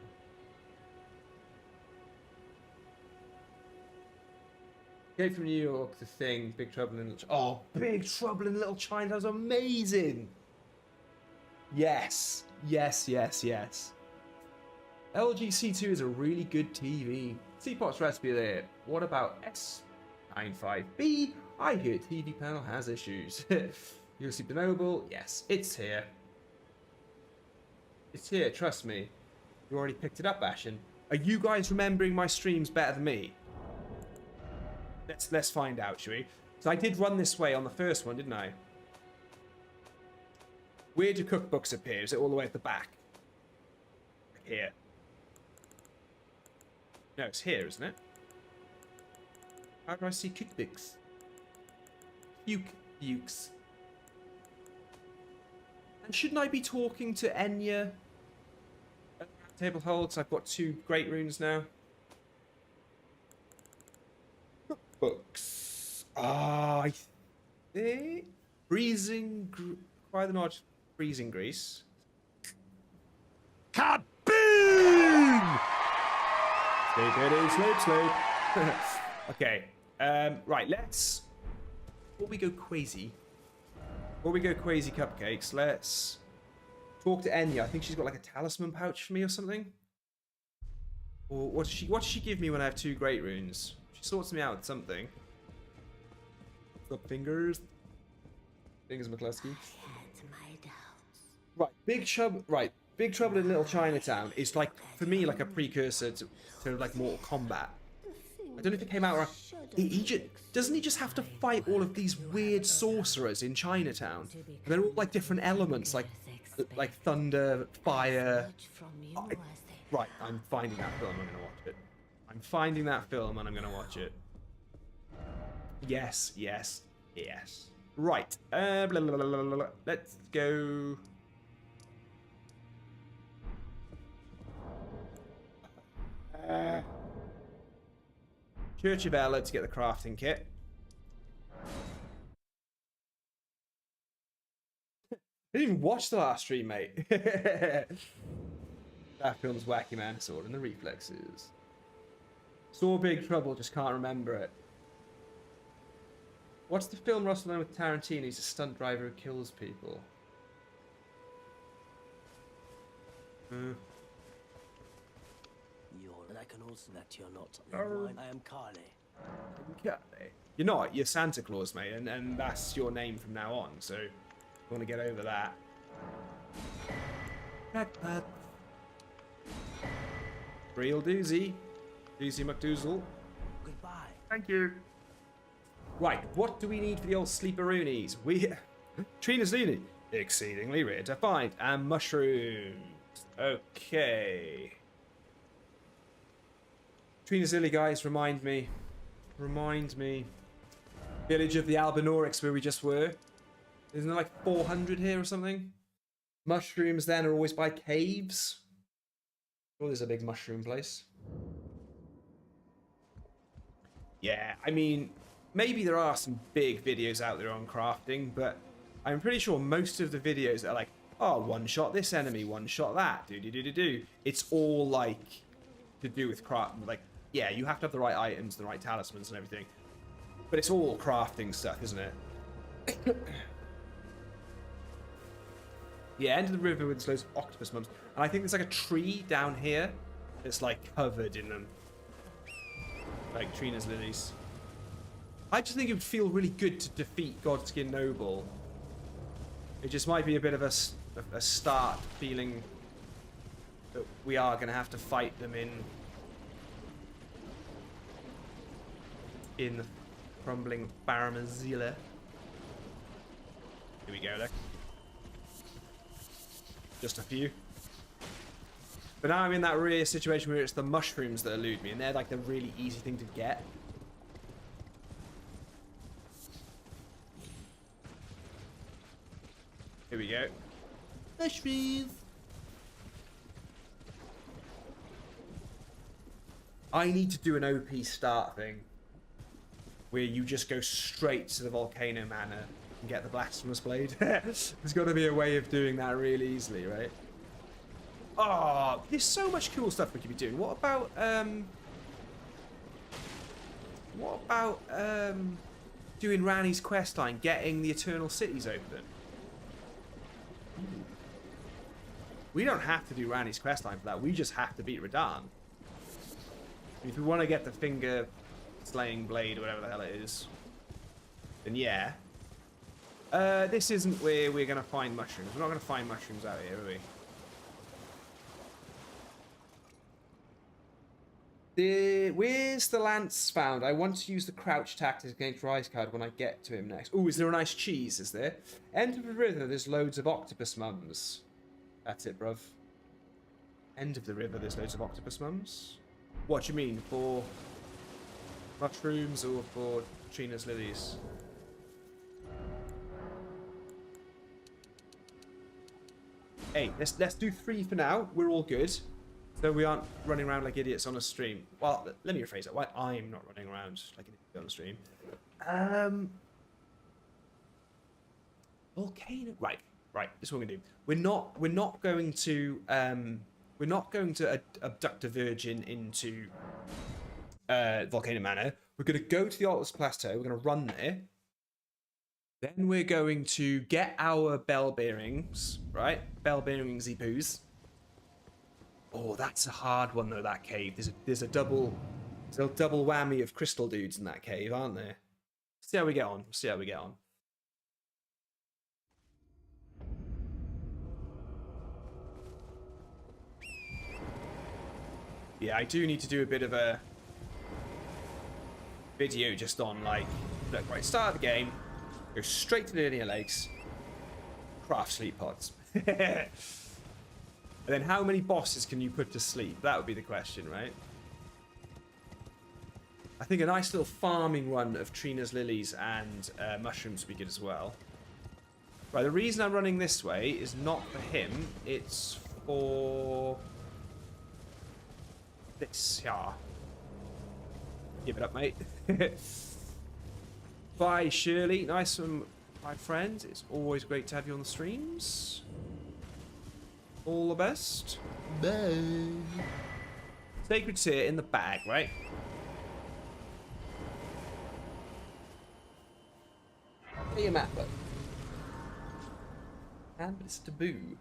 Escape from New York, The Thing, Big Trouble in Little... Oh, Big Trouble in Little China, that was amazing! Yes. Yes, yes, yes. LG C2 is a really good TV. Teapot's recipe there. What about S95B? I hear TV panel has issues. You'll see the Noble? Yes, it's here. It's here, trust me. You already picked it up, Ashen. Are you guys remembering my streams better than me? Let's find out, shall we? So I did run this way on the first one, didn't I? Where do cookbooks appear? Is it all the way at the back? Here. No, it's here, isn't it? How do I see cookbooks? Ukes. And shouldn't I be talking to Enya at the table holds? I've got 2 great runes now. Books. I think freezing. Acquire the knowledge. Freezing grease. Kaboom! Sleep, Eddie, sleep. Okay. Right. Let's. Before we go crazy cupcakes, let's talk to Enya. I think she's got like a talisman pouch for me or something. Or what does she give me when I have 2 great runes? She sorts me out with something. What's up, fingers? Fingers McCluskey. Right, Big Trouble in Little Chinatown is like, for me, like a precursor to like Mortal Kombat. I don't know if it came out or doesn't he just have to fight all of these weird sorcerers in Chinatown? And they're all like different elements, like thunder, fire. Right, I'm finding that film. I'm gonna watch it. I'm finding that film and I'm gonna watch it. Yes. Right. Blah, blah, blah, blah, blah. Let's go. Church of Ella to get the crafting kit. I didn't even watch the last stream, mate. That film's wacky, man. Sword and the reflexes. Saw Big Trouble, just can't remember it. What's the film Russell done with Tarantino? He's a stunt driver who kills people. And I can also that you're not. I am Carly. You're not. You're Santa Claus, mate, and that's your name from now on. So you want to get over that. Backpack. Real doozy. Doozy McDoozle. Goodbye. Thank you. Right, what do we need for the old sleeperoonies? Trina's Looney. Exceedingly rare to find. And mushrooms. Okay. Trina's Lily, guys, remind me. Village of the Albinorics, where we just were. Isn't there like 400 here or something? Mushrooms then are always by caves. Oh, there's a big mushroom place. Yeah, I mean, maybe there are some big videos out there on crafting, but I'm pretty sure most of the videos are like, oh, one shot this enemy, one shot that, do. It's all like to do with craft, like, yeah, you have to have the right items, the right talismans and everything. But it's all crafting stuff, isn't it? Yeah, end of the river with loads of octopus mums. And I think there's like a tree down here that's like covered in them. Like Trina's lilies. I just think it would feel really good to defeat Godskin Noble. It just might be a bit of a start feeling that we are going to have to fight them in the crumbling Baramazila. Here we go, look. Just a few. But now I'm in that rare situation where it's the mushrooms that elude me, and they're like the really easy thing to get. Here we go. Mushrooms! I need to do an OP start thing where you just go straight to the volcano manor and get the blasphemous blade. There's got to be a way of doing that really easily, right? Oh, there's so much cool stuff we could be doing. What about doing Rani's questline, getting the Eternal Cities open? We don't have to do Rani's questline for that. We just have to beat Radahn. If we want to get the finger slaying blade or whatever the hell it is, then yeah. This isn't where we're going to find mushrooms. We're not going to find mushrooms out here, are we? Where's the lance found? I want to use the crouch tactic against Ryscard when I get to him next. Oh, is there a nice cheese, is there? End of the river, there's loads of octopus mums. That's it, bruv. End of the river, there's loads of octopus mums. What do you mean? For mushrooms or for Trina's lilies? Hey, let's do 3 for now. We're all good. So we aren't running around like idiots on a stream. Well, let me rephrase that. Why I'm not running around like an idiot on a stream. Volcano. Right. This is what we're gonna do. We're not going to abduct a virgin into Volcano Manor. We're gonna go to the Altus Plateau. We're gonna run there. Then we're going to get our bell bearings, right? Bell bearings poos. Oh, that's a hard one though. That cave. There's a double whammy of crystal dudes in that cave, aren't there? See how we get on. Yeah, I do need to do a bit of a video just on like, look, right, start of the game, go straight to the linear lakes, craft sleep pods. And then how many bosses can you put to sleep? That would be the question, right? I think a nice little farming run of Trina's lilies and mushrooms would be good as well. Right, the reason I'm running this way is not for him, it's for this. Yeah. Give it up, mate. Bye, Shirley. Nice one, my friend. It's always great to have you on the streams. All the best. Bye. Sacred Tear in the bag, right? Get your map, bud. And it's taboo.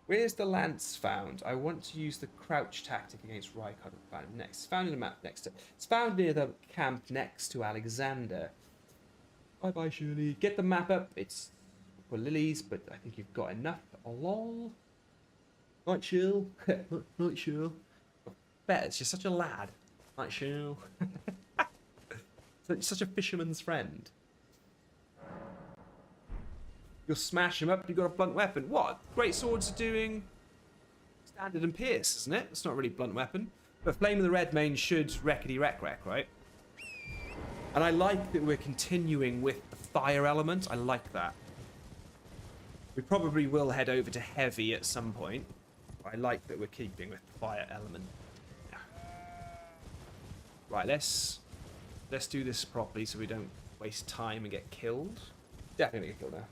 Where's the lance found? I want to use the crouch tactic against Rykard. Found next. It's found in the map next to. It's found near the camp next to Alexander. Bye, Shirley. Get the map up. It's for lilies, but I think you've got enough. Oh, lol. Night chill. Night chill. Bet it's just such a lad. Night chill. Such a fisherman's friend. You'll smash him up. You've got a blunt weapon. What? Great swords are doing standard and pierce, isn't it? It's not really a blunt weapon. But Flame of the Red Mane should wreckety wreck, right? And I like that we're continuing with the fire element. I like that. We probably will head over to heavy at some point. I like that we're keeping with the fire element. Yeah. Right, let's do this properly so we don't waste time and get killed. Definitely get killed now.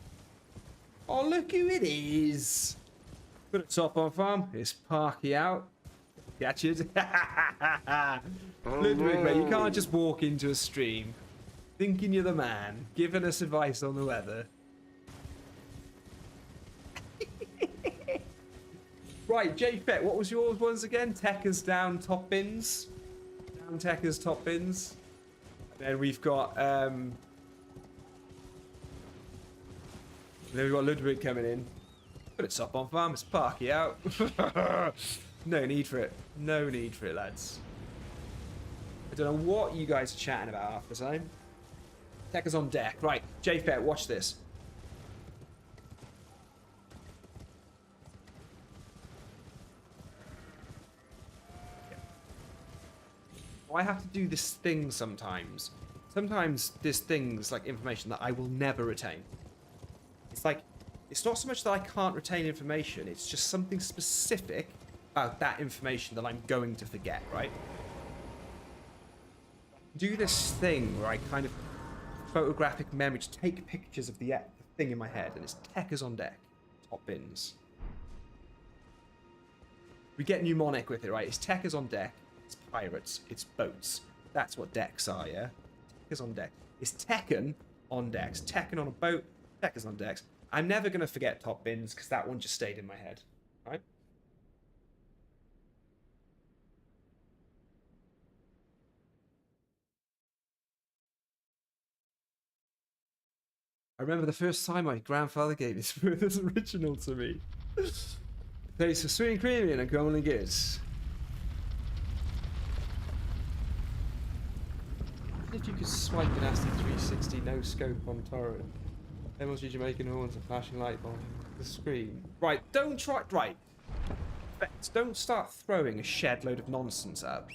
Oh, look who it is! Put a top on, farm. It's Parky out. Catch it. Ludwig, mate, you can't just walk into a stream thinking you're the man, giving us advice on the weather. Right, J-Fet, what was yours once again? Tekka's down top bins. Down Tekka's top bins. Then we've got Ludwig coming in. Put it up on Farmers Park, out. No need for it. No need for it, lads. I don't know what you guys are chatting about half the time. Tech is on deck. Right, JFet, watch this. I have to do this thing sometimes. Sometimes there's things like information that I will never retain. It's like, it's not so much that I can't retain information, it's just something specific about that information that I'm going to forget, right? Do this thing where I kind of photographic memory, just take pictures of the thing in my head, and it's tech is on deck. Top bins. We get mnemonic with it, right? It's tech is on deck. It's pirates, it's boats. That's what decks are, yeah? Tech is on deck. It's Tekken on decks. Tekken on a boat, tech is on decks. I'm never going to forget top bins because that one just stayed in my head, right? I remember the first time my grandfather gave his first original to me. Tastes of sweet and creamy and a golden goods. If you could swipe an nasty 360 no scope on torrent, MLG Jamaican horns and flashing light on the screen. Right, don't try. Right, don't start throwing a shed load of nonsense up.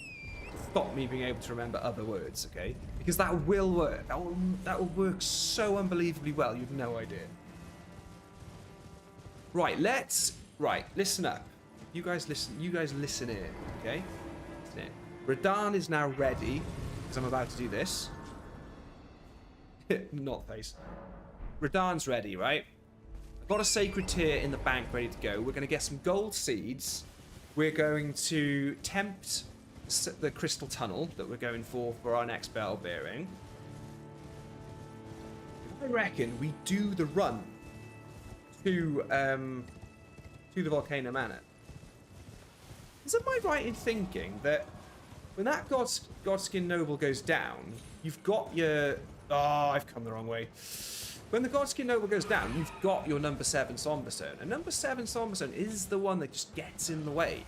Stop me being able to remember other words, okay? Because that will work. That will work so unbelievably well. You've no idea. Right, listen up. You guys listen in, okay? Listen in. Radahn is now ready. Because I'm about to do this. Not face. Radahn's ready, right? I've got a sacred tear in the bank ready to go. We're going to get some gold seeds. We're going to tempt the crystal tunnel that we're going for our next bell bearing. I reckon we do the run to the volcano manor. Am I right in thinking that when that Godskin Noble goes down, you've got your... Oh, I've come the wrong way. When the Godskin Noble goes down, you've got your number 7 Somberstone. And number 7 Somberstone is the one that just gets in the way.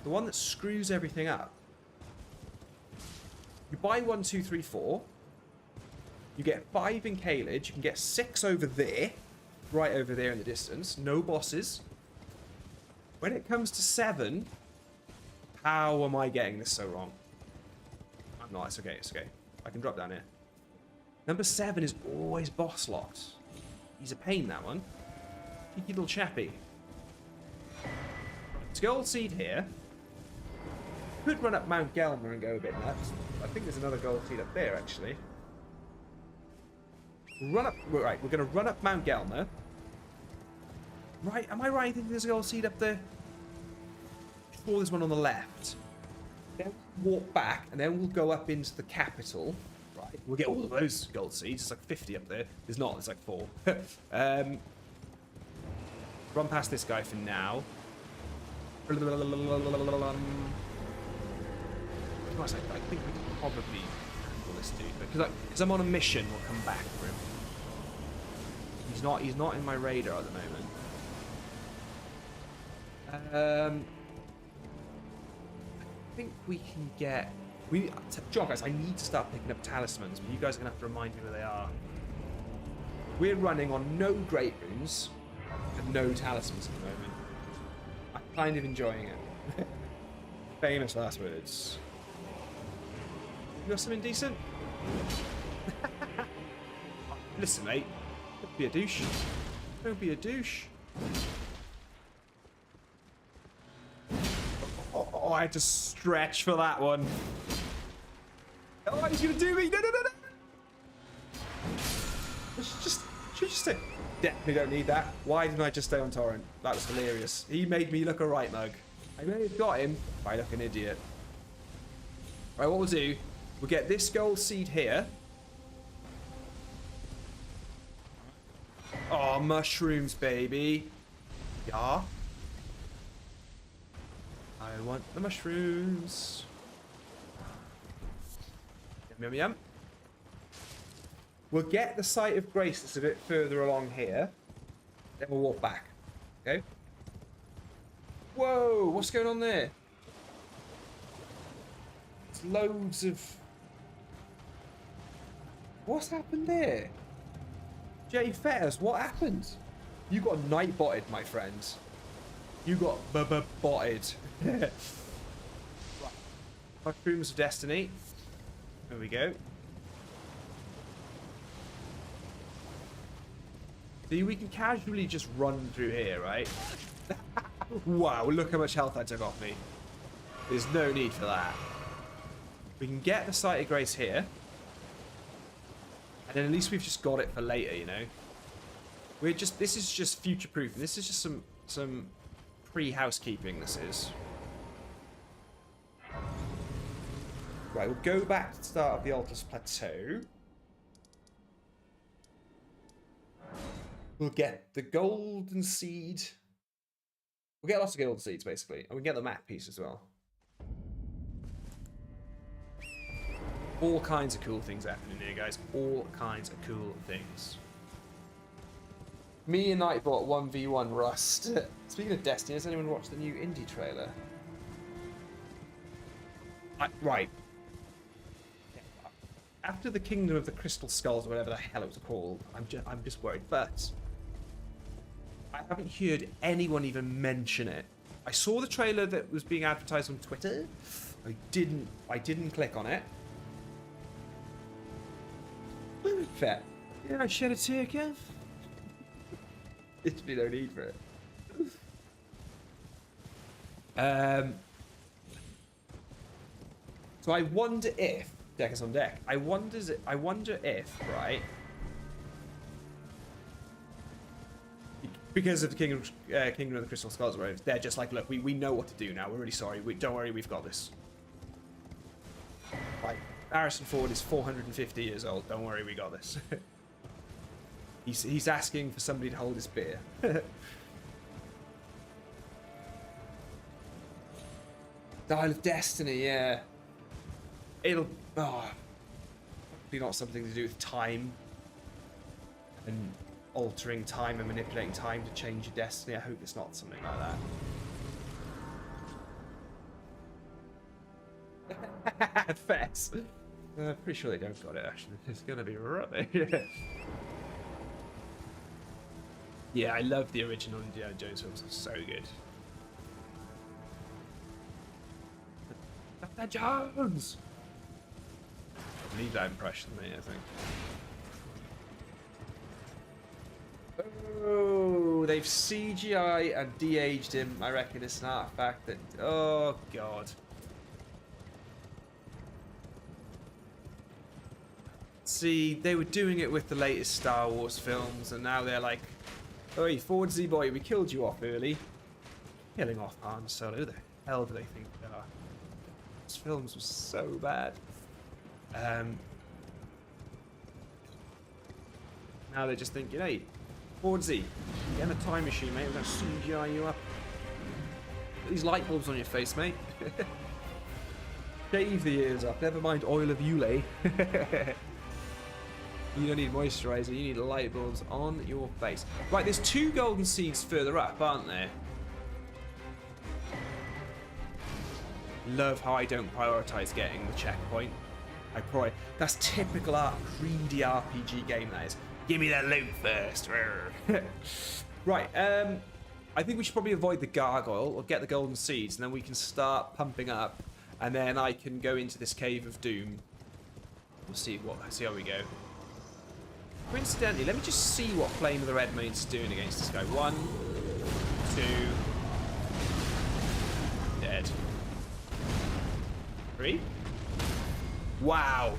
The one that screws everything up. You buy 1, 2, 3, 4. You get 5 in Caelid. You can get 6 over there. Right over there in the distance. No bosses. When it comes to 7... How am I getting this so wrong? I'm not. It's okay. It's okay. I can drop down here. Number 7 is always boss locked. He's a pain, that one. Cheeky little chappy. Let's gold seed here. Could run up Mount Gelmer and go a bit nuts. I think there's another gold seed up there, actually. Run up. Right, we're going to run up Mount Gelmer. Right, am I right in thinking there's a gold seed up there? Sure, there's one on the left. Then we'll walk back, and then we'll go up into the capital. Right, we'll get all of those gold seeds. It's like 50 up there. There's not. There's like 4. Run past this guy for now. I think we can probably handle this dude because I'm on a mission. We'll come back for him. He's not in my radar at the moment. I think we can get... John, guys, I need to start picking up talismans, but you guys are going to have to remind me where they are. We're running on no great runes and no talismans at the moment. I'm kind of enjoying it. Famous last words. You got something decent? Listen, mate. Don't be a douche. Don't be a douche. Oh, I had to stretch for that one. Oh, he's gonna do me! No! Should just say, definitely don't need that. Why didn't I just stay on torrent? That was hilarious. He made me look a right mug. I may have got him, but I look an idiot. Right, what we'll do, we'll get this gold seed here. Oh, mushrooms, baby. Yeah. I want the mushrooms. Yum, yum, yum. We'll get the site of grace that's a bit further along here. Then we'll walk back. Okay? Whoa! What's going on there? There's loads of... What's happened there? Jay Fetters, what happened? You got night botted, my friend. You got botted. Mushrooms of Destiny. There we go. See, we can casually just run through here, right? Wow, look how much health I took off me. There's no need for that. We can get the Site of Grace here. And then at least we've just got it for later, you know? This is just future-proofing. This is just some pre-housekeeping, this is. Right, we'll go back to the start of the Altus Plateau. We'll get the golden seed. We'll get lots of golden seeds, basically. And we get the map piece as well. All kinds of cool things happening here, guys. All kinds of cool things. Me and Nightbot 1v1 Rust. Speaking of Destiny, has anyone watched the new indie trailer? Right. After the Kingdom of the Crystal Skulls, or whatever the hell it was called, I'm just worried. But I haven't heard anyone even mention it. I saw the trailer that was being advertised on Twitter. I didn't click on it. Fair. Yeah, I shed a tear, Kev. Literally no need for it. So I wonder if deck is on deck. I wonder if, right? Because of the Kingdom of the Crystal Skulls, right? They're just like, look, we know what to do now. We're really sorry. Don't worry, we've got this. Like, Harrison Ford is 450 years old. Don't worry, we got this. He's asking for somebody to hold his beer. Dial of Destiny, yeah. It'll be not something to do with time and altering time and manipulating time to change your destiny. I hope it's not something like that. Fess. Pretty sure they don't got it, actually. It's gonna be rubbish. Yeah, I love the original Indiana Jones films. It's so good. Dr. Jones! I need that impression, mate, I think. Oh, they've CGI and de-aged him. I reckon it's an artifact that... Oh, God. See, they were doing it with the latest Star Wars films, and now they're like, "Oi, Ford Z boy, we killed you off early." Killing off Han Solo, who the hell do they think they are? Those films were so bad. Now they're just thinking, hey, Ford Z, get in a time machine, mate. We're going to CGI you up. Put these light bulbs on your face, mate. Shave the ears up. Never mind oil of youre. You don't need moisturizer, you need light bulbs on your face. Right, there's 2 golden seeds further up, aren't there? Love how I don't prioritize getting the checkpoint. That's typical greedy RPG game, that is. Give me that loot first. Right, I think we should probably avoid the gargoyle or get the golden seeds, and then we can start pumping up, and then I can go into this cave of doom. We'll see how we go. Coincidentally, let me just see what Flame of the Red Maid's doing against this guy. 1, 2, dead. 3. Wow.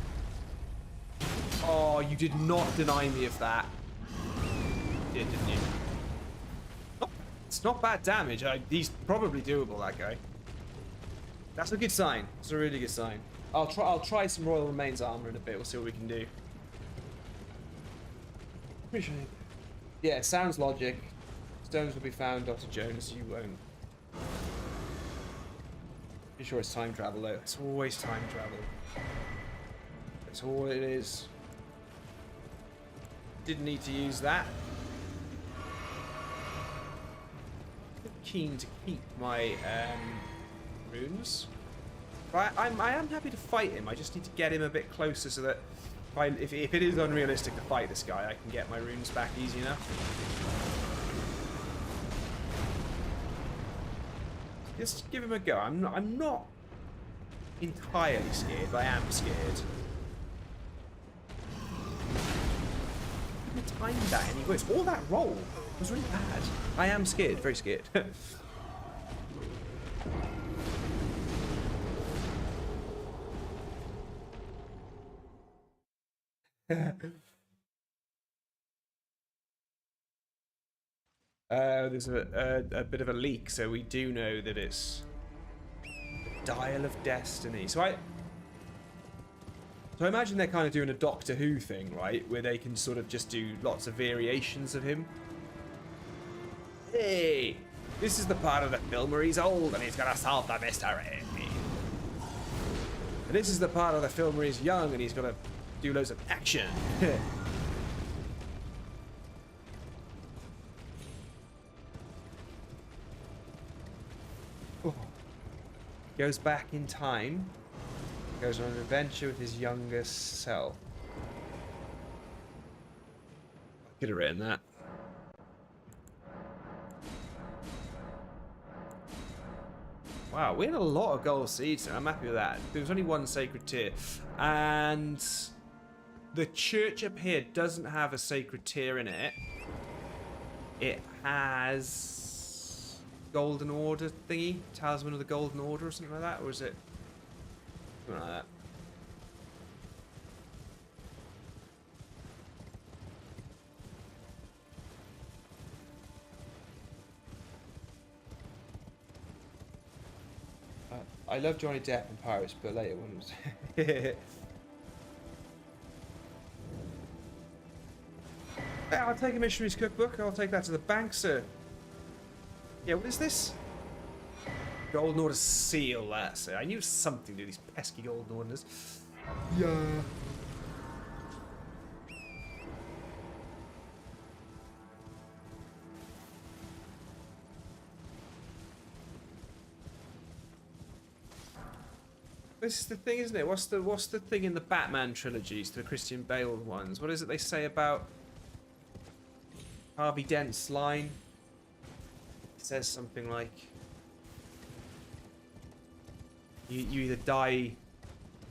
Oh, you did not deny me of that. You did, didn't you? Oh, it's not bad damage. He's probably doable, that guy. That's a good sign. It's a really good sign. I'll try some Royal Remains armor in a bit. We'll see what we can do. Yeah, it sounds logic. Stones will be found, Dr. Jones. You won't. Pretty sure it's time travel, though. It's always time travel. That's all it is. Didn't need to use that. Keen to keep my runes. Right, I am happy to fight him. I just need to get him a bit closer so that if it is unrealistic to fight this guy, I can get my runes back easy enough. Just give him a go. I'm not entirely scared, but I am scared. I timed that and he goes, all that roll was really bad. I am scared, very scared. There's a bit of a leak, so we do know that it's the Dial of Destiny. So I imagine they're kind of doing a Doctor Who thing, right? Where they can sort of just do lots of variations of him. Hey, this is the part of the film where he's old and he's gonna solve the mystery. And this is the part of the film where he's young and he's gonna do loads of action. Oh. Goes back in time. Goes on an adventure with his younger self. I could have written that. Wow, we had a lot of goACd, and I'm happy with that. There was only one sacred tier. And the church up here doesn't have a sacred tier in it. It has Golden Order thingy, Talisman of the Golden Order or something like that, or is it something like that? I love Johnny Depp and Pirates, but later ones. Yeah, I'll take a missionary's cookbook. I'll take that to the bank, sir. Yeah, what is this? Golden Order seal, that's it. I knew something to do these pesky Golden Orders. Yeah. This is the thing, isn't it? What's the thing in the Batman trilogies, the Christian Bale ones? What is it they say about Harvey Dent's line? It says something like, you either die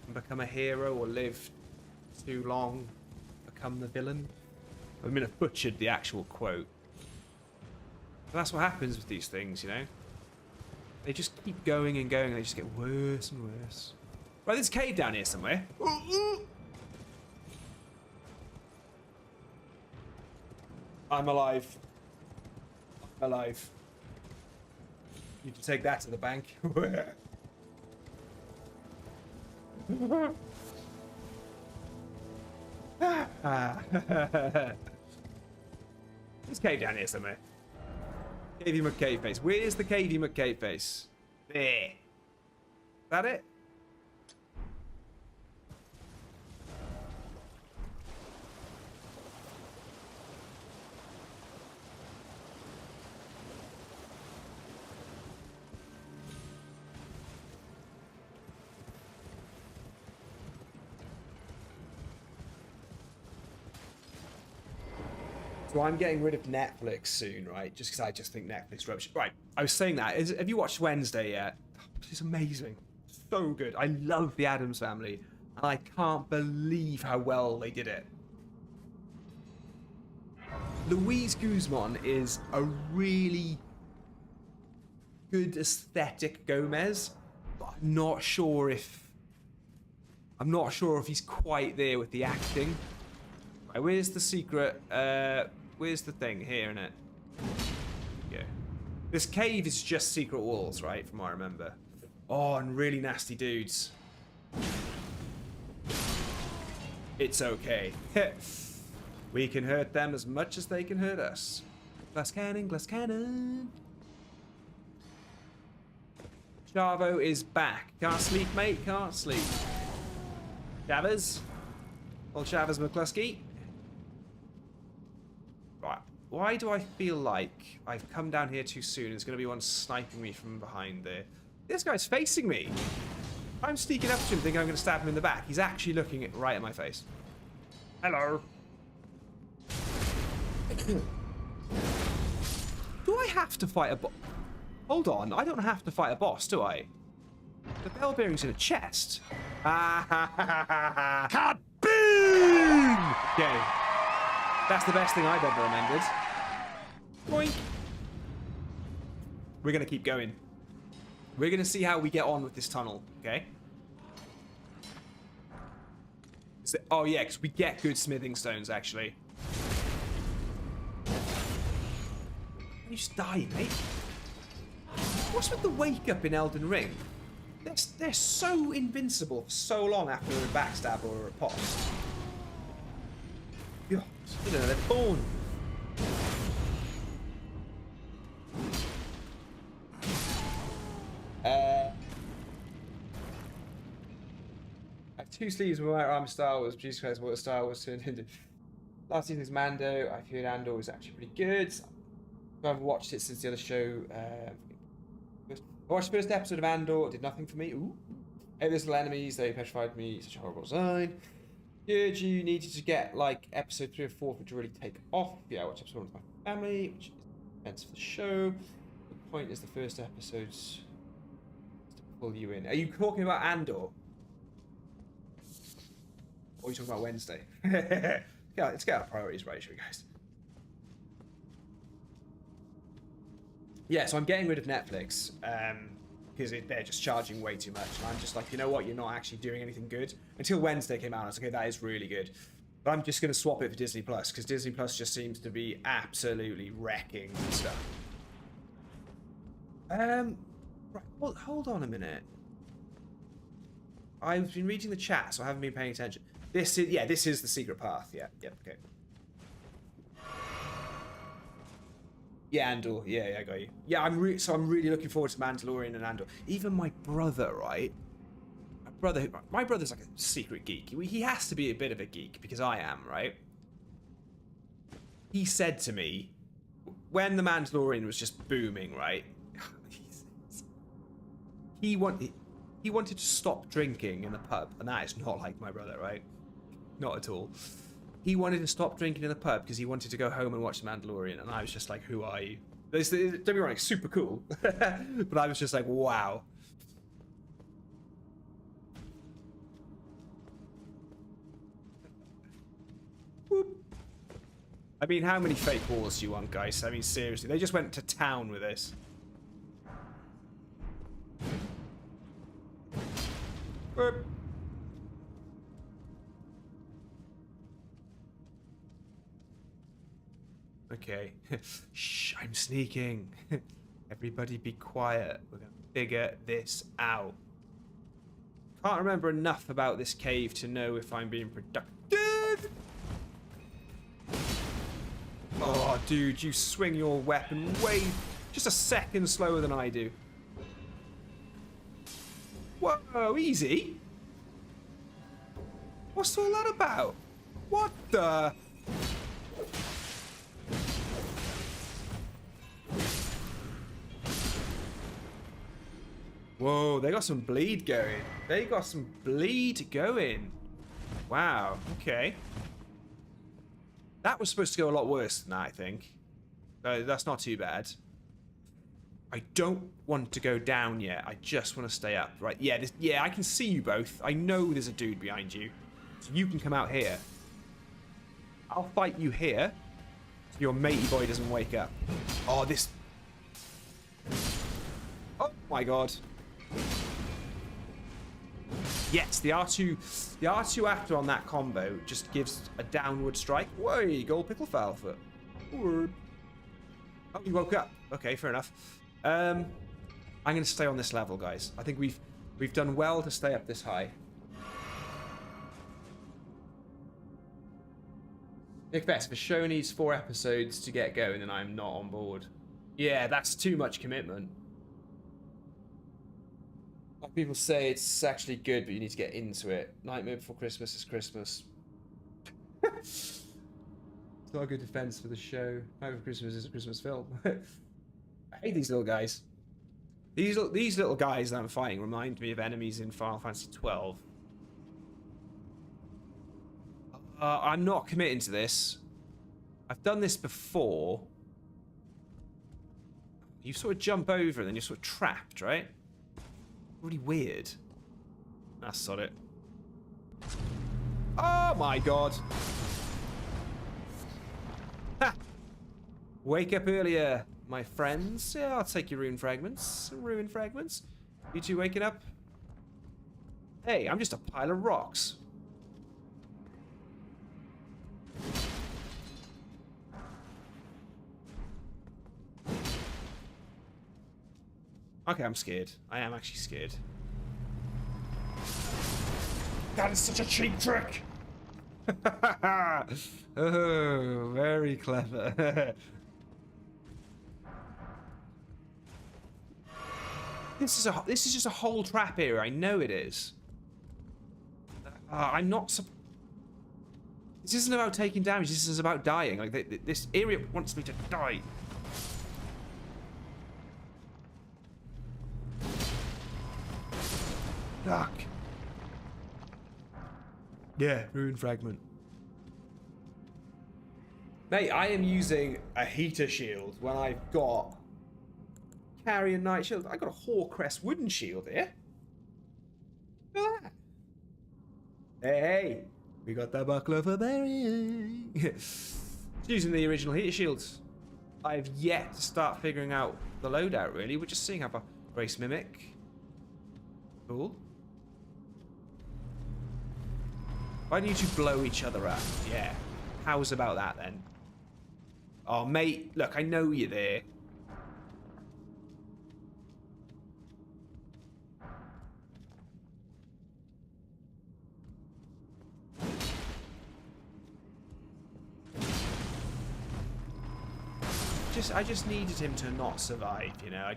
and become a hero or live too long, become the villain. I mean, I've butchered the actual quote. But that's what happens with these things, you know? They just keep going and going, and they just get worse and worse. Right, there's a cave down here somewhere. I'm alive. I'm alive. You can take that to the bank. There's a cave down here somewhere. Cavey McCave face. Where's the Cavey McCave face? There. Is that it? So I'm getting rid of Netflix soon, right? Just because I just think Netflix rubbish. Right, I was saying that. Have you watched Wednesday yet? It's amazing. So good. I love the Addams Family. And I can't believe how well they did it. Luis Guzman is a really good aesthetic Gomez. But I'm not sure if he's quite there with the acting. Right, where's the secret? Where's the thing? Here, innit? Yeah. This cave is just secret walls, right? From what I remember. Oh, and really nasty dudes. It's okay. We can hurt them as much as they can hurt us. Glass cannon, glass cannon. Chavo is back. Can't sleep, mate. Can't sleep. Chavez. Old Chavez McCluskey. Right. Why do I feel like I've come down here too soon? There's going to be one sniping me from behind there. This guy's facing me. I'm sneaking up to him thinking I'm going to stab him in the back. He's actually looking right at my face. Hello. Do I have to fight a boss? Hold on. I don't have to fight a boss, do I? The bell bearing's in a chest. Kaboom! Okay. That's the best thing I've ever amended. Boink. We're going to keep going. We're going to see how we get on with this tunnel, okay? Oh, yeah, because we get good smithing stones, actually. You just die, mate. What's with the wake up in Elden Ring? They're so invincible for so long after a backstab or a riposte. You know, they're born. I have 2 sleeves with my arm Star Wars. Jesus Christ, what a Star Wars turned into. Last season's Mando. I feel Andor was actually pretty good. I haven't watched it since the other show. I watched the first episode of Andor. It did nothing for me. Ooh. Hey, there's little enemies. They petrified me. Such a horrible design. Good. You needed to get like episode 3 or 4 for it to really take off. Yeah, I watched episode 1 with my family, which is events for the show. The point is the first episode's to pull you in. Are you talking about Andor? Or are you talking about Wednesday? Yeah, let's get our priorities right, shall we, guys? Yeah, so I'm getting rid of Netflix because they're just charging way too much. And I'm just like, you know what? You're not actually doing anything good. Until Wednesday came out, I was like, okay, that is really good. But I'm just going to swap it for Disney Plus because Disney Plus just seems to be absolutely wrecking stuff. Right, well, hold on a minute. I've been reading the chat, so I haven't been paying attention. This is the secret path. Yeah, okay. Yeah, Andor. Yeah, I got you. Yeah, I'm really looking forward to Mandalorian and Andor. Even my brother, right? My brother's like a secret geek. He has to be a bit of a geek because I am, right? He said to me when the Mandalorian was just booming, right? He wanted to stop drinking in the pub, and that is not like my brother, right? Not at all. He wanted to stop drinking in the pub because he wanted to go home and watch The Mandalorian, and I was just like, who are you? Don't be wrong, it's super cool. But I was just like, wow. Whoop. I mean, how many fake walls do you want, guys? I mean, seriously, they just went to town with this. Whoop. Okay. Shh, I'm sneaking. Everybody be quiet. We're going to figure this out. Can't remember enough about this cave to know if I'm being productive. Oh, dude, you swing your weapon way just a second slower than I do. Whoa, easy. What's all that about? What the... Whoa, they got some bleed going. They got some bleed going. Wow, okay. That was supposed to go a lot worse than that, I think. That's not too bad. I don't want to go down yet. I just want to stay up. Right, yeah, I can see you both. I know there's a dude behind you. So you can come out here. I'll fight you here. So your matey boy doesn't wake up. Oh, this... Oh my god. Yes, the R2 after on that combo just gives a downward strike. Whoa, gold pickle foul foot. Word. Oh, you woke up. Okay, fair enough. I'm gonna stay on this level, guys. I think we've done well to stay up this high. Nick Best, the show needs 4 episodes to get going, and I'm not on board. Yeah, that's too much commitment. Like people say, it's actually good, but you need to get into it. Nightmare Before Christmas is Christmas. It's not a good defense for the show. Hope for Christmas is a Christmas film. I hate these little guys. These little guys that I'm fighting remind me of enemies in Final Fantasy 12. I'm not committing to this. I've done this before. You sort of jump over and then you're sort of trapped, right? Really weird. That's sod it. Oh my god. Ha! Wake up earlier, my friends. Yeah, I'll take your rune fragments. Rune fragments. You two waking up? Hey, I'm just a pile of rocks. Okay, I'm scared. I am actually scared. That is such a cheap trick! Oh, very clever. This is just a whole trap area. I know it is. I'm not. This isn't about taking damage. This is about dying. Like this area wants me to die. Fuck. Yeah, rune fragment. Mate, I am using a heater shield when I've got carry a knight shield. I got a Horcrest wooden shield here. Look at that. Hey, we got the buckler for burying. Using the original heater shields. I've yet to start figuring out the loadout, really. We're just seeing how far. Grace Mimic. Cool. Why don't you two blow each other up? Yeah. How's about that, then? Oh, mate. Look, I know you're there. I just needed him to not survive, you know? I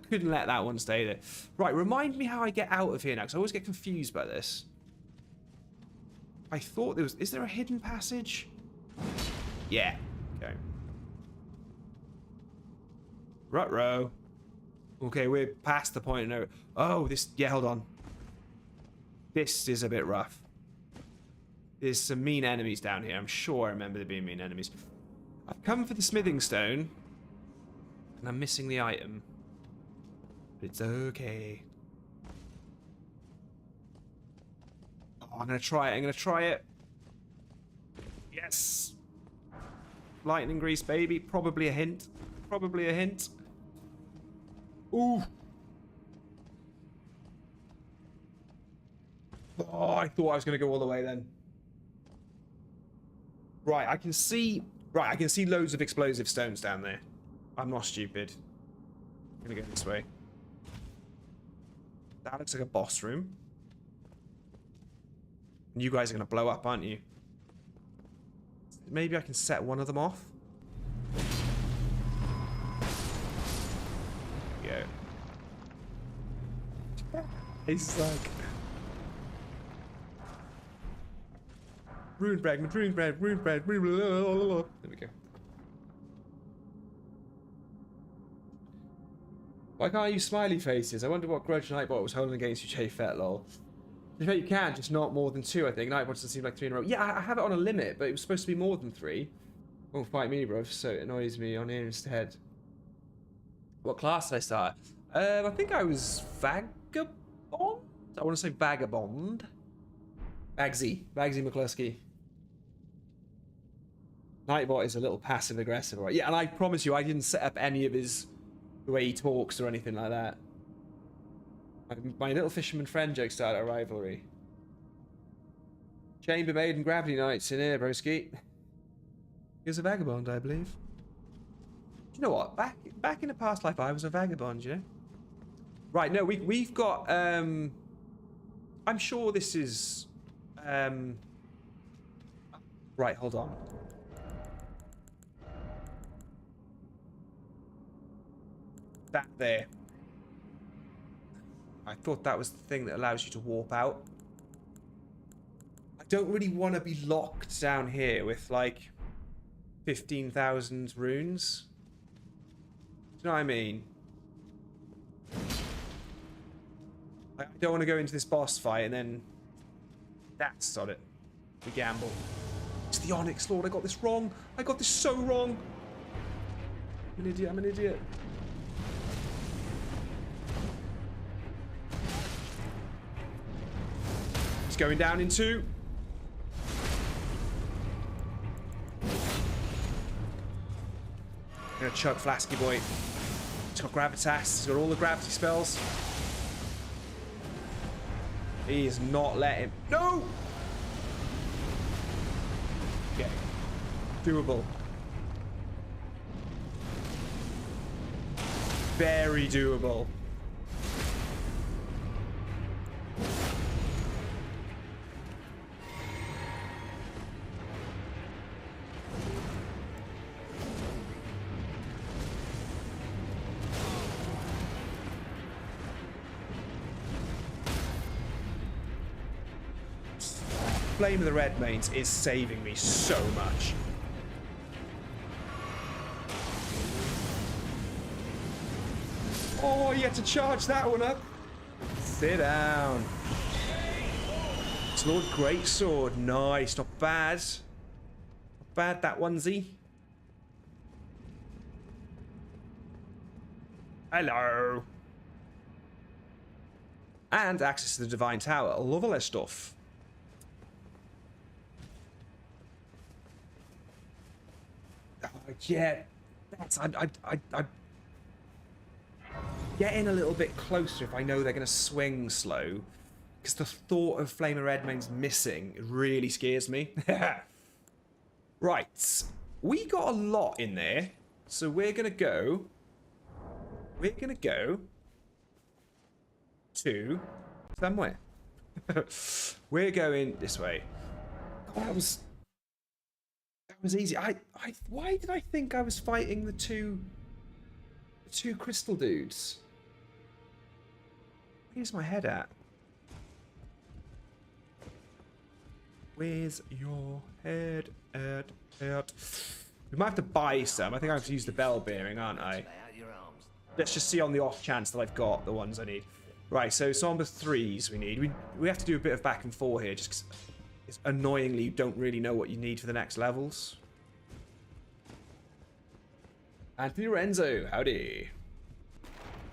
couldn't let that one stay there. Right, remind me how I get out of here now, because I always get confused by this. I thought there was... Is there a hidden passage? Yeah. Okay. Ruh-roh. Okay, we're past the point of no... Oh, this... Yeah, hold on. This is a bit rough. There's some mean enemies down here. I'm sure I remember there being mean enemies. I've come for the smithing stone. And I'm missing the item. But it's okay. Oh, I'm going to try it. I'm going to try it. Yes. Lightning grease, baby. Probably a hint. Probably a hint. Ooh. Oh, I thought I was going to go all the way then. Right, I can see... Right, I can see loads of explosive stones down there. I'm not stupid. I'm gonna go this way. That looks like a boss room. And you guys are gonna blow up, aren't you? Maybe I can set one of them off. Go. It's like... Rune fragment, rune fragment, rune fragment, there we go. Why can't I use smiley faces? I wonder what grudge Nightbot was holding against you, Chafet, lol. In fact, you can, just not more than 2, I think. Nightbot doesn't seem like 3 in a row. Yeah, I have it on a limit, but it was supposed to be more than 3. Won't fight me, bro, so it annoys me on here instead. What class did I start? I think I was Vagabond? I want to say Vagabond. Bagsy McCluskey. Nightbot is a little passive-aggressive, right? Yeah, and I promise you, I didn't set up any of his... the way he talks or anything like that. My little fisherman friend joke started a rivalry. Chambermaid and Gravity Knights in here, broski. He was a vagabond, I believe. Do you know what? Back in a past life, I was a vagabond, you know? Right, no, we've got... I'm sure this is... Right, hold on. That there. I thought that was the thing that allows you to warp out. I don't really want to be locked down here with, like... 15,000 runes. Do you know what I mean? I don't want to go into this boss fight and then... That's on it. We gamble. It's the Onyx Lord. I got this wrong. I got this so wrong. I'm an idiot. I'm an idiot. It's going down in 2. I'm gonna chug Flasky Boy. He's got Gravitas. He's got all the gravity spells. He is not letting... No! Okay. Doable. Very doable. Flame of the Red Mains is saving me so much. Oh, you had to charge that one up. Sit down. Lord Greatsword. Nice. Not bad. Not bad, that onesie. Hello. And access to the Divine Tower. Lovely stuff. Yeah, that's I get in a little bit closer if I know they're going to swing slow, because the thought of Flame of Redmane's missing really scares me. Right, we got a lot in there, so we're gonna go to somewhere. We're going this way. God, that was easy. Why did I think I was fighting the two crystal dudes? Where's my head at? Where's your head at? We might have to buy some. I think I have to use the bell bearing, aren't I? Lay out your arms. Let's just see on the off chance that I've got the ones I need. Right, so Somber 3s we need. We have to do a bit of back and forth here, just because it's annoyingly you don't really know what you need for the next levels. Anthony Lorenzo, howdy.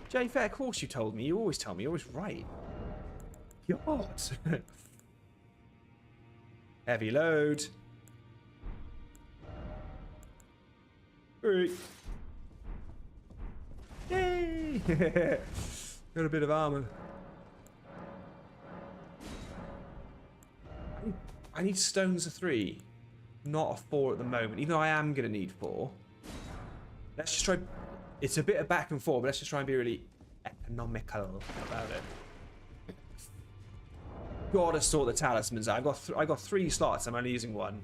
Jay Fair, of course you told me. You always tell me. You're always right. God. Heavy load. Right. Yay! Got a bit of armor. I need stones of 3, not a 4 at the moment, even though I am going to need 4. Let's just try... It's a bit of back and forth, but let's just try and be really economical about it. Gotta sort the talismans out. I got 3 slots, I'm only using 1.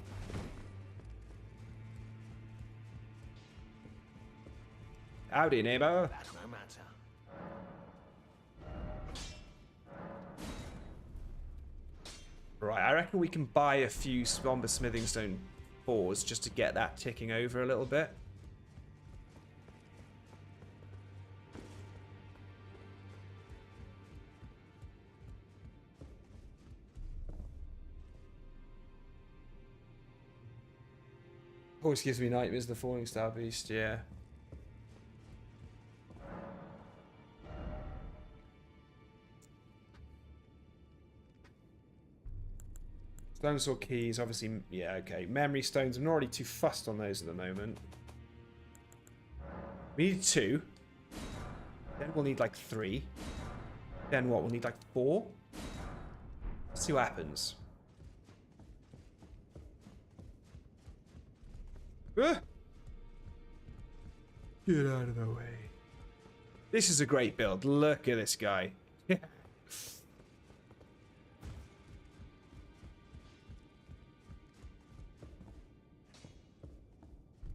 Howdy, neighbor. That's no matter. Right, I reckon we can buy a few Somber Smithing Stone 4s just to get that ticking over a little bit. Always gives me nightmares, the Falling Star Beast, yeah. Stone Sword keys, obviously, yeah, okay. Memory stones, I'm not really too fussed on those at the moment. We need 2. Then we'll need like 3. Then what? We'll need like 4. Let's see what happens. Get out of the way. This is a great build. Look at this guy.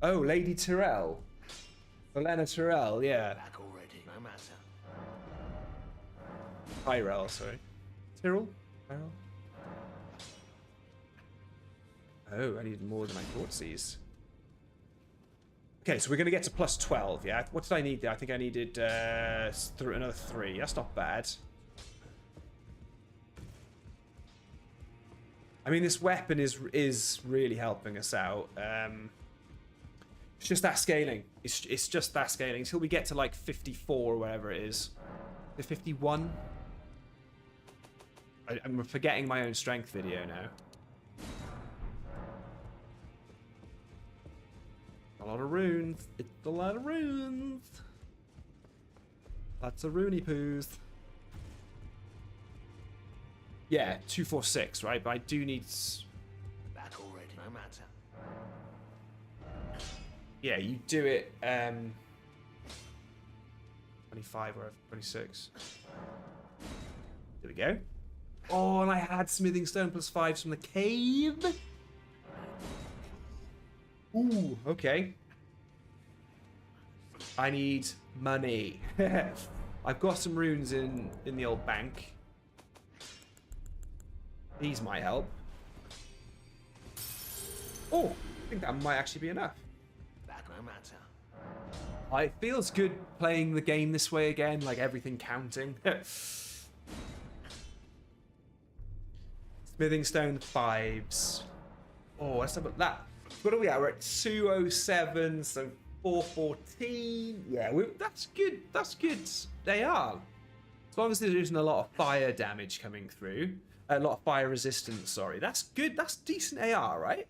Oh, Lady Tyrell. Helena Tyrell, yeah. Back already, no matter. Tyrell, sorry. Tyrell? Tyrell? Oh, I need more than I thought these. Okay, so we're going to get to plus 12, yeah? What did I need there? I think I needed another 3. That's not bad. I mean, this weapon is really helping us out. It's just that scaling. It's just that scaling. Until we get to, like, 54 or whatever it is. The 51? I'm forgetting my own strength video now. A lot of runes. It's a lot of runes. Lots of rooney poos. Yeah, 246, right? But I do need... That already, no matter. Yeah, you do it, 25 or 26. There we go. Oh, and I had smithing stone plus 5 from the cave. Ooh, okay. I need money. I've got some runes in the old bank. These might help. Oh, I think that might actually be enough. That no matter. It feels good playing the game this way again, like everything counting. Smithing stone 5s. Oh, let's have a that. What are we at? We're at 207, so 414. Yeah, that's good. That's good. They are. As long as there isn't a lot of fire damage coming through. A lot of fire resistance, sorry. That's good. That's decent AR, right?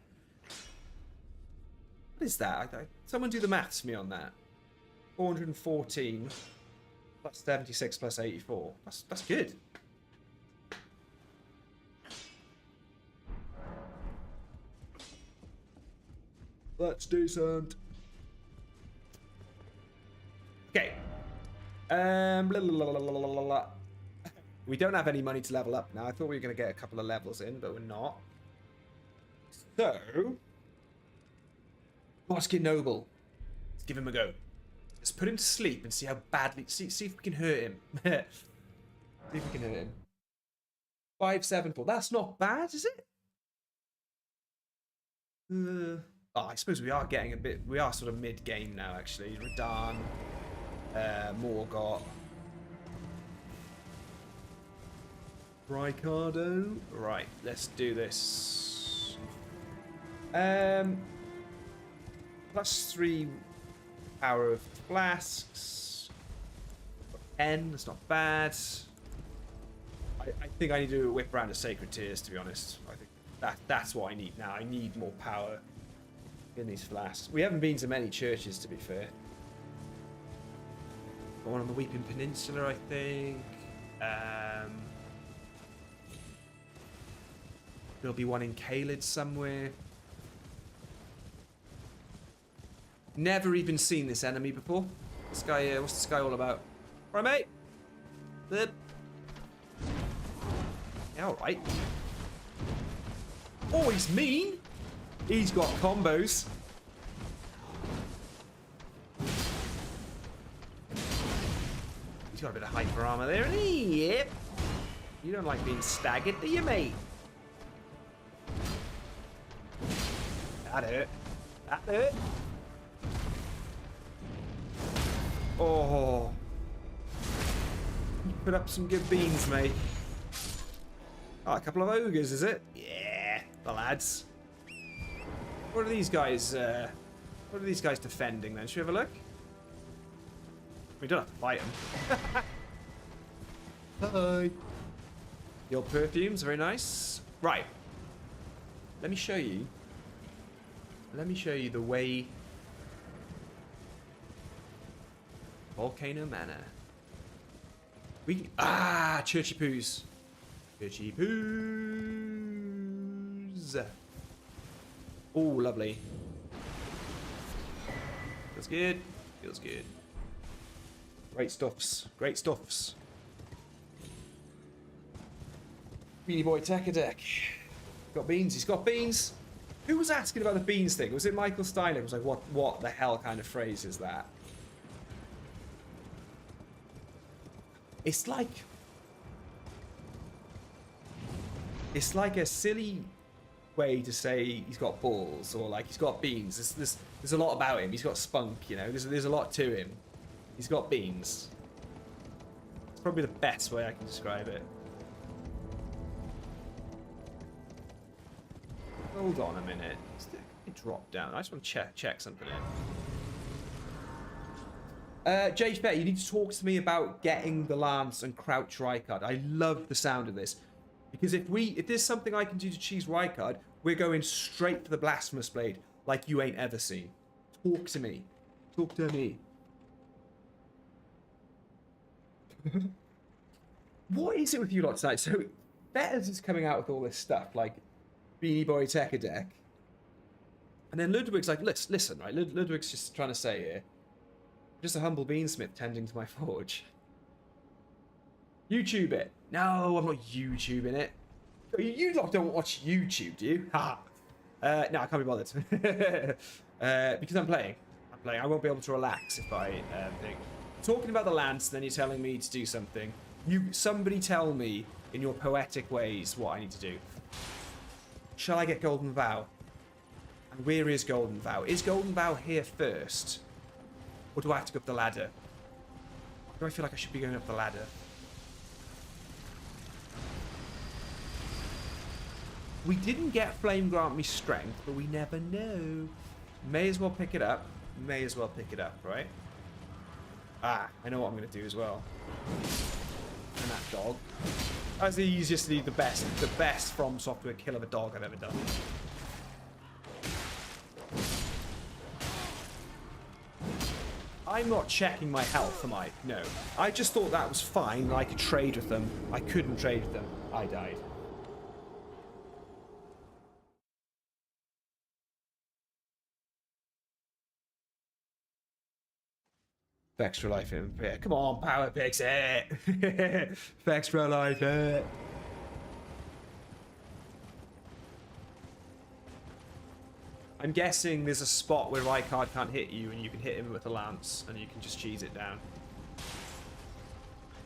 What is that? Someone do the maths for me on that. 414 plus 76 plus 84. That's good. That's decent. Okay. Blah, blah, blah, blah, blah, blah, blah. We don't have any money to level up now. I thought we were going to get a couple of levels in, but we're not. So, let's get noble. Let's give him a go. Let's put him to sleep and see how badly. See if we can hurt him. See if we can hurt him. 574. That's not bad, is it? I suppose we are getting a bit. We are sort of mid game now, actually. Radan, Morgott. Ricardo. Right, let's do this. Plus 3 power of flasks. 10, that's not bad. I think I need to whip around a Sacred Tears, to be honest. I think that's what I need now. I need more power in these flasks. We haven't been to many churches, to be fair. Got one on the Weeping Peninsula, I think. There'll be one in Caelid somewhere. Never even seen this enemy before. This guy, what's this guy all about? Right, mate? Yeah, alright. Oh, he's mean. He's got combos. He's got a bit of hyper armor there, and yep. You don't like being staggered, do you, mate? That hurt. That hurt. Oh. You put up some good beans, mate. Oh, a couple of ogres, is it? Yeah, the lads. What are these guys? What are these guys defending then? Should we have a look? We don't have to fight them. Hi. The old perfumes, very nice. Right. Let me show you. Let me show you the way. Volcano Manor. We Churchy Poos. Churchy Poos. Oh, lovely. Feels good. Feels good. Great stuffs. Great stuffs. Beanie Boy Tech a deck. Got beans. He's got beans. Who was asking about the beans thing? Was it Michael Steiner? It was like, what the hell kind of phrase is that? It's like a silly way to say he's got balls or like he's got beans. There's a lot about him. He's got spunk, you know. There's a lot to him. He's got beans. It's probably the best way I can describe it. Hold on a minute. Drop down. I just want to check something in. Jay Faye, you need to talk to me about getting the lance and crouch Rykard. I love the sound of this. Because if there's something I can do to cheese Rykard, we're going straight for the blasphemous blade like you ain't ever seen. Talk to me. Talk to me. What is it with you lot tonight? So, Betters is coming out with all this stuff, like Beanie Boy Tech a Deck. And then Ludwig's like, listen, right? Ludwig's just trying to say here, just a humble beansmith tending to my forge. YouTube it. No, I'm not YouTubing it. You lot don't watch YouTube, do you? Ha! No, I can't be bothered. Because I'm playing. I won't be able to relax if I think. Talking about the lance, then you're telling me to do something. Somebody tell me in your poetic ways what I need to do. Shall I get Golden Vow? And where is Golden Vow? Is Golden Vow here first? Or do I have to go up the ladder? Do I feel like I should be going up the ladder? We didn't get Flame Grant Me Strength, but we never know. May as well pick it up. May as well pick it up, right? Ah, I know what I'm going to do as well. And that dog. That's the easiest, the best From Software kill of a dog I've ever done. I'm not checking my health, am I? No. I just thought that was fine. I could trade with them. I couldn't trade with them. I died. Extra life in. Yeah, come on, power picks it. Extra life it. I'm guessing there's a spot where Rykard can't hit you and you can hit him with a lance and you can just cheese it down.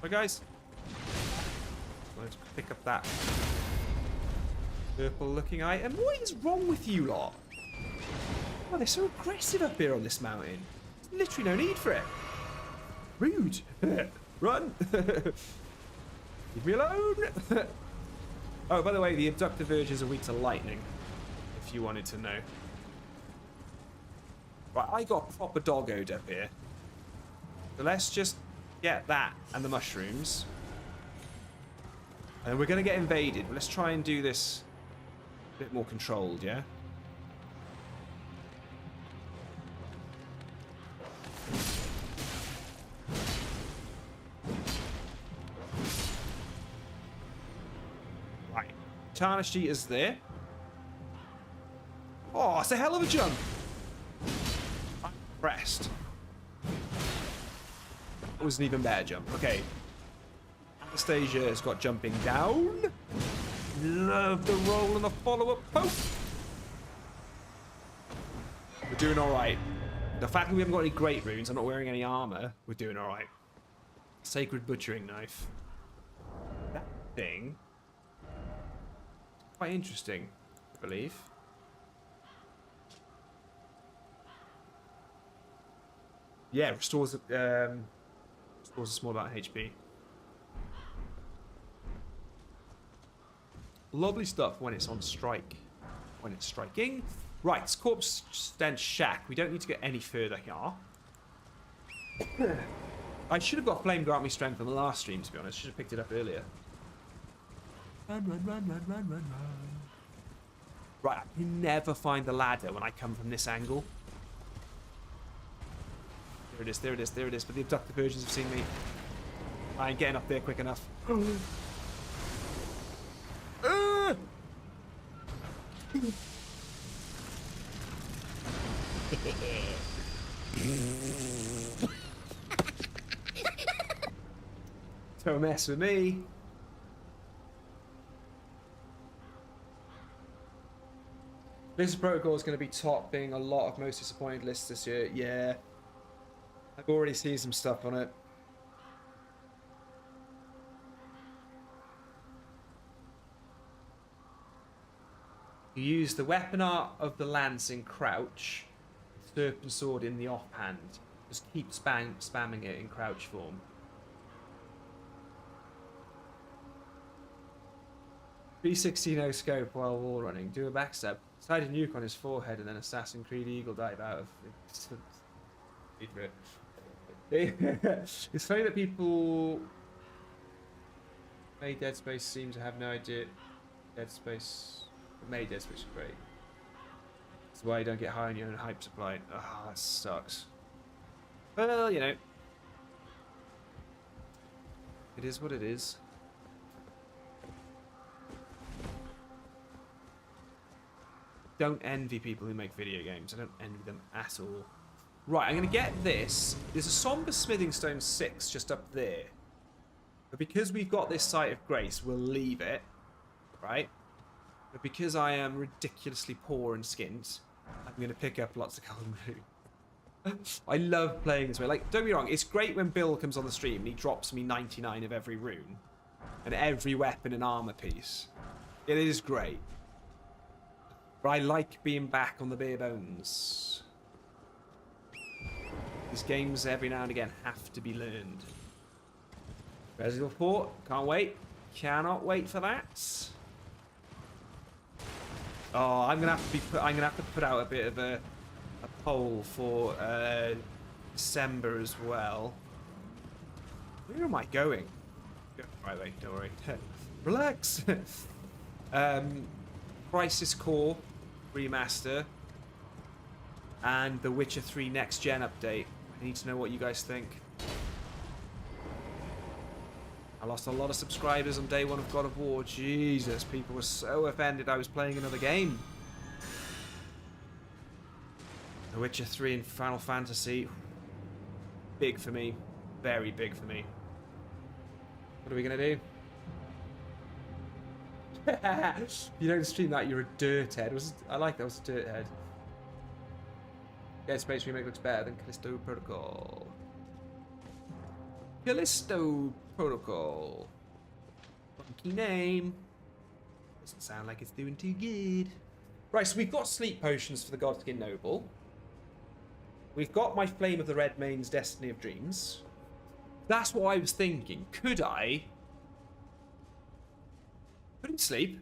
Right, guys? Let's pick up that purple looking item. What is wrong with you lot? Oh, they're so aggressive up here on this mountain. There's literally no need for it. Rude. Run. Leave me alone. Oh, by the way, the abducted virgins are weak to lightning, if you wanted to know. Right, I got proper doggoed up here. So let's just get that and the mushrooms. And we're going to get invaded. But let's try and do this a bit more controlled, yeah? Right. Tarnished Eater's there. Oh, it's a hell of a jump. I'm impressed. That was an even better jump. Okay. Anastasia has got jumping down. Love the roll and the follow-up poke. We're doing alright. The fact that we haven't got any great runes, I'm not wearing any armor, we're doing alright. Sacred butchering knife. That thing. Quite interesting, I believe. Yeah, restores a small amount of HP. Lovely stuff when it's on strike. When it's striking. Right, corpse stench shack. We don't need to get any further here. I should have got flame grant me strength on the last stream, to be honest. Should have picked it up earlier. Run, run, run, run, run, run, run. Right, I can never find the ladder when I come from this angle. There it is, there it is, there it is. But the abducted virgins have seen me. I ain't getting up there quick enough. Don't mess with me. Blizzard Protocol is going to be topping a lot of most disappointed lists this year. Yeah. I've already seen some stuff on it. You use the weapon art of the lance in crouch. serpent sword in the offhand. Just keep spamming it in crouch form. B60 no scope while wall running. Do a backstab. Slide a nuke on his forehead and then Assassin's Creed Eagle dive out of. It's funny that people made Dead Space seem to have no idea. Dead Space made Dead Space great. That's why you don't get high on your own hype supply. Ah, that sucks. Well, you know, it is what it is. Don't envy people who make video games. I don't envy them at all. Right, I'm going to get this. There's a somber smithing stone 6 just up there. But because we've got this site of grace, we'll leave it. Right? But because I am ridiculously poor and skint, I'm going to pick up lots of golden rune. I love playing this way. Like, don't be wrong, it's great when Bill comes on the stream and he drops me 99 of every rune. And every weapon and armor piece. It is great. But I like being back on the bare bones. These games every now and again have to be learned. Resident Evil 4, can't wait. Cannot wait for that. Oh, I'm gonna have to put out a bit of a poll for December as well. Where am I going? Right way, don't worry. Relax. Crisis Core remaster and the Witcher 3 next gen update. I need to know what you guys think. I lost a lot of subscribers on day one of God of War. Jesus, people were so offended I was playing another game. The Witcher 3 and Final Fantasy. Big for me. Very big for me. What are we going to do? If you don't stream that, you're a dirt head. I like that was a dirt head. Dead Space Remake looks better than Callisto Protocol. Callisto Protocol. Funky name. Doesn't sound like it's doing too good. Right, so we've got sleep potions for the Godskin Noble. We've got my Flame of the Red Mane's Destiny of Dreams. That's what I was thinking. Could I put him to sleep?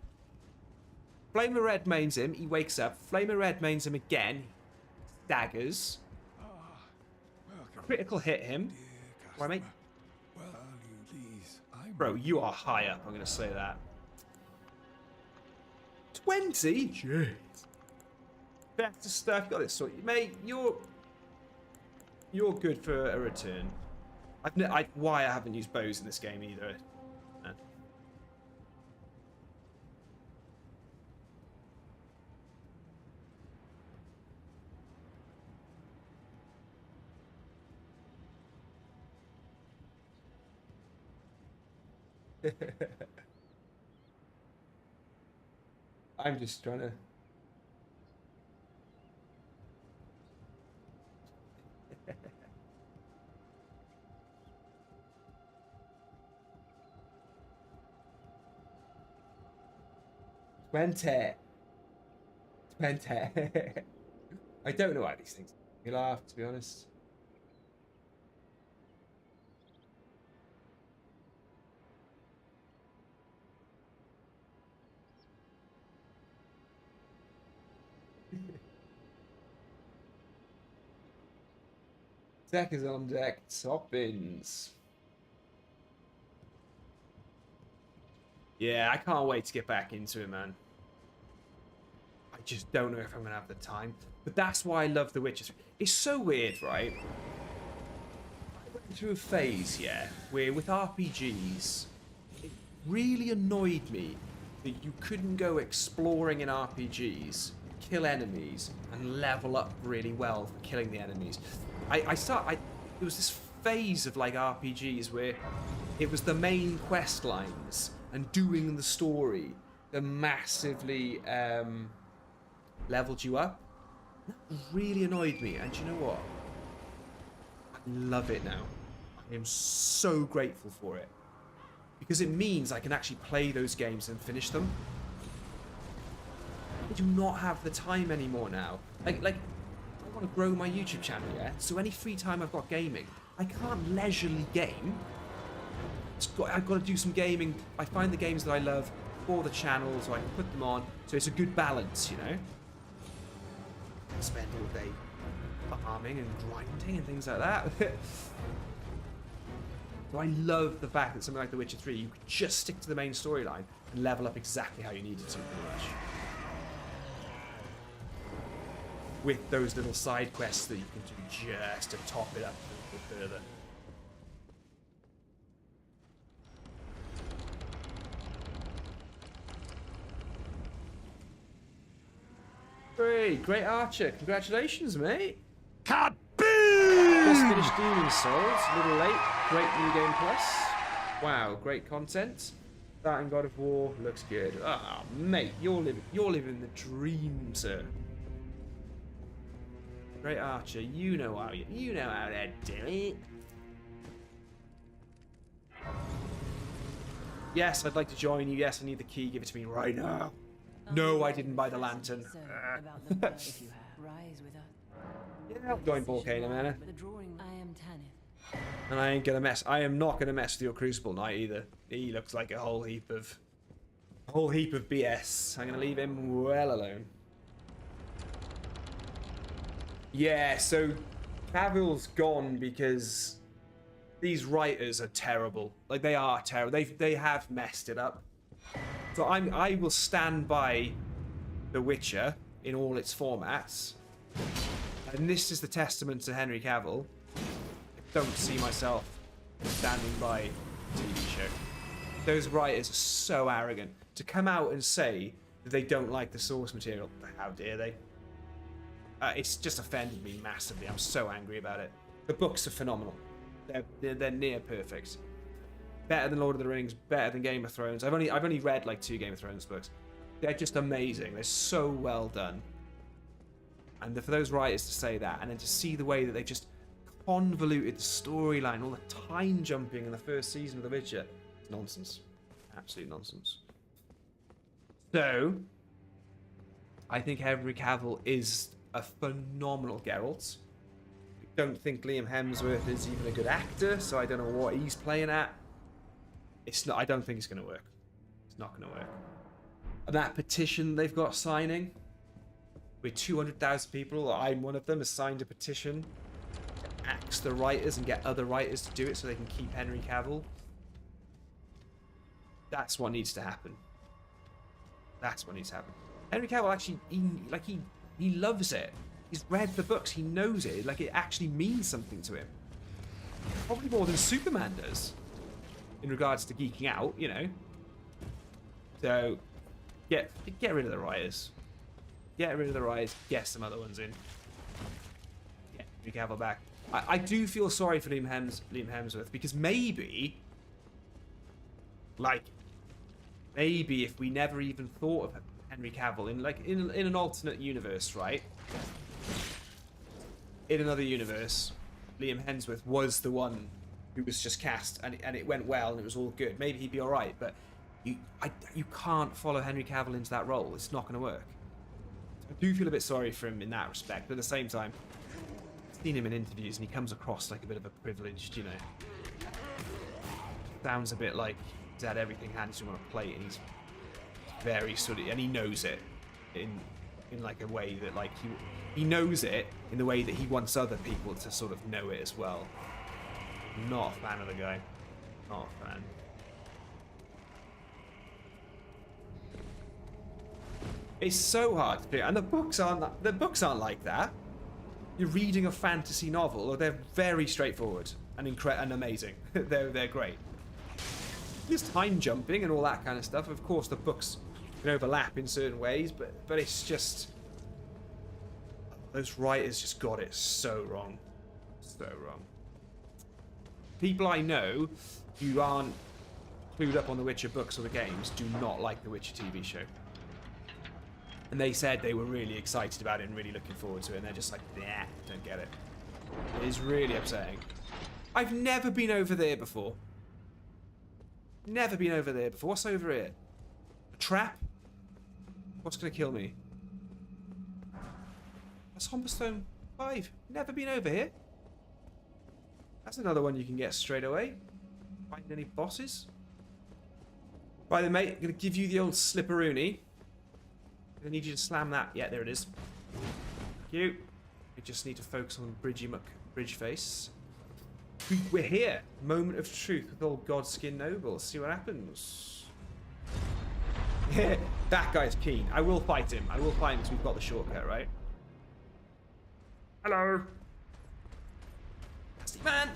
Flame of the Red Mane's him. He wakes up. Flame of the Red Mane's him again. Daggers. Critical hit him. Why, mate? Bro, you are high up, I'm going to say that. 20? Jeez. Better stuff. You got this sort. Mate, you're good for a return. Why I haven't used bows in this game either. I'm just trying to. Twenty. I don't know why these things. You laugh, to be honest. Deck is on deck. Toppins. Yeah, I can't wait to get back into it, man. I just don't know if I'm going to have the time. But that's why I love The Witcher 3. It's so weird, right? I went through a phase, yeah, where with RPGs, it really annoyed me that you couldn't go exploring in RPGs, kill enemies, and level up really well for killing the enemies. It was this phase of like RPGs where it was the main quest lines and doing the story that massively leveled you up. That really annoyed me, and you know what? I love it now. I am so grateful for it because it means I can actually play those games and finish them. I do not have the time anymore now. Like I want want to grow my YouTube channel yet, so any free time I've got gaming, I can't leisurely game. I've got to do some gaming. I find the games that I love for the channel, so I can put them on. So it's a good balance, you know. I spend all day farming and grinding and things like that. So I love the fact that something like The Witcher 3, you could just stick to the main storyline and level up exactly how you needed to, pretty much. With those little side quests that you can do just to top it up a little further. Great archer. Congratulations, mate. Kaboom! Just finished Demon Souls. A little late. Great new game plus. Wow, great content. That and God of War looks good. Ah, mate, you're living the dream, sir. Great archer. You know how to do it. Yes, I'd like to join you. Yes, I need the key. Give it to me right now. No, I didn't buy the lantern. Yeah, I'm going volcano, man. And I ain't gonna mess. I am not gonna mess with your Crucible Knight either. He looks like a whole heap of BS. I'm gonna leave him well alone. Yeah, so Cavill's gone because these writers are terrible. Like, they are terrible. They have messed it up. So I will stand by The Witcher in all its formats. And this is the testament to Henry Cavill. I don't see myself standing by the TV show. Those writers are so arrogant. To come out and say that they don't like the source material, how dare they? It's just offended me massively. I'm so angry about it. The books are phenomenal. They're near perfect. Better than Lord of the Rings, better than Game of Thrones. I've only read like 2 Game of Thrones books. They're just amazing. They're so well done. And for those writers to say that, and then to see the way that they've just convoluted the storyline, all the time jumping in the first season of The Witcher, it's nonsense. Absolute nonsense. So, I think Henry Cavill is a phenomenal Geralt. I don't think Liam Hemsworth is even a good actor, so I don't know what he's playing at. It's not. I don't think it's going to work. It's not going to work. And that petition they've got signing, with 200,000 people, I'm one of them, has signed a petition to axe the writers and get other writers to do it so they can keep Henry Cavill. That's what needs to happen. That's what needs to happen. Henry Cavill actually, he loves it. He's read the books. He knows it. Like, it actually means something to him. Probably more than Superman does. In regards to geeking out, you know. So, get rid of the writers. Get rid of the writers. Get some other ones in. Get Henry Cavill back. I do feel sorry for Liam Hemsworth, because maybe if we never even thought of Henry Cavill in an alternate universe, right? In another universe, Liam Hemsworth was the one who was just cast, and it went well, and it was all good. Maybe he'd be all right, but you can't follow Henry Cavill into that role. It's not going to work. I do feel a bit sorry for him in that respect, but at the same time, I've seen him in interviews, and he comes across like a bit of a privileged, you know. Sounds a bit like he's had everything handed to him on a plate, and he's very sort of, and he knows it in like a way that, like, he knows it in the way that he wants other people to sort of know it as well. Not a fan of the guy. Not a fan. It's so hard to do, and the books aren't like that. You're reading a fantasy novel, or they're very straightforward and amazing. they're great. There's time jumping and all that kind of stuff. Of course, the books can overlap in certain ways, but it's just, those writers just got it so wrong. So wrong. People I know who aren't clued up on the Witcher books or the games do not like the Witcher TV show. And they said they were really excited about it and really looking forward to it, and they're just like, nah, don't get it. It is really upsetting. I've never been over there before. Never been over there before. What's over here? A trap? What's going to kill me? That's Humberstone. 5. Never been over here. That's another one you can get straight away. Find any bosses? Right then, mate. I'm going to give you the old slipperoonie. I need you to slam that. Yeah, there it is. Thank you. We just need to focus on bridge face. We're here. Moment of truth with old godskin noble. See what happens. That guy's keen. I will fight him. I will fight him because we've got the shortcut, right? Hello. Nasty man.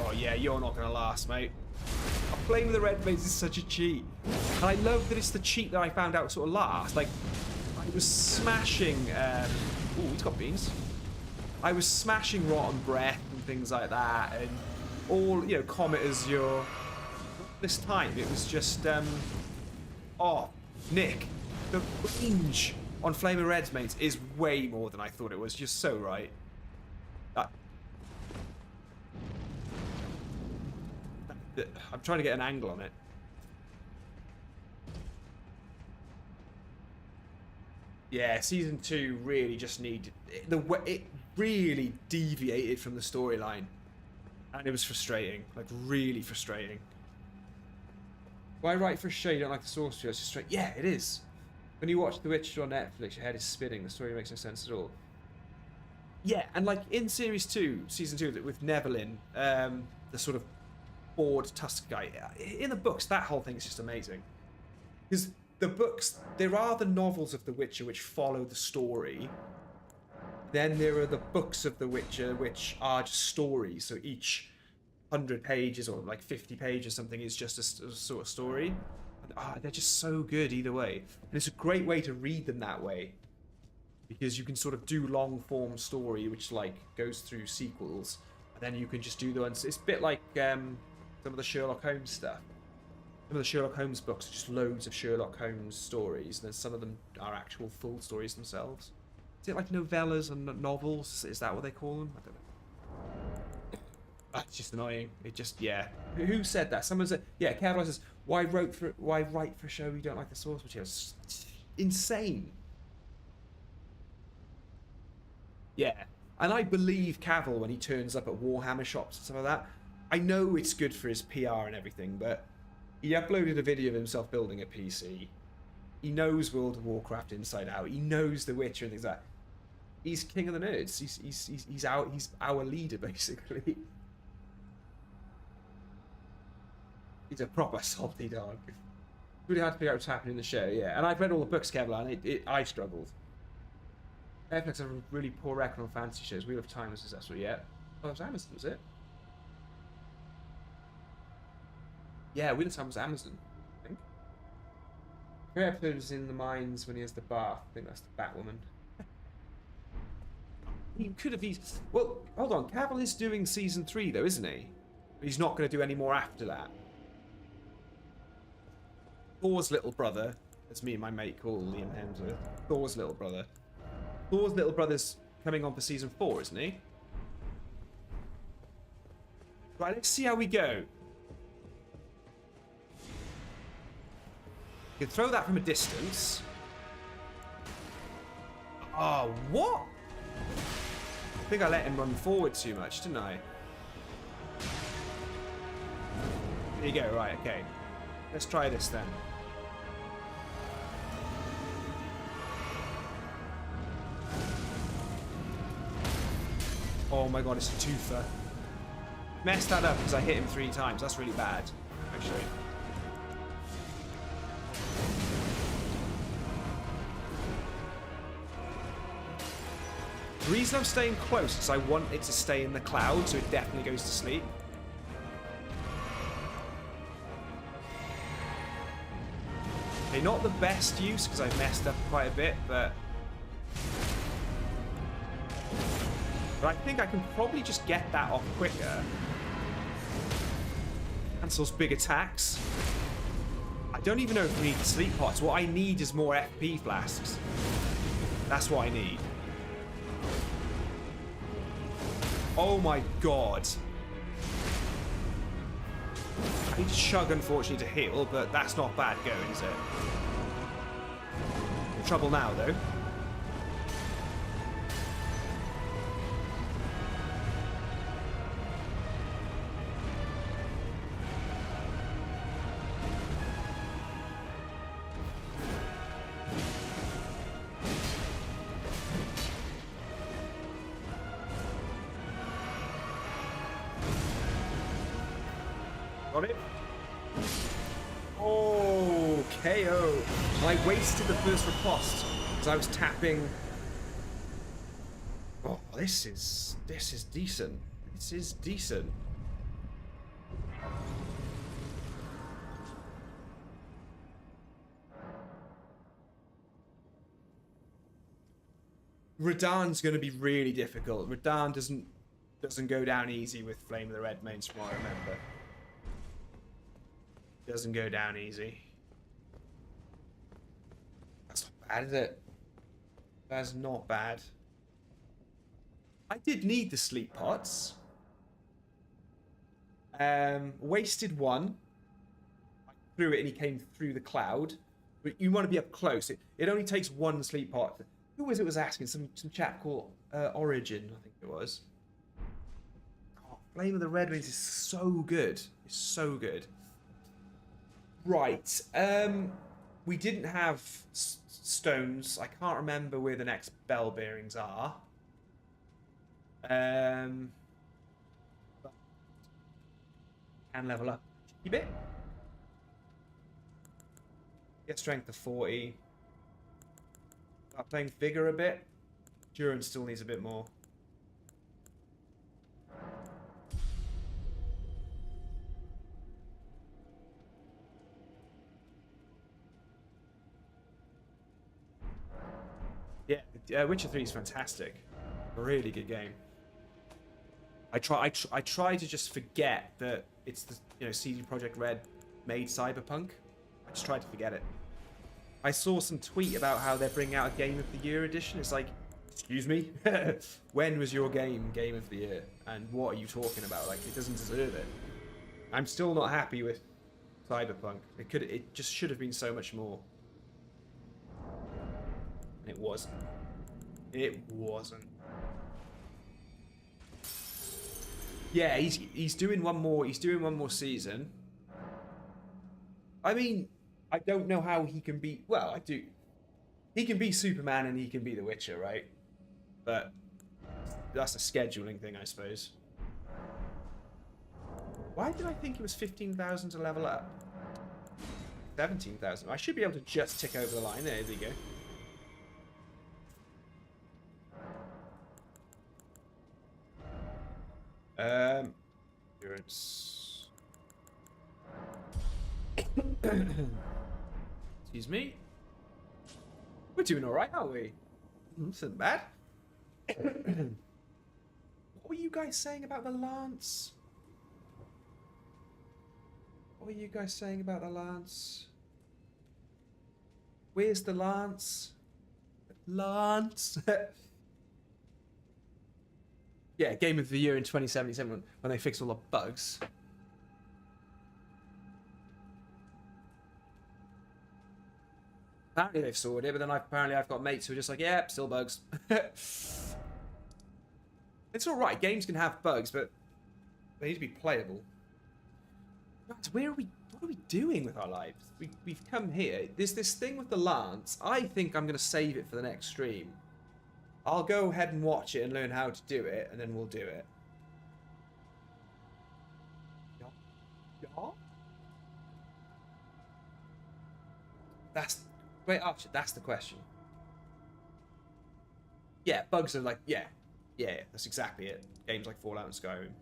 Oh yeah, you're not gonna last, mate. Playing with the red maze is such a cheat. And I love that it's the cheat that I found out sort of last. Like, I was smashing... Ooh, he's got beans. I was smashing rotten breath and things like that. And all, you know, Comet Azure. This time, it was just... Oh, Nick. The range on Flame of Red's mates is way more than I thought it was. You're so right. I'm trying to get an angle on it. Yeah, season 2 really just needed it really deviated from the storyline, and it was frustrating, like really frustrating. Why write for a show you don't like the source material? It's just straight. Yeah, it is. When you watch The Witcher on Netflix, your head is spinning. The story makes no sense at all. Yeah, and like in series 2, season 2 with Nevelyn, the sort of bored tusk guy. In the books, that whole thing is just amazing. Because the books, there are the novels of The Witcher which follow the story. Then there are the books of The Witcher which are just stories. So each 100 pages or like 50 pages or something is just a sort of story. And, they're just so good either way. And it's a great way to read them that way. Because you can sort of do long form story which like goes through sequels. And then you can just do the ones. It's a bit like some of the Sherlock Holmes stuff. Some of the Sherlock Holmes books are just loads of Sherlock Holmes stories, and then some of them are actual full stories themselves. Is it like novellas and novels? Is that what they call them? I don't know. That's just annoying. It just, yeah. Who said that? Someone said, yeah, Kevlar says, why write for a show you don't like the source material? It's insane. Yeah. And I believe Cavill when he turns up at Warhammer shops and stuff like that. I know it's good for his PR and everything, but he uploaded a video of himself building a PC. He knows World of Warcraft inside out. He knows The Witcher and things like that. He's king of the nerds. He's our leader, basically. He's a proper salty dog. Really hard to figure out what's happening in the show, yeah. And I've read all the books, Kevlar, and I struggled. Netflix have a really poor record on fantasy shows. Wheel of Time was successful, yeah. Oh, it was Amazon, was it? Yeah, Wheel of Time was Amazon, I think. Her episode was in the mines when he has the bath. I think that's the Batwoman. He could have eased... Well, hold on. Cavill is doing season 3, though, isn't he? He's not going to do any more after that. Thor's little brother, as me and my mate call Liam Hemsworth. Thor's little brother. Thor's little brother's coming on for season 4, isn't he? Right, let's see how we go. You can throw that from a distance. Oh, what? I think I let him run forward too much, didn't I? There you go, right, okay. Let's try this then. Oh my god, it's a twofer. Messed that up because I hit him 3 times. That's really bad, actually. The reason I'm staying close is I want it to stay in the cloud, so it definitely goes to sleep. Okay, not the best use because I've messed up quite a bit, but I think I can probably just get that off quicker. Cancels big attacks. I don't even know if we need sleep pots. What I need is more FP flasks. That's what I need. Oh my god. I need to chug, unfortunately, to heal, but that's not bad going, is it? trouble now, though. Got it. Oh, KO. I wasted the first riposte because I was tapping. Oh, this is decent. This is decent. Radahn's going to be really difficult. Radahn doesn't go down easy with Flame of the Red Mains from what I remember. Doesn't go down easy. That's not bad, is it? That's not bad. I did need the sleep pots. Wasted one. I threw it and he came through the cloud. But you want to be up close. It only takes one sleep pot. Who was it was asking? Some chap called Origin, I think it was. Oh, Flame of the Red Wings is so good. It's so good. Right. We didn't have stones. I can't remember where the next bell bearings are. Can level up a bit. Get strength to 40. Start playing vigor a bit. Endurance still needs a bit more. Yeah, Witcher 3 is fantastic. A really good game. I try to just forget that it's the CD Projekt Red made Cyberpunk. I just try to forget it. I saw some tweet about how they're bringing out a Game of the Year edition. It's like, excuse me, when was your Game of the Year, and what are you talking about? Like, it doesn't deserve it. I'm still not happy with Cyberpunk. It just should have been so much more. It wasn't. It wasn't. Yeah, he's doing one more. He's doing one more season. I mean, I don't know how he can be. Well, I do. He can be Superman and he can be The Witcher, right? But that's a scheduling thing, I suppose. Why did I think it was 15,000 to level up? 17,000. I should be able to just tick over the line. There you go. Endurance. Excuse me. We're doing alright, aren't we? Isn't bad. What were you guys saying about the lance? What were you guys saying about the lance? Where's the lance? Lance. Yeah, Game of the Year in 2077 when they fix all the bugs. Apparently they've sorted it, but then apparently I've got mates who are just like, yeah, still bugs. It's alright, games can have bugs, but they need to be playable. Where are we? What are we doing with our lives? We've come here. There's this thing with the lance. I think I'm going to save it for the next stream. I'll go ahead and watch it and learn how to do it, and then we'll do it. Yeah? Wait, actually, that's the question. Yeah, bugs are like, yeah, that's exactly it. Games like Fallout and Skyrim.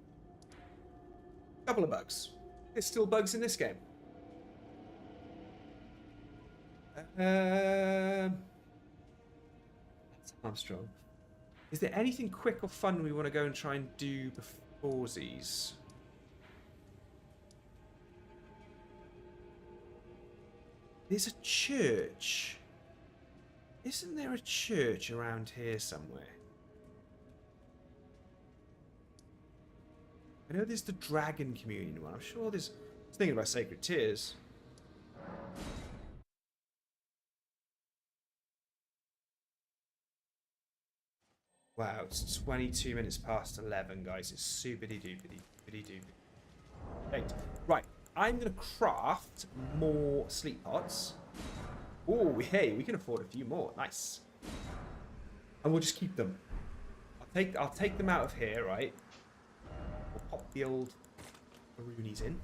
Couple of bugs. There's still bugs in this game. That's Armstrong. Is there anything quick or fun we want to go and try and do before these? There's a church. Isn't there a church around here somewhere? I know there's the Dragon Communion one. I'm sure there's... I was thinking about Sacred Tears. Wow, it's 22 minutes past 11, guys. It's super-doopity, doopity. Right, I'm going to craft more sleep pots. Oh, hey, we can afford a few more. Nice. And we'll just keep them. I'll take them out of here, right? We'll pop the old maroonies in.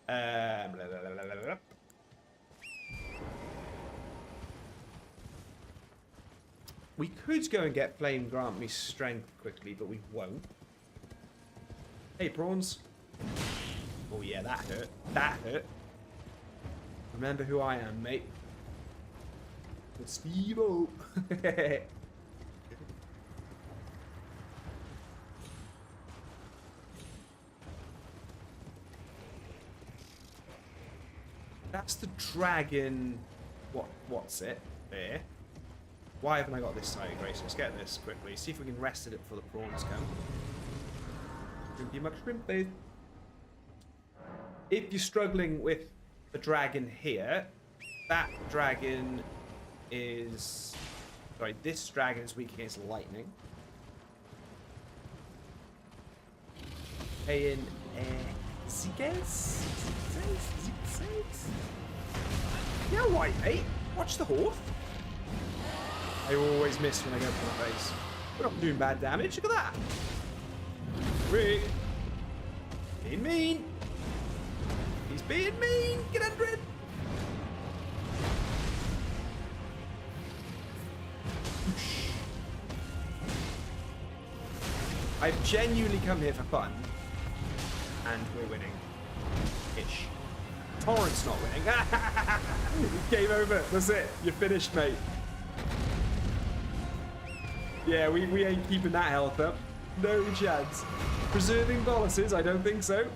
Blah, blah, blah, blah, blah. We could go and get Flame Grant Me Strength quickly, but we won't. Hey, prawns. Oh, yeah, that hurt. That hurt. Remember who I am, mate. The Steve-O. That's the dragon. What's it? There. Why haven't I got this side, Grace? Let's get this quickly. See if we can rest it before the prawns come. Shrimpy muck shrimpy. If you're struggling with the dragon here, that dragon is... Sorry, this dragon is weak against lightning. Paying Ziggles? Yeah, right, mate. Watch the horse. I always miss when I go for my face. We're not doing bad damage. Look at that. Rick. Being mean. He's being mean. Get under it. I've genuinely come here for fun. And we're winning. Ish. Torrent's not winning. Game over. That's it. You're finished, mate. Yeah, we ain't keeping that health up. No chance. Preserving boluses? I don't think so.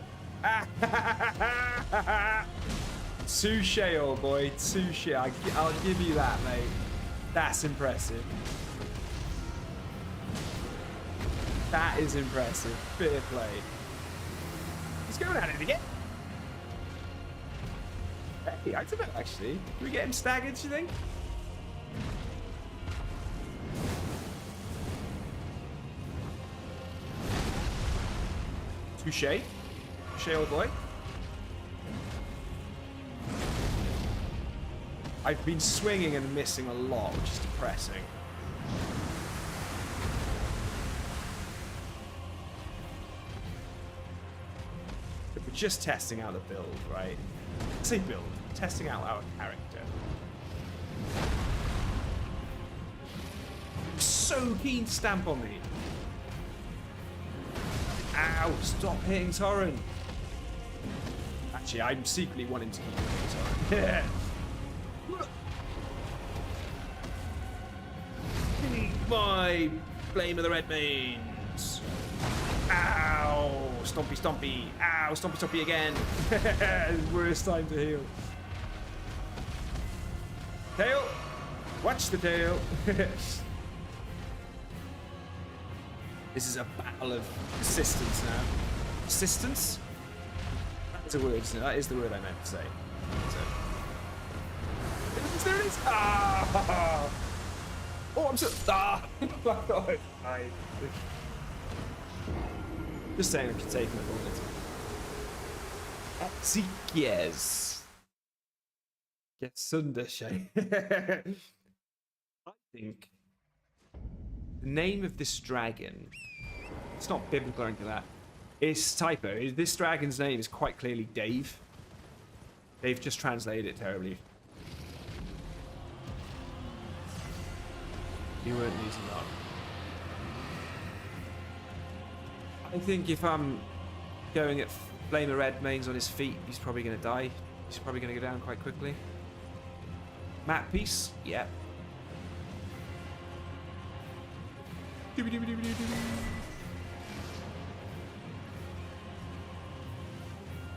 Touche, old boy. Touche. I'll give you that, mate. That's impressive. That is impressive. Fair play. He's going at it again. Hey, I don't know, actually. Do we get him staggered, do you think? Touche. Touche, old boy. I've been swinging and missing a lot, which is depressing. But we're just testing out the build, right? I say build. Testing out our character. So keen to stamp on me. Ow! Stop hitting Torrent. Actually, I'm secretly wanting to keep hitting Torrent. My flame of the red mains. Ow! Stompy, stompy. Ow! Stompy, stompy again. Worst time to heal. Tail. Watch the tail. This is a battle of persistence now. Persistence? That's a word, isn't it? That is the word I meant to say. So. There it is! Ah! Oh, I'm so... Ah! Just saying I could take him a moment. Exekies. Get Sundershay. I think the name of this dragon, it's not biblical or anything like that. It's typo. This dragon's name is quite clearly Dave. They've just translated it terribly. You weren't losing that. I think if I'm going at Flame of Red Mains on his feet, he's probably going to die. He's probably going to go down quite quickly. Map piece? Yeah.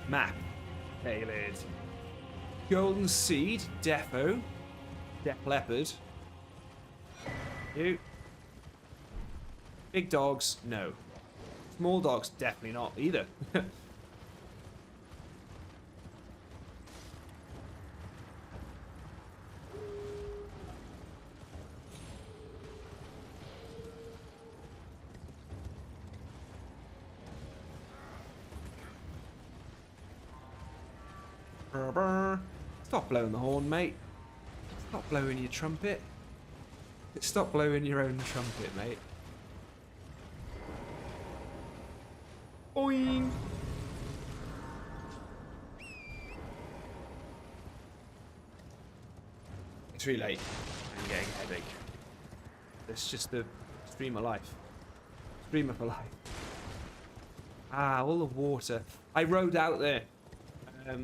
Map. Tailored. Golden Seed. Defo. Def Leopard. You. Big dogs? No. Small dogs? Definitely not either. Brr, brr. Stop blowing the horn, mate. Stop blowing your trumpet. Stop blowing your own trumpet, mate. Boing! It's really late. I'm getting a headache. It's just the stream of life. Stream of life. Ah, all the water. I rode out there. I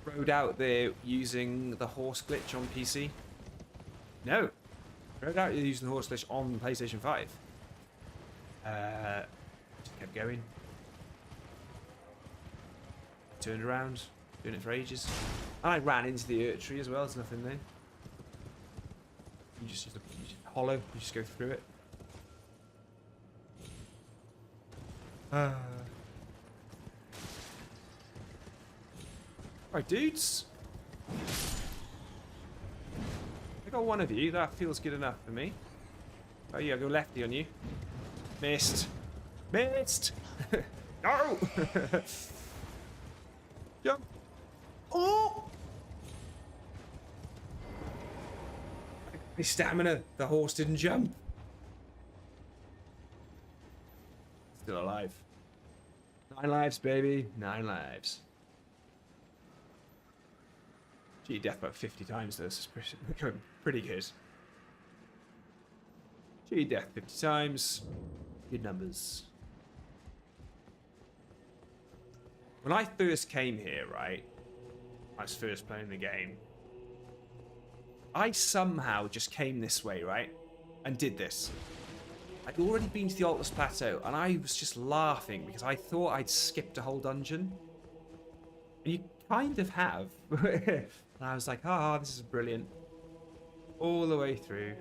rode out there using the horse glitch on PC. No. I rode out there using the horse glitch on PlayStation 5. Just kept going. Turned around. Doing it for ages. And I ran into the earth tree as well. There's nothing there. You just hollow. You just go through it. Right, dudes. I got one of you. That feels good enough for me. Oh yeah, I'll go lefty on you. Missed. Missed. No. Jump. Oh. My stamina. The horse didn't jump. Still alive. 9 lives, baby. 9 lives. Gee, death about 50 times though. This is pretty good. Gee, death 50 times. Good numbers. When I first came here, right? I was first playing the game. I somehow just came this way, right? And did this. I'd already been to the Altus Plateau, and I was just laughing because I thought I'd skipped a whole dungeon. And you kind of have. And I was like, ah, this is brilliant. All the way through.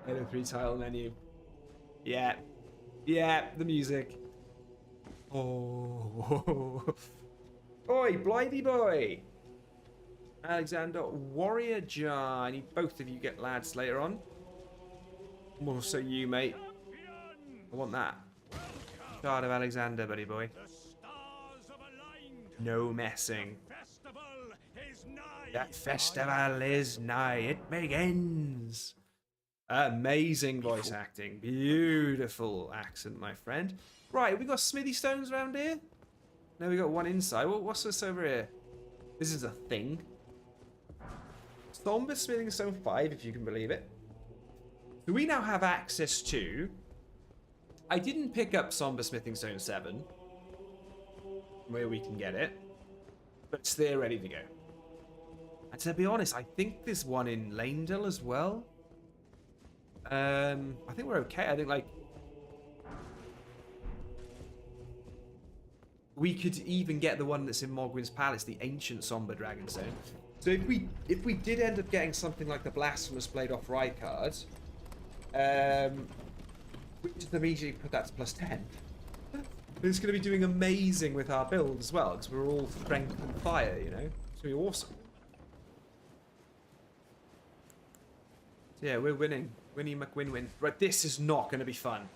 Halo 3 title menu. Yeah. Yeah, the music. Oh. Oi, Blythy boy. Alexander, Warrior Jar. I need both of you get lads later on. More so you, mate. I want that. Shard of Alexander, buddy boy. No messing. That festival is nigh. It begins. Amazing voice acting. Beautiful accent, my friend. Right, we got smithy stones around here? No, we got one inside. What's this over here? This is a thing. Somber Smithing Stone 5, if you can believe it. So we now have access to... I didn't pick up Somber Smithing Stone 7. Where we can get it. But it's there ready to go. And to be honest, I think there's one in Lanedale as well. I think we're okay. I think, like... we could even get the one that's in Mogwin's Palace, the ancient Somber Dragonstone. So if we did end up getting something like the Blasphemous Blade off Rykard, we just immediately put that to +10. It's going to be doing amazing with our build as well, because we're all strength and fire, you know? It's going to be awesome. So yeah, we're winning. Winnie McWin-win. Right, this is not going to be fun.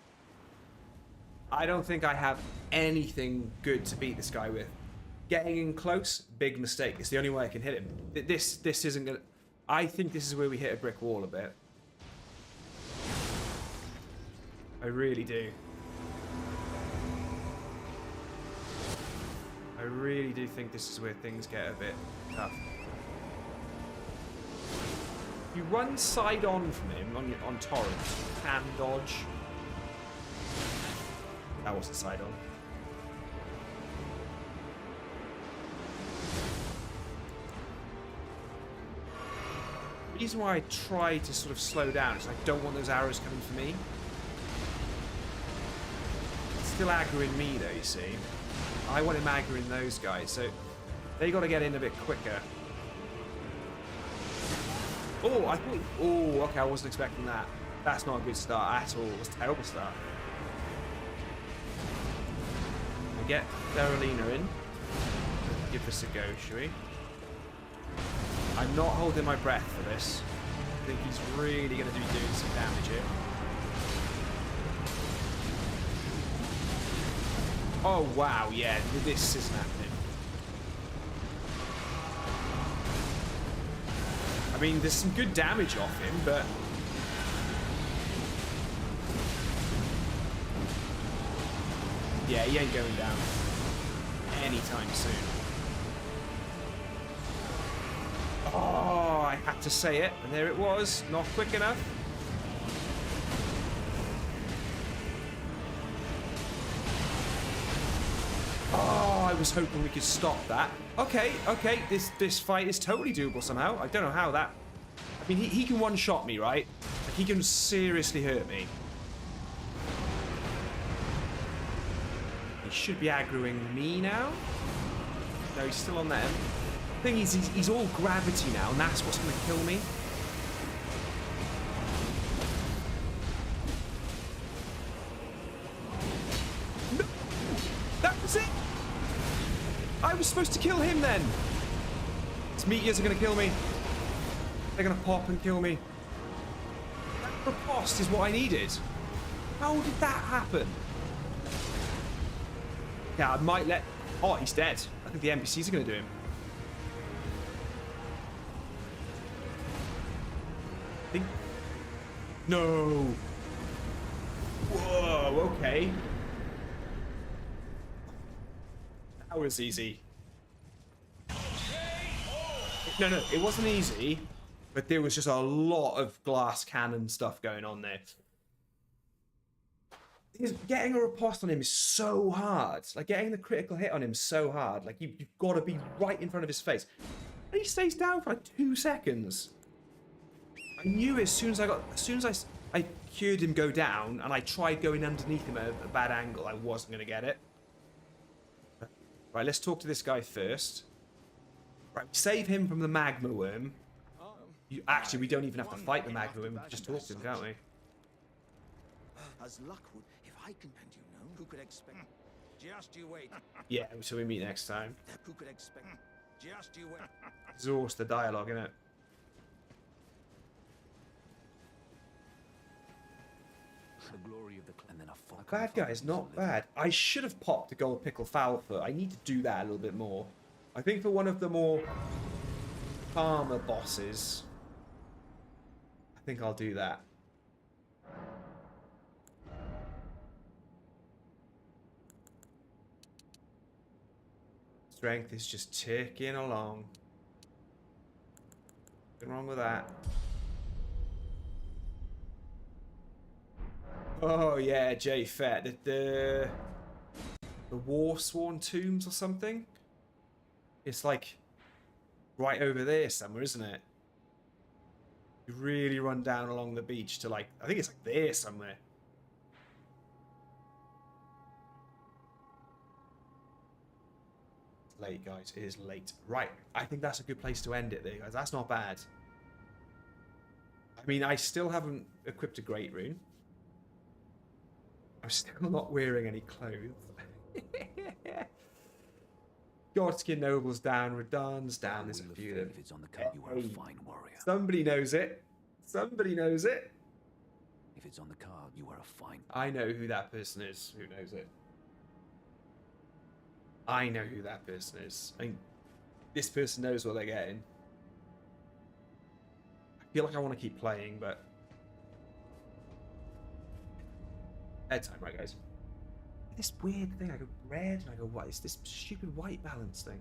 I don't think I have anything good to beat this guy with. Getting in close, big mistake. It's the only way I can hit him. This isn't gonna... I think this is where we hit a brick wall a bit. I really do. I really do think this is where things get a bit tough. You run side on from him on torrent, can dodge. That wasn't side on. The reason why I try to sort of slow down is I don't want those arrows coming for me. It's still aggroing me though, you see. I want him aggroing those guys, so they got to get in a bit quicker. Oh, I thought... oh, okay, I wasn't expecting that. That's not a good start at all. It was a terrible start. I get Darylina in. Give this a go, shall we? I'm not holding my breath for this. I think he's really going to be doing some damage here. Oh, wow, yeah, this isn't happening. I mean, there's some good damage off him, but... yeah, he ain't going down anytime soon. Oh, I had to say it, and there it was. Not quick enough. Oh, I was hoping we could stop that. Okay, this fight is totally doable somehow. I don't know how that... I mean, he can one-shot me, right? Like, he can seriously hurt me. He should be aggroing me now. No, he's still on them. The thing is, he's all gravity now, and that's what's going to kill me. No! That was it! I was supposed to kill him then! His meteors are going to kill me. They're going to pop and kill me. That riposte is what I needed. How did that happen? Yeah, I might let... oh, he's dead. I think the NPCs are going to do him. Think... no! Whoa, okay. That was easy. No, it wasn't easy, but there was just a lot of glass cannon stuff going on there. Because getting a riposte on him is so hard. Like, getting the critical hit on him is so hard. Like, you've got to be right in front of his face. And he stays down for like 2 seconds. I knew as soon as I cured him go down, and I tried going underneath him at a bad angle, I wasn't going to get it. Right, let's talk to this guy first. Right, save him from the magma worm. Actually, we don't even have to fight the magma worm. We can just talk to him, can't we? As luck would, if I can, and you know, who could expect? Just you wait. Yeah, so we meet next time. Who could expect? Just you wait. Exhaust the dialogue, innit? The glory of the and then a full Bad guy is not bad. I should have popped a gold pickle foul foot. I need to do that a little bit more. I think for one of the more calmer bosses, I think I'll do that. Strength is just ticking along. Nothing wrong with that. Oh yeah, Jay Fett. The War Sworn Tombs or something? It's like right over there somewhere, isn't it? You really run down along the beach to like, I think it's like there somewhere. It's late, guys. It is late. Right, I think that's a good place to end it there, guys. That's not bad. I mean, I still haven't equipped a Great Rune. I'm still not wearing any clothes. Godskin Nobles down, Radan's down. There's a few of them. If it's on the cut, you are a fine warrior. Somebody knows it. Somebody knows it. If it's on the card, you are a fine. I know who that person is. Who knows it? I know who that person is. I mean, this person knows what they're getting. I feel like I want to keep playing, but bedtime, right, guys? This weird thing, I go red and I go white. It's this stupid white balance thing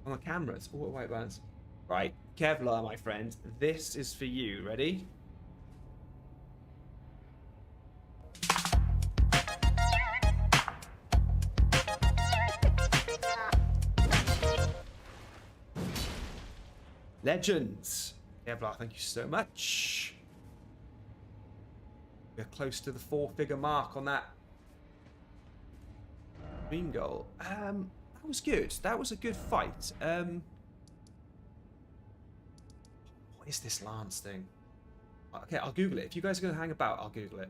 on the camera. It's all white balance. Right, Kevlar, my friend, this is for you. Ready? Legends. Kevlar, thank you so much. We're close to the 4-figure mark on that dream goal. That was good. That was a good fight. What is this Lance thing? Okay, I'll Google it. If you guys are going to hang about, I'll Google it.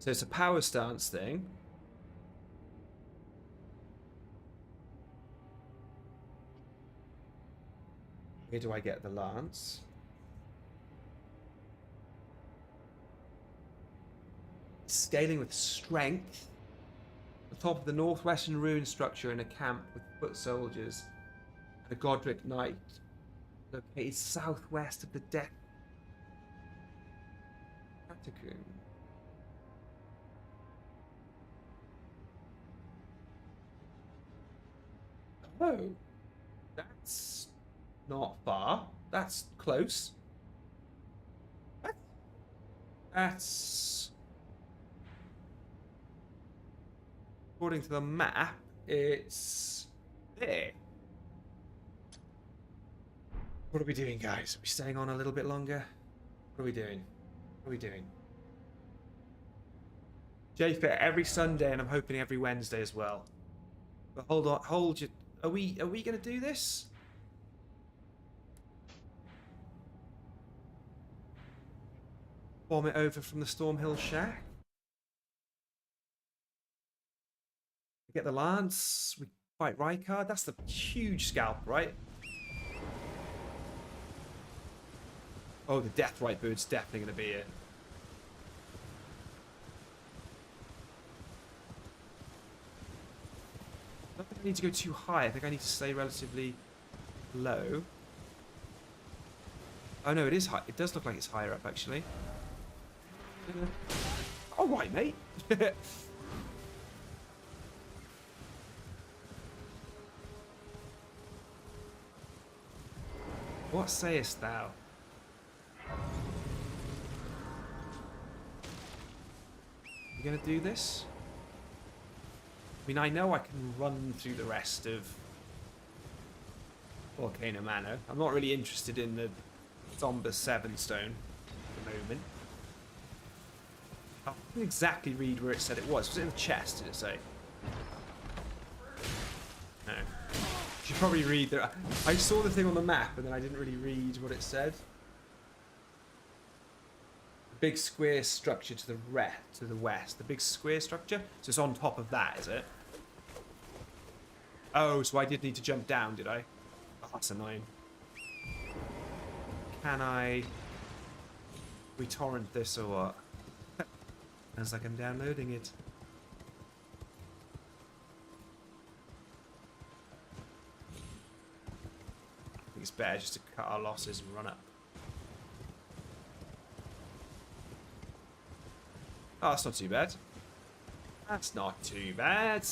So it's a power stance thing. Where do I get the lance? Scaling with strength. The top of the northwestern ruin structure in a camp with foot soldiers and a Godric knight located southwest of the death catacomb. Oh, that's not far. That's close. That's according to the map, it's there. What are we doing, guys? Are we staying on a little bit longer? What are we doing? What are we doing? JFit every Sunday, and I'm hoping every Wednesday as well. But hold on, hold your. Are we gonna do this? Bomb it over from the Stormhill Shack. We get the lance. We fight Rykard. That's the huge scalp, right? Oh, the Deathrite Bird's definitely gonna be it. I don't think I need to go too high. I think I need to stay relatively low. Oh no, it is high. It does look like it's higher up, actually. All right, mate. What sayest thou? You gonna do this? I mean, I know I can run through the rest of Volcano Manor. I'm not really interested in the Zombus 7 stone at the moment. I didn't exactly read where it said it was. Was it in the chest, did it say? No. You should probably read the... I saw the thing on the map and then I didn't really read what it said. The big square structure to the west. The big square structure? So it's on top of that, is it? Oh, so I did need to jump down, did I? Oh, that's annoying. Can I... We torrent this or what? Sounds like I'm downloading it. I think it's better just to cut our losses and run up. Oh, that's not too bad. That's not too bad.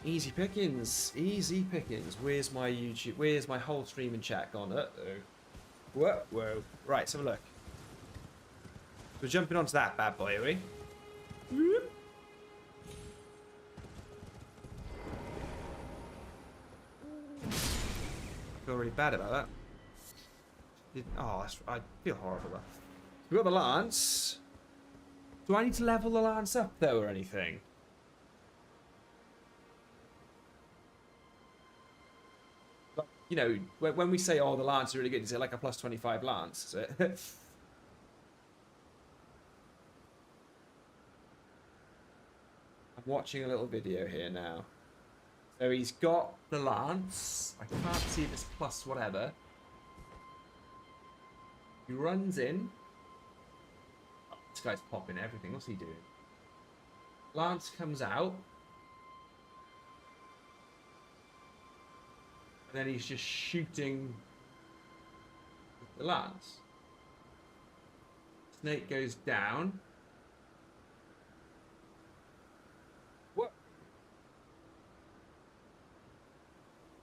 Easy pickings. Easy pickings. Where's my YouTube? Where's my whole stream and chat gone? Uh-oh. Whoa, whoa. Right, let's have a look. We're jumping onto that bad boy, are we? I feel really bad about that. Oh, I feel horrible about that. We've got the lance. Do I need to level the lance up, though, or anything? You know, when we say, oh, the lance is really good, is it like a plus 25 lance? Is it? I'm watching a little video here now. So he's got the lance. I can't see if it's plus whatever. He runs in. Oh, this guy's popping everything. What's he doing? Lance comes out. And then he's just shooting the lance. Snake goes down. What?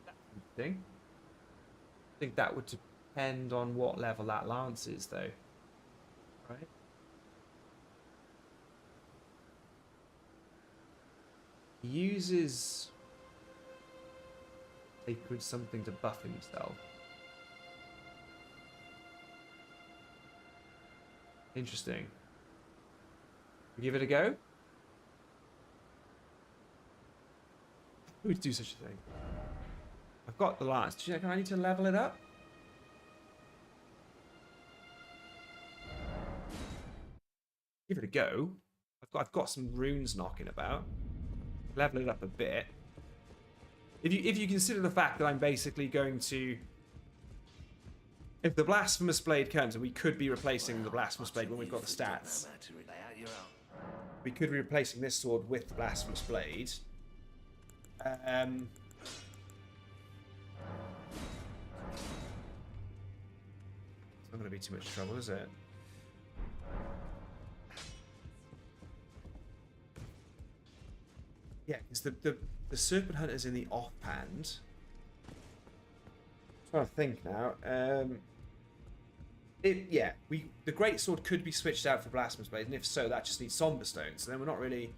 That's interesting. I think that would depend on what level that lance is, though. Right? He uses sacred something to buff himself. Interesting. Give it a go? Who would do such a thing? I've got the lance. Do you reckon I need to level it up? give it a go. I've got some runes knocking about. Level it up a bit. If you consider the fact that I'm basically going to, if the blasphemous blade comes, and we could be replacing the blasphemous blade when we've got the stats. We could be replacing this sword with the blasphemous blade. It's not going to be too much trouble, is it? Yeah, because the serpent hunter's in the offhand. I'm trying to think now. The greatsword could be switched out for blasphemous blade, and if so, that just needs somber stone. So then we're not really.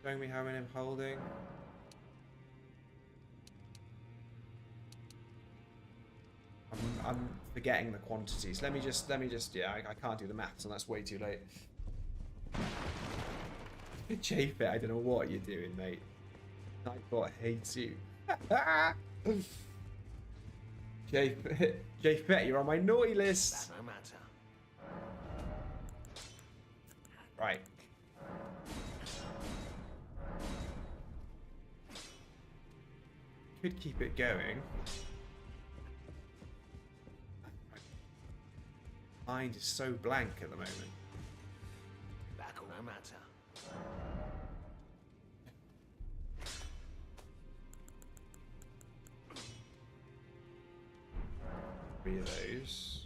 Showing me how many I'm holding. I'm forgetting the quantities. Let me just. Yeah, I can't do the maths, and that's way too late. J-Fit, I don't know what you're doing, mate. Nightbot hates you. J-Fit, you're on my naughty list. No matter. Right. Could keep it going. Mind is so blank at the moment. Back or no matter. 3 of those.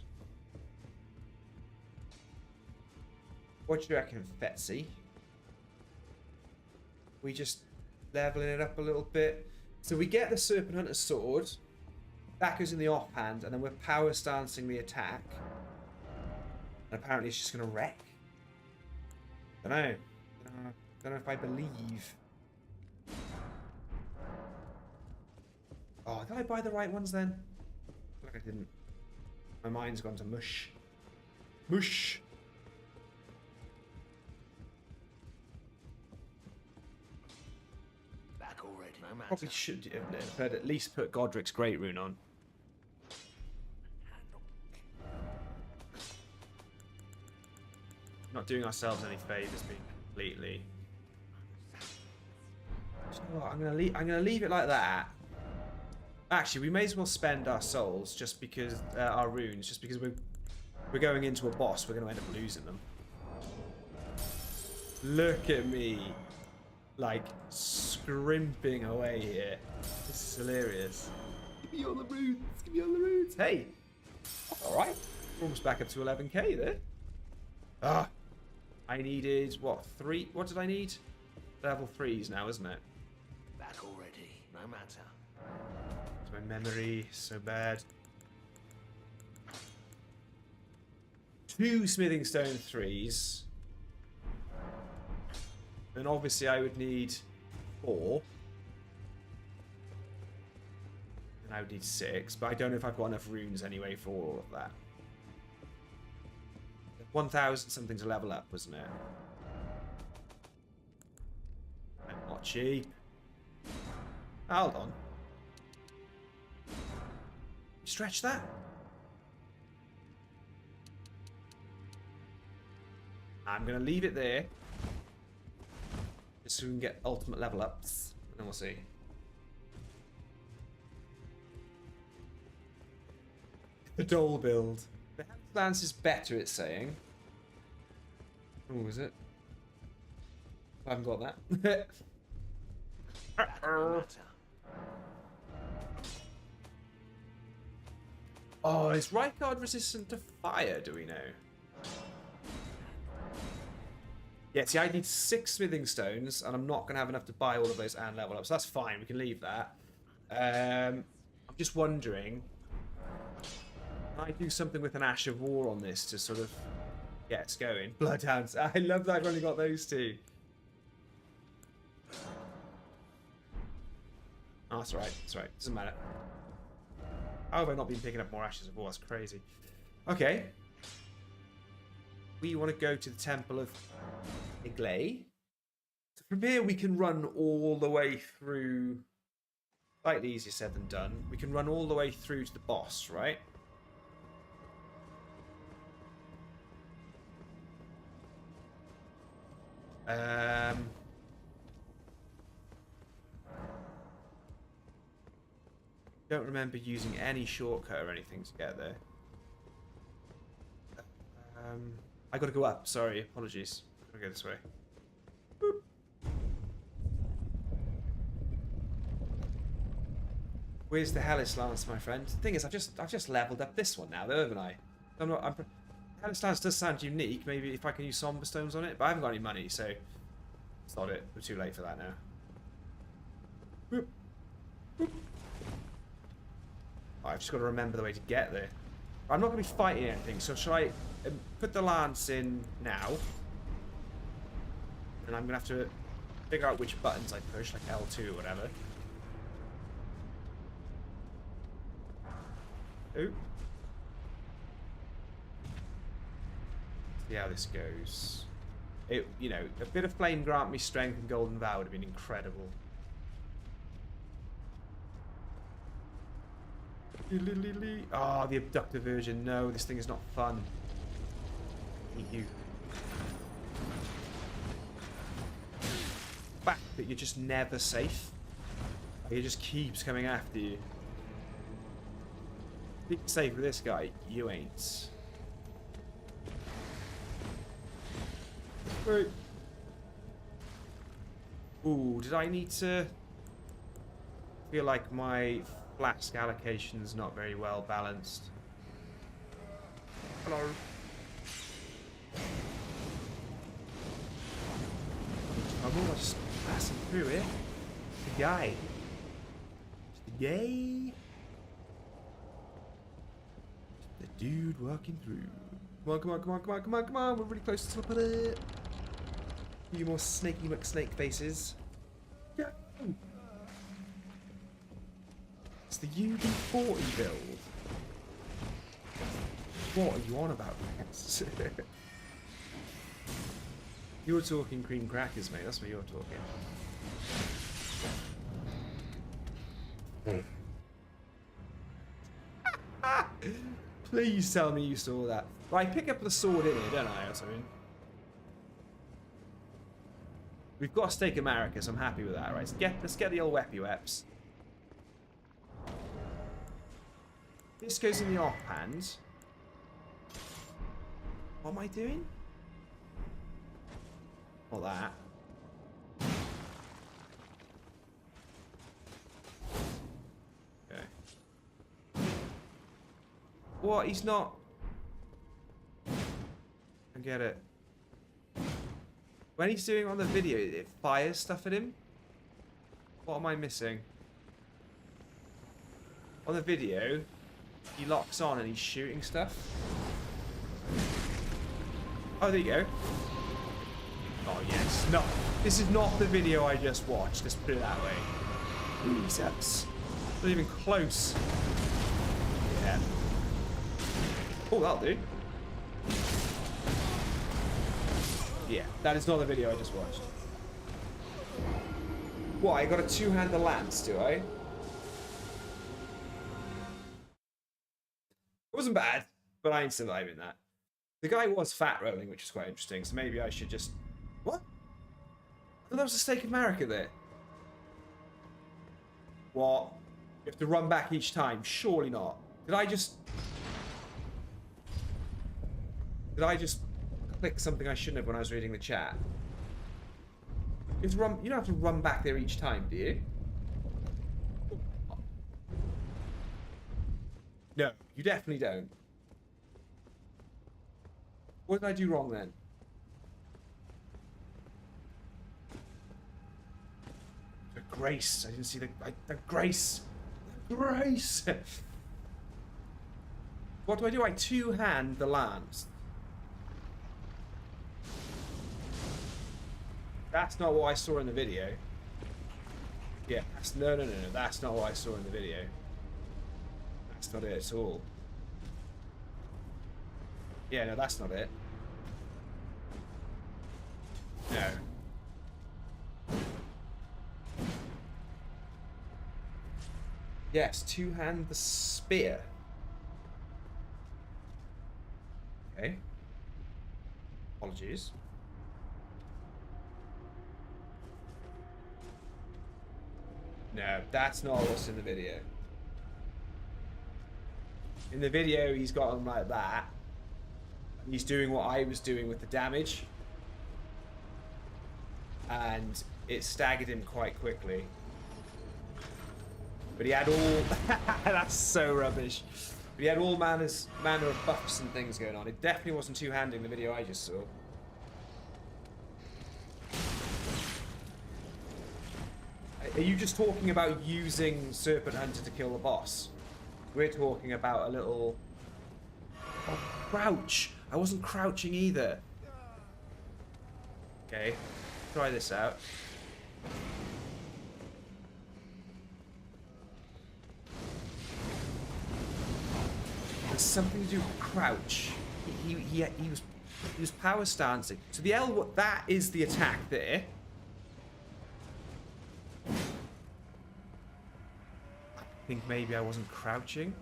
What do you reckon, Fetsy? We just leveling it up a little bit. So we get the Serpent Hunter's sword. That goes in the offhand, and then we're power stancing the attack. And apparently it's just going to wreck. Don't know. Don't know if I believe. Oh, did I buy the right ones then? I feel like I didn't. My mind's gone to mush. Mush! Back already, no matter. Probably should have at least put Godric's Great Rune on. Not doing ourselves any favours being completely. You know what? I'm gonna leave it like that. Actually, we may as well spend our souls just because our runes, just because we're going into a boss. We're going to end up losing them. Look at me, like scrimping away here. This is hilarious. Give me all the runes. Give me all the runes. Hey, all right. We're almost back up to 11k there. Ah, I needed what 3? What did I need? Level 3s now, isn't it? Back already, no matter. My memory so bad. 2 smithing stone 3s. Then obviously I would need 4. And I would need 6, but I don't know if I've got enough runes anyway for all of that. 1,000 something to level up, wasn't it? Not cheap. Hold on. Stretch that. I'm going to leave it there. Just so we can get ultimate level ups. And then we'll see. The Dole build. The Health Lance is better, it's saying. Oh, is it? I haven't got that. Back no matter. Oh, is Rykard resistant to fire, do we know? Yeah, see, I need 6 smithing stones, and I'm not going to have enough to buy all of those and level up, so that's fine, we can leave that. I'm just wondering, can I do something with an Ash of War on this to sort of get us going? Bloodhounds, I love that I've only got those 2. Oh, that's alright, doesn't matter. How have I not been picking up more Ashes of War? That's crazy. Okay. We want to go to the Temple of Iglay. So from here we can run all the way through Slightly easier said than done. We can run all the way through to the boss, right? Don't remember using any shortcut or anything to get there. I gotta go up. Sorry, apologies. I'll go this way. Boop. Where's the Hellish Lance, my friend? The thing is, I've just leveled up this one now, though, haven't I? Hellish Lance does sound unique. Maybe if I can use Somber Stones on it, but I haven't got any money, so it's not it. We're too late for that now. Boop. Boop. Oh, I've just got to remember the way to get there. I'm not going to be fighting anything, so shall I put the lance in now? And I'm going to have to figure out which buttons I push, like L2 or whatever. Ooh. See how this goes. You know, a bit of flame grant me strength and golden vow would have been incredible. Oh, the abductor version. No, this thing is not fun. You. Fact that you're just never safe. He just keeps coming after you. Be safe with this guy. You ain't. Right. Ooh, did I need to... I feel like my flask allocation is not very well balanced. Hello. I'm just passing through here. The guy. The guy. The dude walking through. Come on, come on, come on, come on, come on, come on. We're really close to the top of it. A few more snaky McSnake faces. Yeah. It's the UB40 build. What are you on about, Rex? You're talking cream crackers, mate. That's what you're talking. Please tell me you saw that. Right, pick up the sword in here, don't I, or something? We've got a stake America, so I'm happy with that. Right, let's get the old weppy weps. This goes in the offhand. What am I doing? Not that. Okay. What? He's not... I get it. When he's doing it on the video, it fires stuff at him? What am I missing? On the video, he locks on and he's shooting stuff. Oh, there you go. Oh, yes. No, this is not the video I just watched. Let's put it that way. Jesus. Not even close. Yeah. Oh, that'll do. Yeah, that is not the video I just watched. What, I got a two-hander lance, do I? It wasn't bad, but I ain't surviving that. The guy was fat rolling, which is quite interesting, so maybe I should just... What? I thought that was a stake of America there. What? You have to run back each time? Surely not. Did I just click something I shouldn't have when I was reading the chat? You don't have to run back there each time, do you? No, you definitely don't. What did I do wrong then? The grace. I didn't see the grace. The grace. What do? I two-hand the lance. That's not what I saw in the video. Yeah, no. That's not what I saw in the video. That's not it at all. Yeah, no, that's not it. No. Yes, two-hand the spear. Okay. Apologies. No, that's not what's in the video. In the video, he's got him like that. He's doing what I was doing with the damage. And it staggered him quite quickly. But he had all... That's so rubbish. But he had all manner of buffs and things going on. It definitely wasn't two-handing the video I just saw. Are you just talking about using Serpent Hunter to kill the boss? We're talking about a little... Oh, crouch! I wasn't crouching either. Okay, try this out. There's something to do with crouch. He was power stancing. So the L, that is the attack there. I think maybe I wasn't crouching.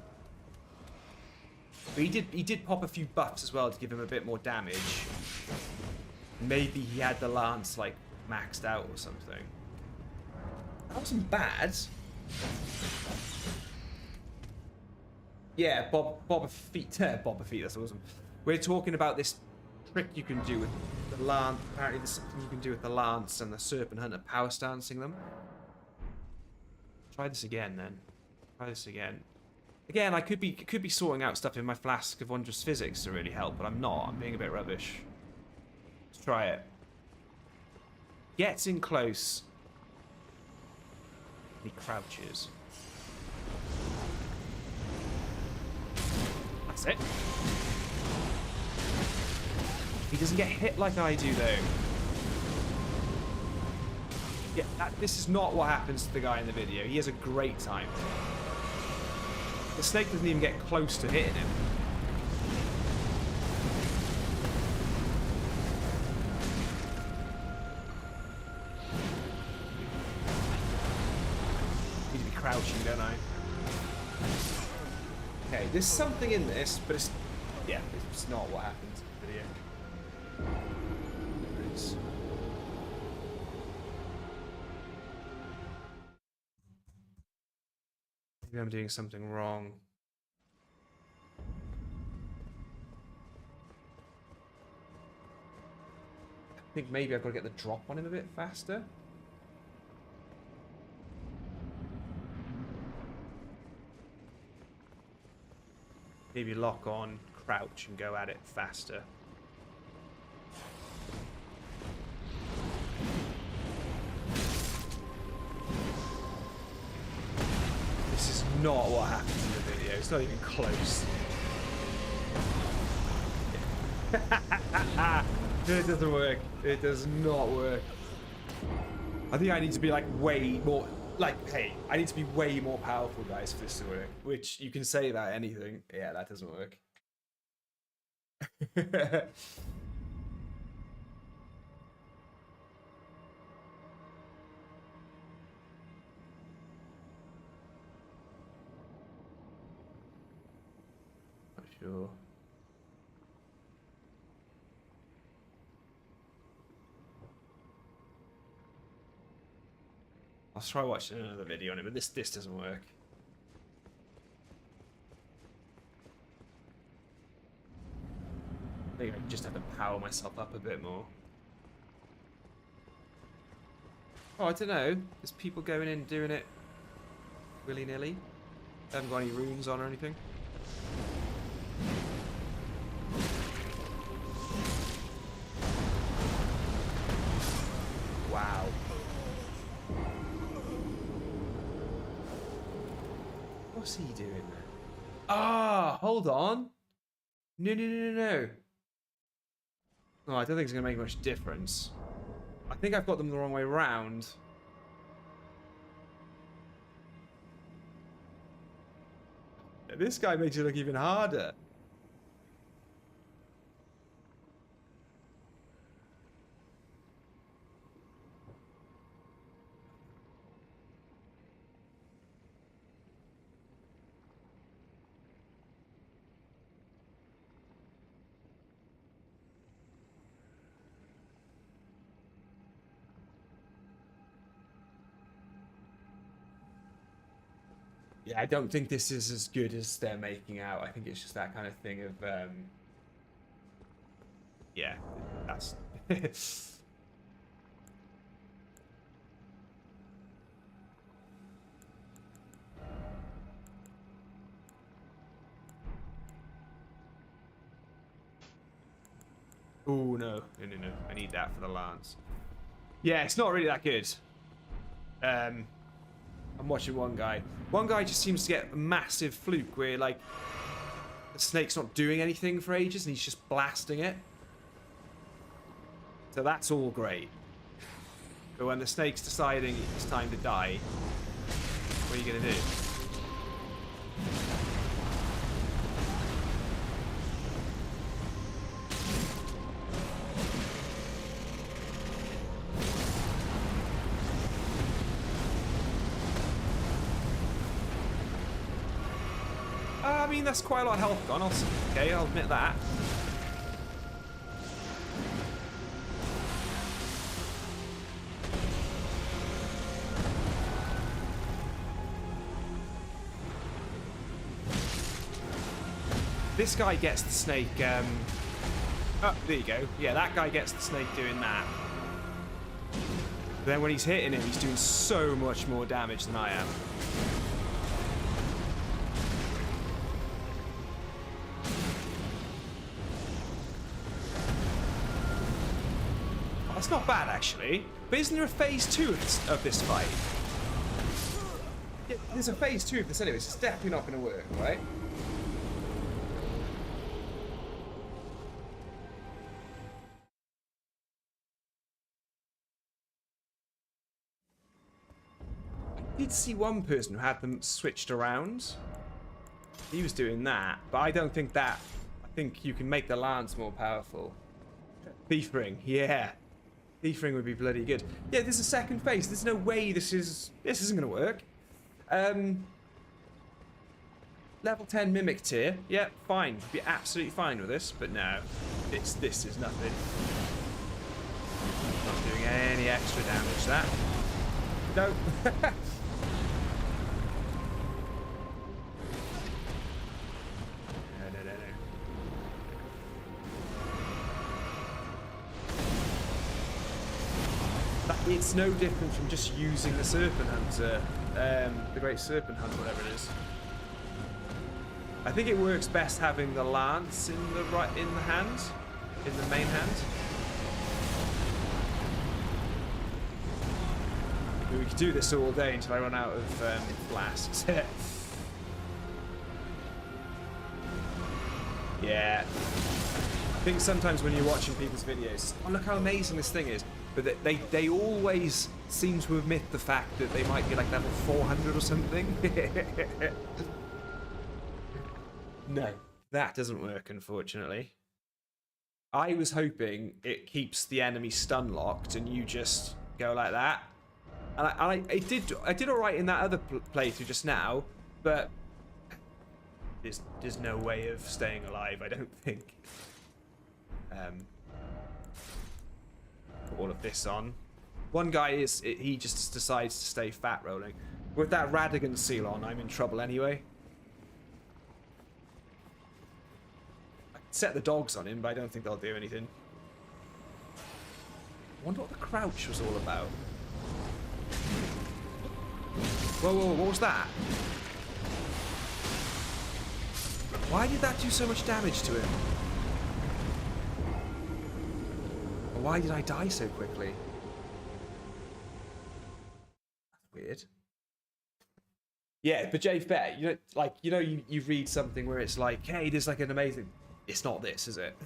But he did pop a few buffs as well to give him a bit more damage. Maybe he had the lance like maxed out or something. That wasn't bad. Yeah, Boba Feet, that's awesome. We're talking about this trick you can do with the lance. Apparently there's something you can do with the lance and the Serpent Hunter power stancing them. Try this again then. Try this again. Again, I could be sorting out stuff in my flask of wondrous physics to really help, but I'm not. I'm being a bit rubbish. Let's try it. Gets in close. He crouches. That's it. He doesn't get hit like I do, though. Yeah, this is not what happens to the guy in the video. He has a great time. The snake doesn't even get close to hitting him. Need to be crouching, don't I? Okay, there's something in this, but it's... yeah, it's not what happens in the video. It's... maybe I'm doing something wrong. I think maybe I've got to get the drop on him a bit faster. Maybe lock on, crouch, and go at it faster. This is not what happens in the video. It's not even close. It doesn't work. It does not work. I think I need to be like way more... like, hey, I need to be way more powerful, guys, for this to work. Which, you can say about anything. Yeah, that doesn't work. Not sure. I'll try watching another video on it, but this doesn't work. I think I just have to power myself up a bit more. Oh, I don't know. There's people going in doing it willy-nilly. They haven't got any runes on or anything. Wow. What's he doing there? Ah, hold on. No. Oh, I don't think it's going to make much difference. I think I've got them the wrong way round. This guy makes it look even harder. Yeah, I don't think this is as good as they're making out. I think it's just that kind of thing of, yeah, that's... Oh, no. No. I need that for the lance. Yeah, it's not really that good. I'm watching one guy. One guy just seems to get a massive fluke where, like, the snake's not doing anything for ages and he's just blasting it. So that's all great. But when the snake's deciding it's time to die, what are you going to do? I mean, that's quite a lot of health gone. Okay, I'll admit that. This guy gets the snake. Oh, there you go. Yeah, that guy gets the snake doing that. But then when he's hitting him, he's doing so much more damage than I am. That's not bad, actually. But isn't there a phase 2 of this fight? Yeah, there's a phase 2 of this anyway, so it's definitely not going to work, right? I did see one person who had them switched around. He was doing that, but I don't think that... I think you can make the lance more powerful. Thief ring, yeah. Thief ring would be bloody good. Yeah, there's a second phase. There's no way this isn't going to work. Level 10 mimic tier. Yeah, fine. Be absolutely fine with this, but no. This is nothing. Not doing any extra damage, that. No. It's no different from just using the serpent hunter, the great serpent hunter, whatever it is. I think it works best having the lance in the hand, in the main hand. We could do this all day until I run out of flasks. Yeah. I think sometimes when you're watching people's videos, oh look how amazing this thing is. But they always seem to omit the fact that they might be like level 400 or something. No, that doesn't work, unfortunately. I was hoping it keeps the enemy stun locked and you just go like that. And I did all right in that other playthrough just now, but there's no way of staying alive, I don't think. All of this on. One guy he just decides to stay fat rolling. With that Radigan seal on, I'm in trouble anyway. I could set the dogs on him, but I don't think they'll do anything. I wonder what the crouch was all about. Whoa, what was that? Why did that do so much damage to him? Why did I die so quickly? That's weird. Yeah, but Jay Fair, you read something where it's like, hey, there's like an amazing. It's not this, is it?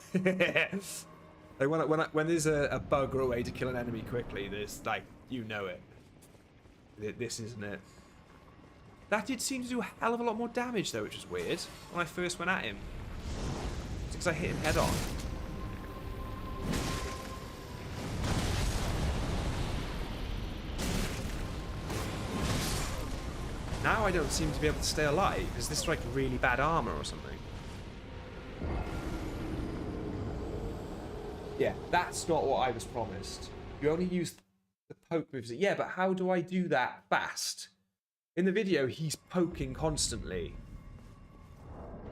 Like when there's a bug or a way to kill an enemy quickly, there's like you know it. This isn't it. That did seem to do a hell of a lot more damage though, which was weird when I first went at him. It's because I hit him head on. Now I don't seem to be able to stay alive. Is this like really bad armor or something? Yeah, that's not what I was promised. You only use the poke moves. Yeah, but how do I do that fast? In the video, he's poking constantly.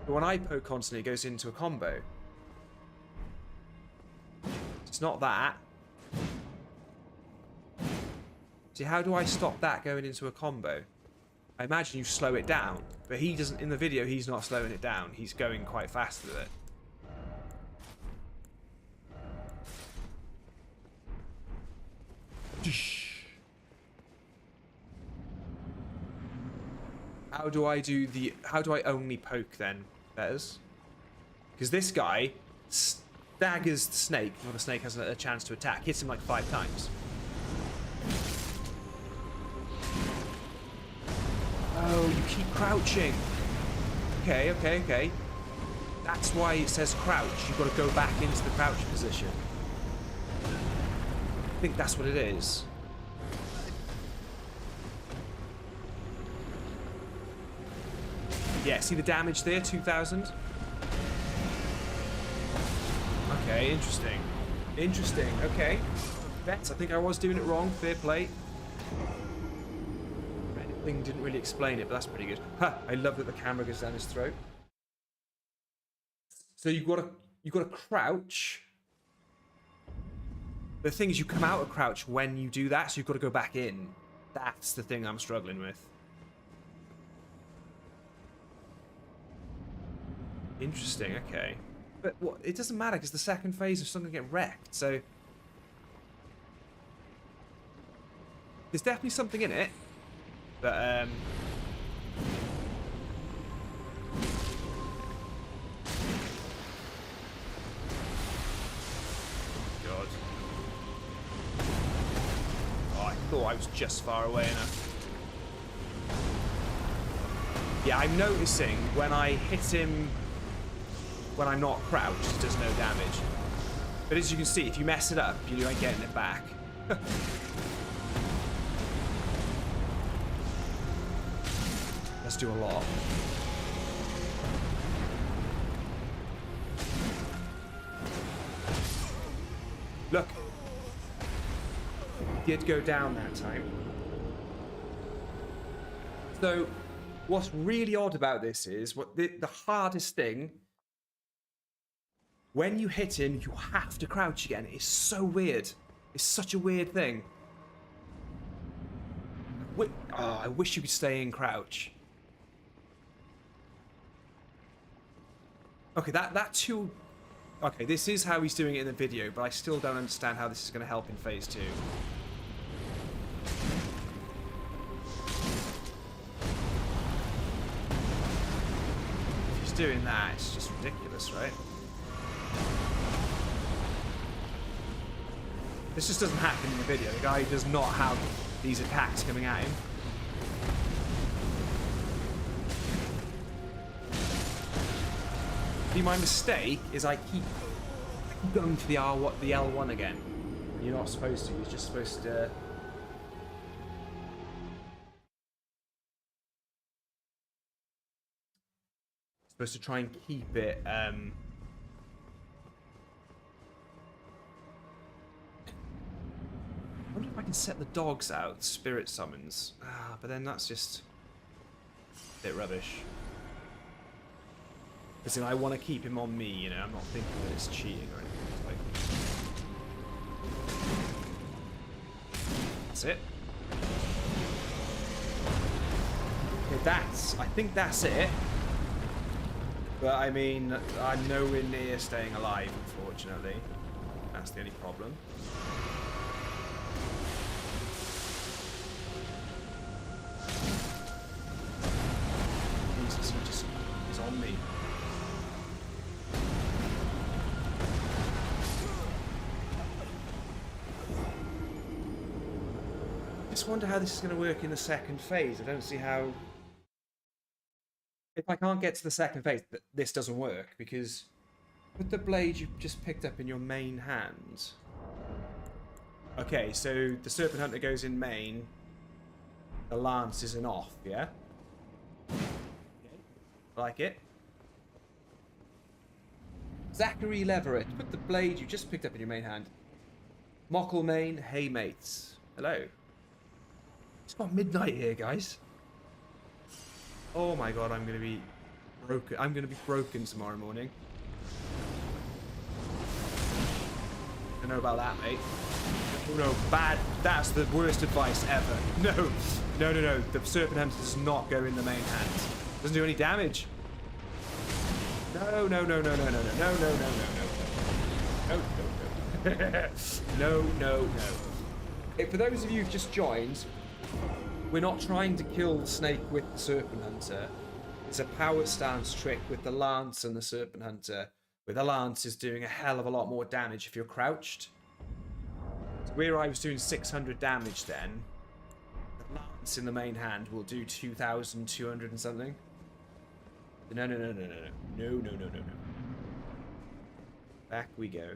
But when I poke constantly, it goes into a combo. It's not that. See, how do I stop that going into a combo? I imagine you slow it down, but he doesn't. In the video, he's not slowing it down. He's going quite fast with it. How do I do the... How do I only poke then, Betters? Because this guy staggers the snake before the snake has a chance to attack. Hits him like 5 times. Oh, you keep crouching. Okay, okay, okay. That's why it says crouch. You've got to go back into the crouch position. I think that's what it is. Yeah, see the damage there? 2,000? Okay, interesting. Interesting, okay. Bets, I think I was doing it wrong. Fair play. Thing didn't really explain it, but that's pretty good. Ha! I love that the camera goes down his throat. So you've got to crouch. The thing is, you come out of crouch when you do that, so you've got to go back in. That's the thing I'm struggling with. Interesting, okay. But what? It doesn't matter, because the second phase is still going to get wrecked, so... There's definitely something in it. But, God. Oh, I thought I was just far away enough. Yeah, I'm noticing when I hit him when I'm not crouched, it does no damage. But as you can see, if you mess it up, you ain't getting it back. Let's do a lot. Look. Did go down that time. So, what's really odd about this is, what the hardest thing, when you hit him, you have to crouch again. It's so weird. It's such a weird thing. Oh, I wish you could stay in crouch. Okay, that too... Okay, this is how he's doing it in the video, but I still don't understand how this is going to help in phase 2. If he's doing that, it's just ridiculous, right? This just doesn't happen in the video. The guy does not have these attacks coming at him. See, my mistake is I keep going to the L1 again. You're not supposed to. You're just supposed to. Supposed to try and keep it. I wonder if I can set the dogs out, spirit summons. But then that's just a bit rubbish. Because I want to keep him on me, you know. I'm not thinking that it's cheating or anything. Like... That's it. Okay, I think that's it. But I mean, I'm nowhere near staying alive, unfortunately. That's the only problem. Jesus, he's on me. I just wonder how this is going to work in the second phase. I don't see how... If I can't get to the second phase, this doesn't work, because with the blade you just picked up in your main hand... Okay, so the Serpent Hunter goes in main, the lance is in off, yeah? Okay. Like it. Zachary Leverett, put the blade you just picked up in your main hand. Mocklemain, hey mates. Hello. It's about midnight here, guys. Oh my god, I'm gonna be broken. I'm gonna be broken tomorrow morning. I don't know about that, mate. Oh no, bad. That's the worst advice ever. No, no, no, no. The serpent hunter does not go in the main hand. Doesn't do any damage. No, no, no, no, no, no, no, no, no, no, no, no, no, no, no, no, no. For those of you who've just joined, we're not trying to kill the snake with the serpent hunter. It's a power stance trick with the lance and the serpent hunter. Where the lance is doing a hell of a lot more damage if you're crouched. So where I was doing 600 damage then, the lance in the main hand will do 2,200 and something. No, no, no, no, no, no, no, no, no, no, no. Back we go.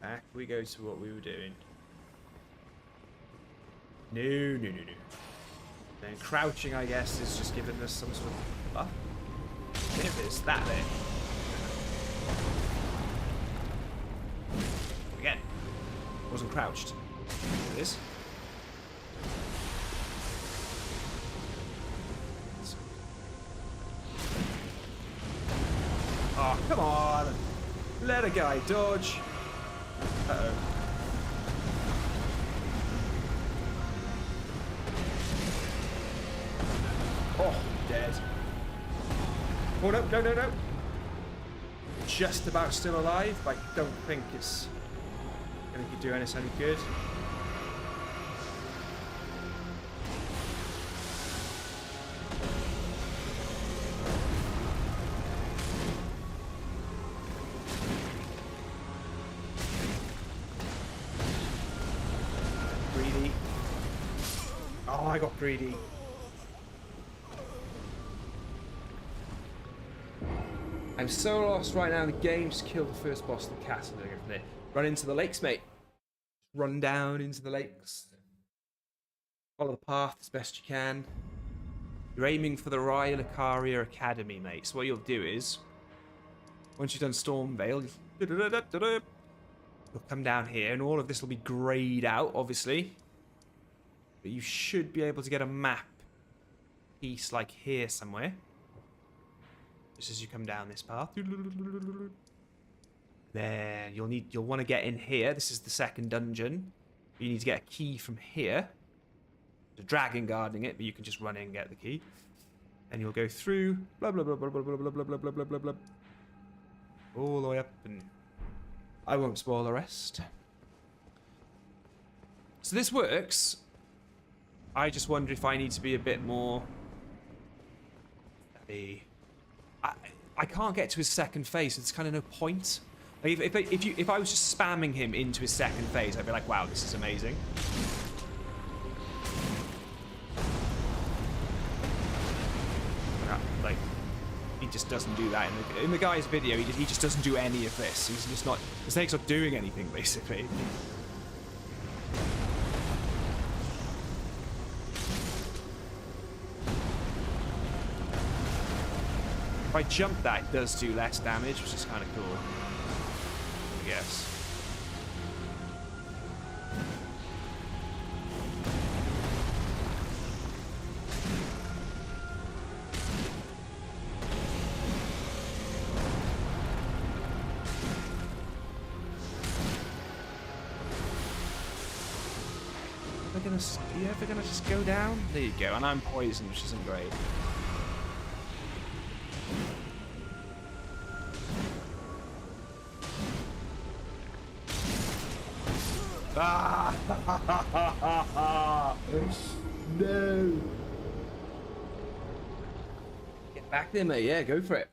Back we go to what we were doing. No, no, no, no. Then crouching, I guess, is just giving us some sort of buff. There it is, that bit. Again. Wasn't crouched. There it is. Oh, come on! Let a guy dodge. Uh-oh. Oh, dead. Oh, no, no, no, no. Just about still alive, but I don't think it's going to do us any good. Greedy. Oh, I got greedy. I'm so lost right now in the game. Just kill the first boss of the castle and go from there. Run into the lakes, mate. Run down into the lakes. Follow the path as best you can. You're aiming for the Royal Icaria Academy, mate. So what you'll do is, once you've done Stormvale, you'll come down here, and all of this will be grayed out, obviously. But you should be able to get a map piece like here somewhere. Just as you come down this path. Then you'll want to get in here. This is the second dungeon. You need to get a key from here. The dragon guarding it, but you can just run in and get the key. And you'll go through blah blah blah blah blah blah blah blah blah blah blah blah blah. All the way up, and I won't spoil the rest. So this works. I just wonder if I need to be a bit more. I can't get to his second phase, so there's kind of no point. Like if I was just spamming him into his second phase, I'd be like, wow, this is amazing. Like, he just doesn't do that in the guy's video. He just doesn't do any of this. He's just not. The snake's not doing anything, basically. If I jump that, it does do less damage, which is kind of cool, I guess. Are you ever gonna just go down? There you go, and I'm poisoned, which isn't great. Ah! No! Get back there, mate. Yeah, go for it.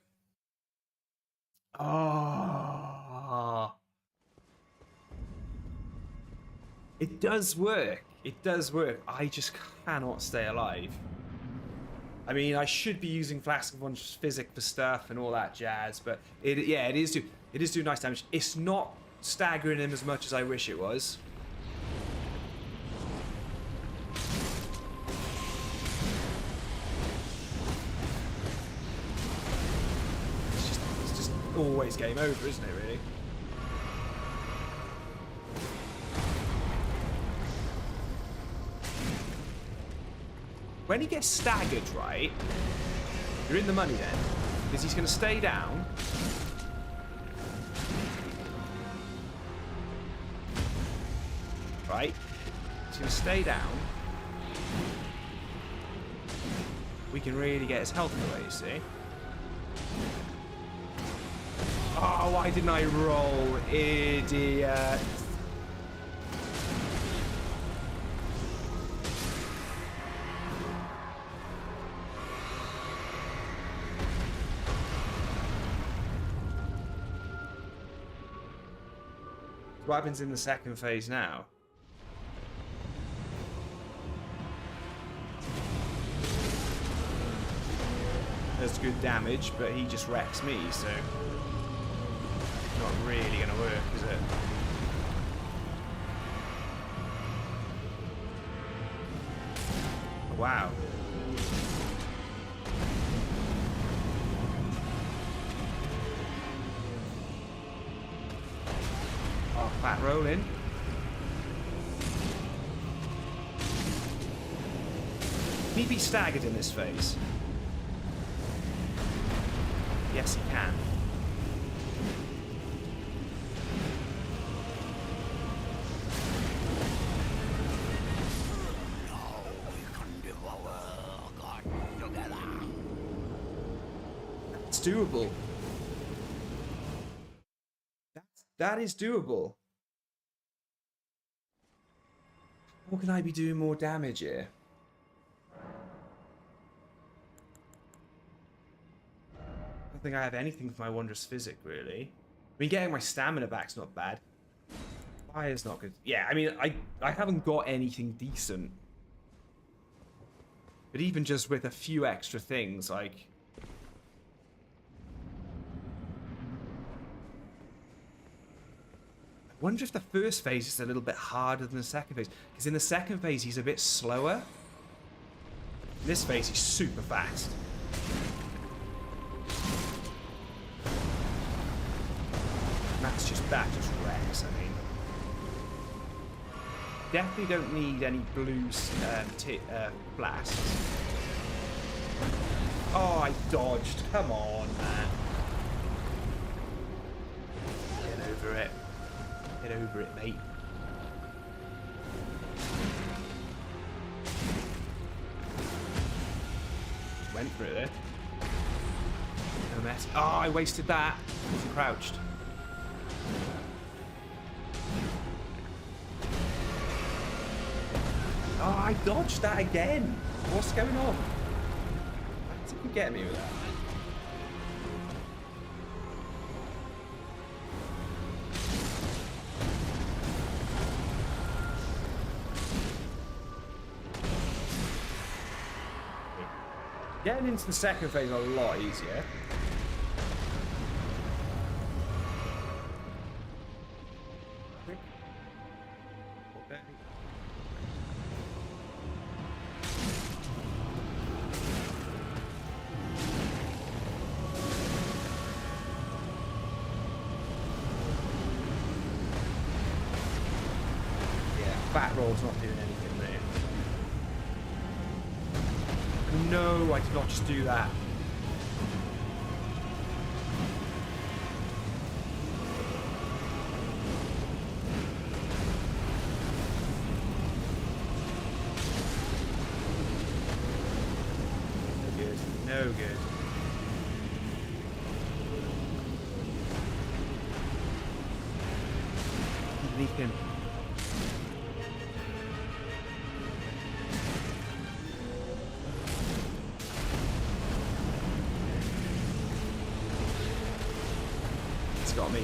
Oh! It does work. It does work. I just cannot stay alive. I mean, I should be using Flask of One's Physic for stuff and all that jazz, but it is do nice damage. It's not staggering him as much as I wish it was. It's just always game over, isn't it, really? When he gets staggered, right, You're in the money then. Because he's going to stay down. Right. He's going to stay down. We can really get his health away, you see. Oh, why didn't I roll? Idiot. What happens in the second phase now? Does good damage, but he just wrecks me, so not really gonna work, is it? Wow. Oh, fat rolling. Can he be staggered in this phase? Yes, he can. That's doable. That is doable. How can I be doing more damage here? I don't think I have anything for my wondrous physic, really. I mean, getting my stamina back's not bad. Fire's not good. Yeah, I mean, I haven't got anything decent. But even just with a few extra things, like... I wonder if the first phase is a little bit harder than the second phase. Because in the second phase, he's a bit slower. In this phase, he's super fast. That just wrecks, I mean. Definitely don't need any blue blasts. Oh, I dodged. Come on, man. Get over it. Get over it, mate. Went for it there. No mess. Oh, I wasted that. I was crouched. Oh, I dodged that again. What's going on? How did you get me with that? Getting into the second phase is a lot easier. Fat roll's not doing anything there. No, I did not just do that. No good. No good. Underneath him. Got me.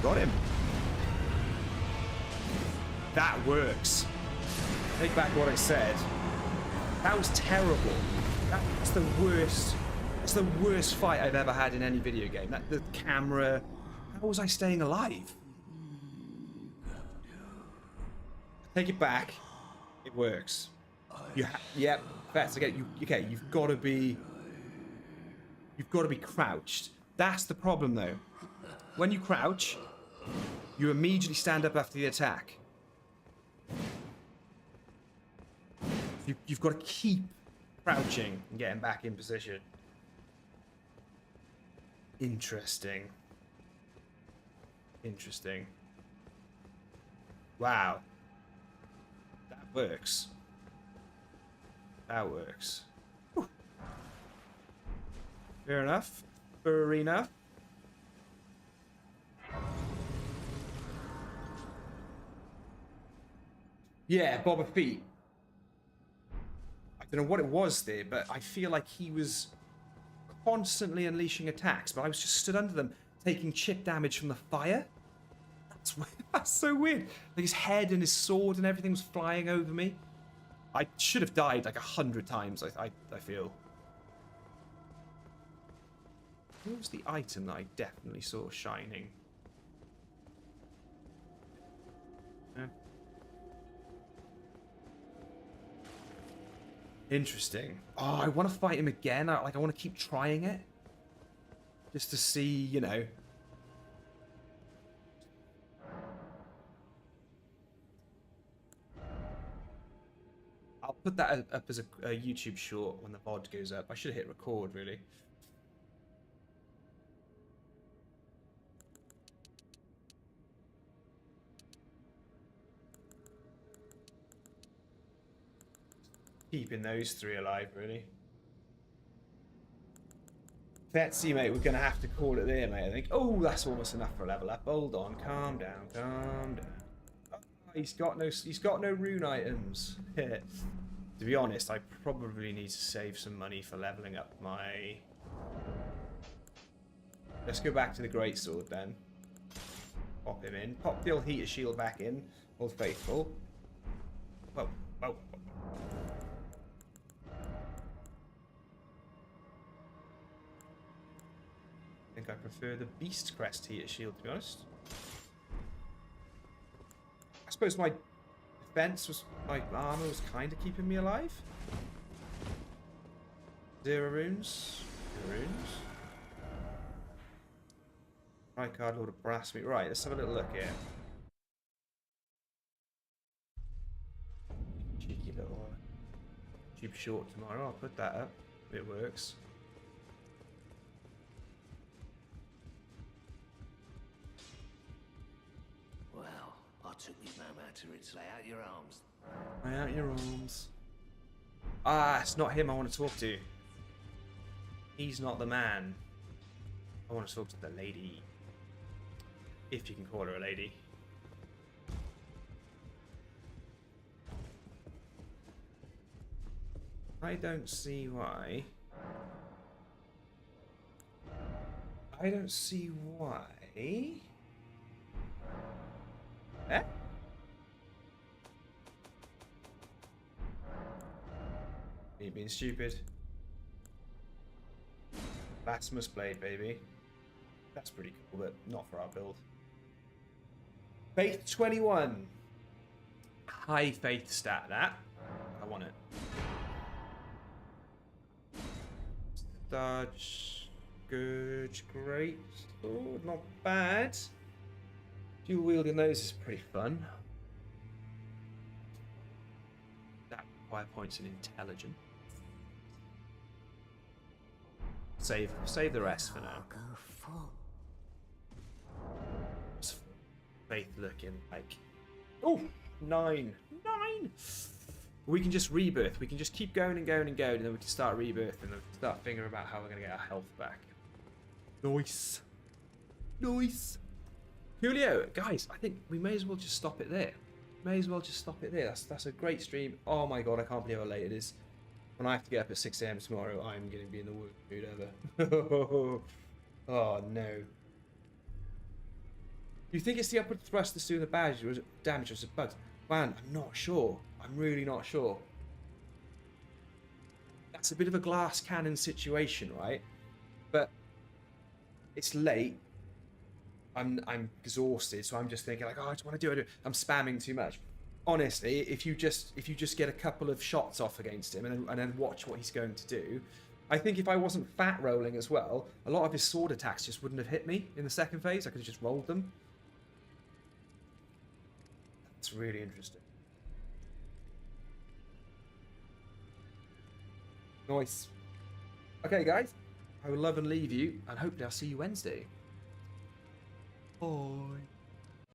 Got him. That works. Take back what I said. That was terrible. That's the worst. It's the worst fight I've ever had in any video game. The camera. How was I staying alive? Take it back. It works. Yep. Vets, again, you've got to be crouched. That's the problem, though. When you crouch, you immediately stand up after the attack. You've got to keep crouching and getting back in position. Interesting. Interesting. Wow. That works. That works. Whew. Fair enough. Fair enough. Yeah, Boba Fett. I don't know what it was there, but I feel like he was constantly unleashing attacks, but I was just stood under them, taking chip damage from the fire. That's so weird. Like his head and his sword and everything was flying over me. I should have died like 100 times, I feel. What was the item that I definitely saw shining? Interesting. Oh, I want to fight him again. I want to keep trying it. Just to see, you know. I'll put that up as a YouTube short when the VOD goes up. I should have hit record, really. Keeping those three alive, really. Betsy, mate, we're going to have to call it there, mate, I think. Oh, that's almost enough for a level up. Hold on, calm down, calm down. Oh, he's got no rune items. To be honest, I probably need to save some money for leveling up my... Let's go back to the greatsword then. Pop him in. Pop the old heater shield back in. Old faithful. Whoa, whoa. I think I prefer the beast crest heater shield, to be honest. I suppose my defense was, my armor was kind of keeping me alive. 0 runes. 0 runes. Right card, Lord of Brassmeat. Right, let's have a little look here. Cheeky little tube short tomorrow. I'll put that up. It works. Well, I took you no matter. It's lay out your arms. Lay out your arms. Ah, it's not him I want to talk to. He's not the man. I want to talk to the lady. If you can call her a lady. I don't see why. I don't see why. Eh? Me being stupid. Blasphemous Blade, baby. That's pretty cool, but not for our build. Faith 21. High faith stat, that. I want it. Dodge. Good. Great. Oh, not bad. Dual wielding those is pretty fun. That require points in intelligence. Save the rest for now. Go full. What's Faith looking like? Oh, 9. 9! We can just rebirth. We can just keep going and going and going, and then we can start rebirth and then start thinking about how we're going to get our health back. Nice. Nice. Julio, guys, I think we may as well just stop it there. May as well just stop it there. That's a great stream. Oh my god, I can't believe how late it is. When I have to get up at 6 AM tomorrow, I'm going to be in the worst mood ever. Oh no. Do you think it's the upward thrust that's doing the damage, or is it bugs? Man, I'm not sure. I'm really not sure. That's a bit of a glass cannon situation, right? But it's late. I'm exhausted, so I'm just thinking like, oh, I just want to do it. I'm spamming too much. honestly, if you just get a couple of shots off against him and then watch what he's going to do, I think if I wasn't fat rolling as well, a lot of his sword attacks just wouldn't have hit me in the second phase. I could have just rolled them. That's really interesting. Nice. Okay, guys. I will love and leave you, and hopefully I'll see you Wednesday. Bye.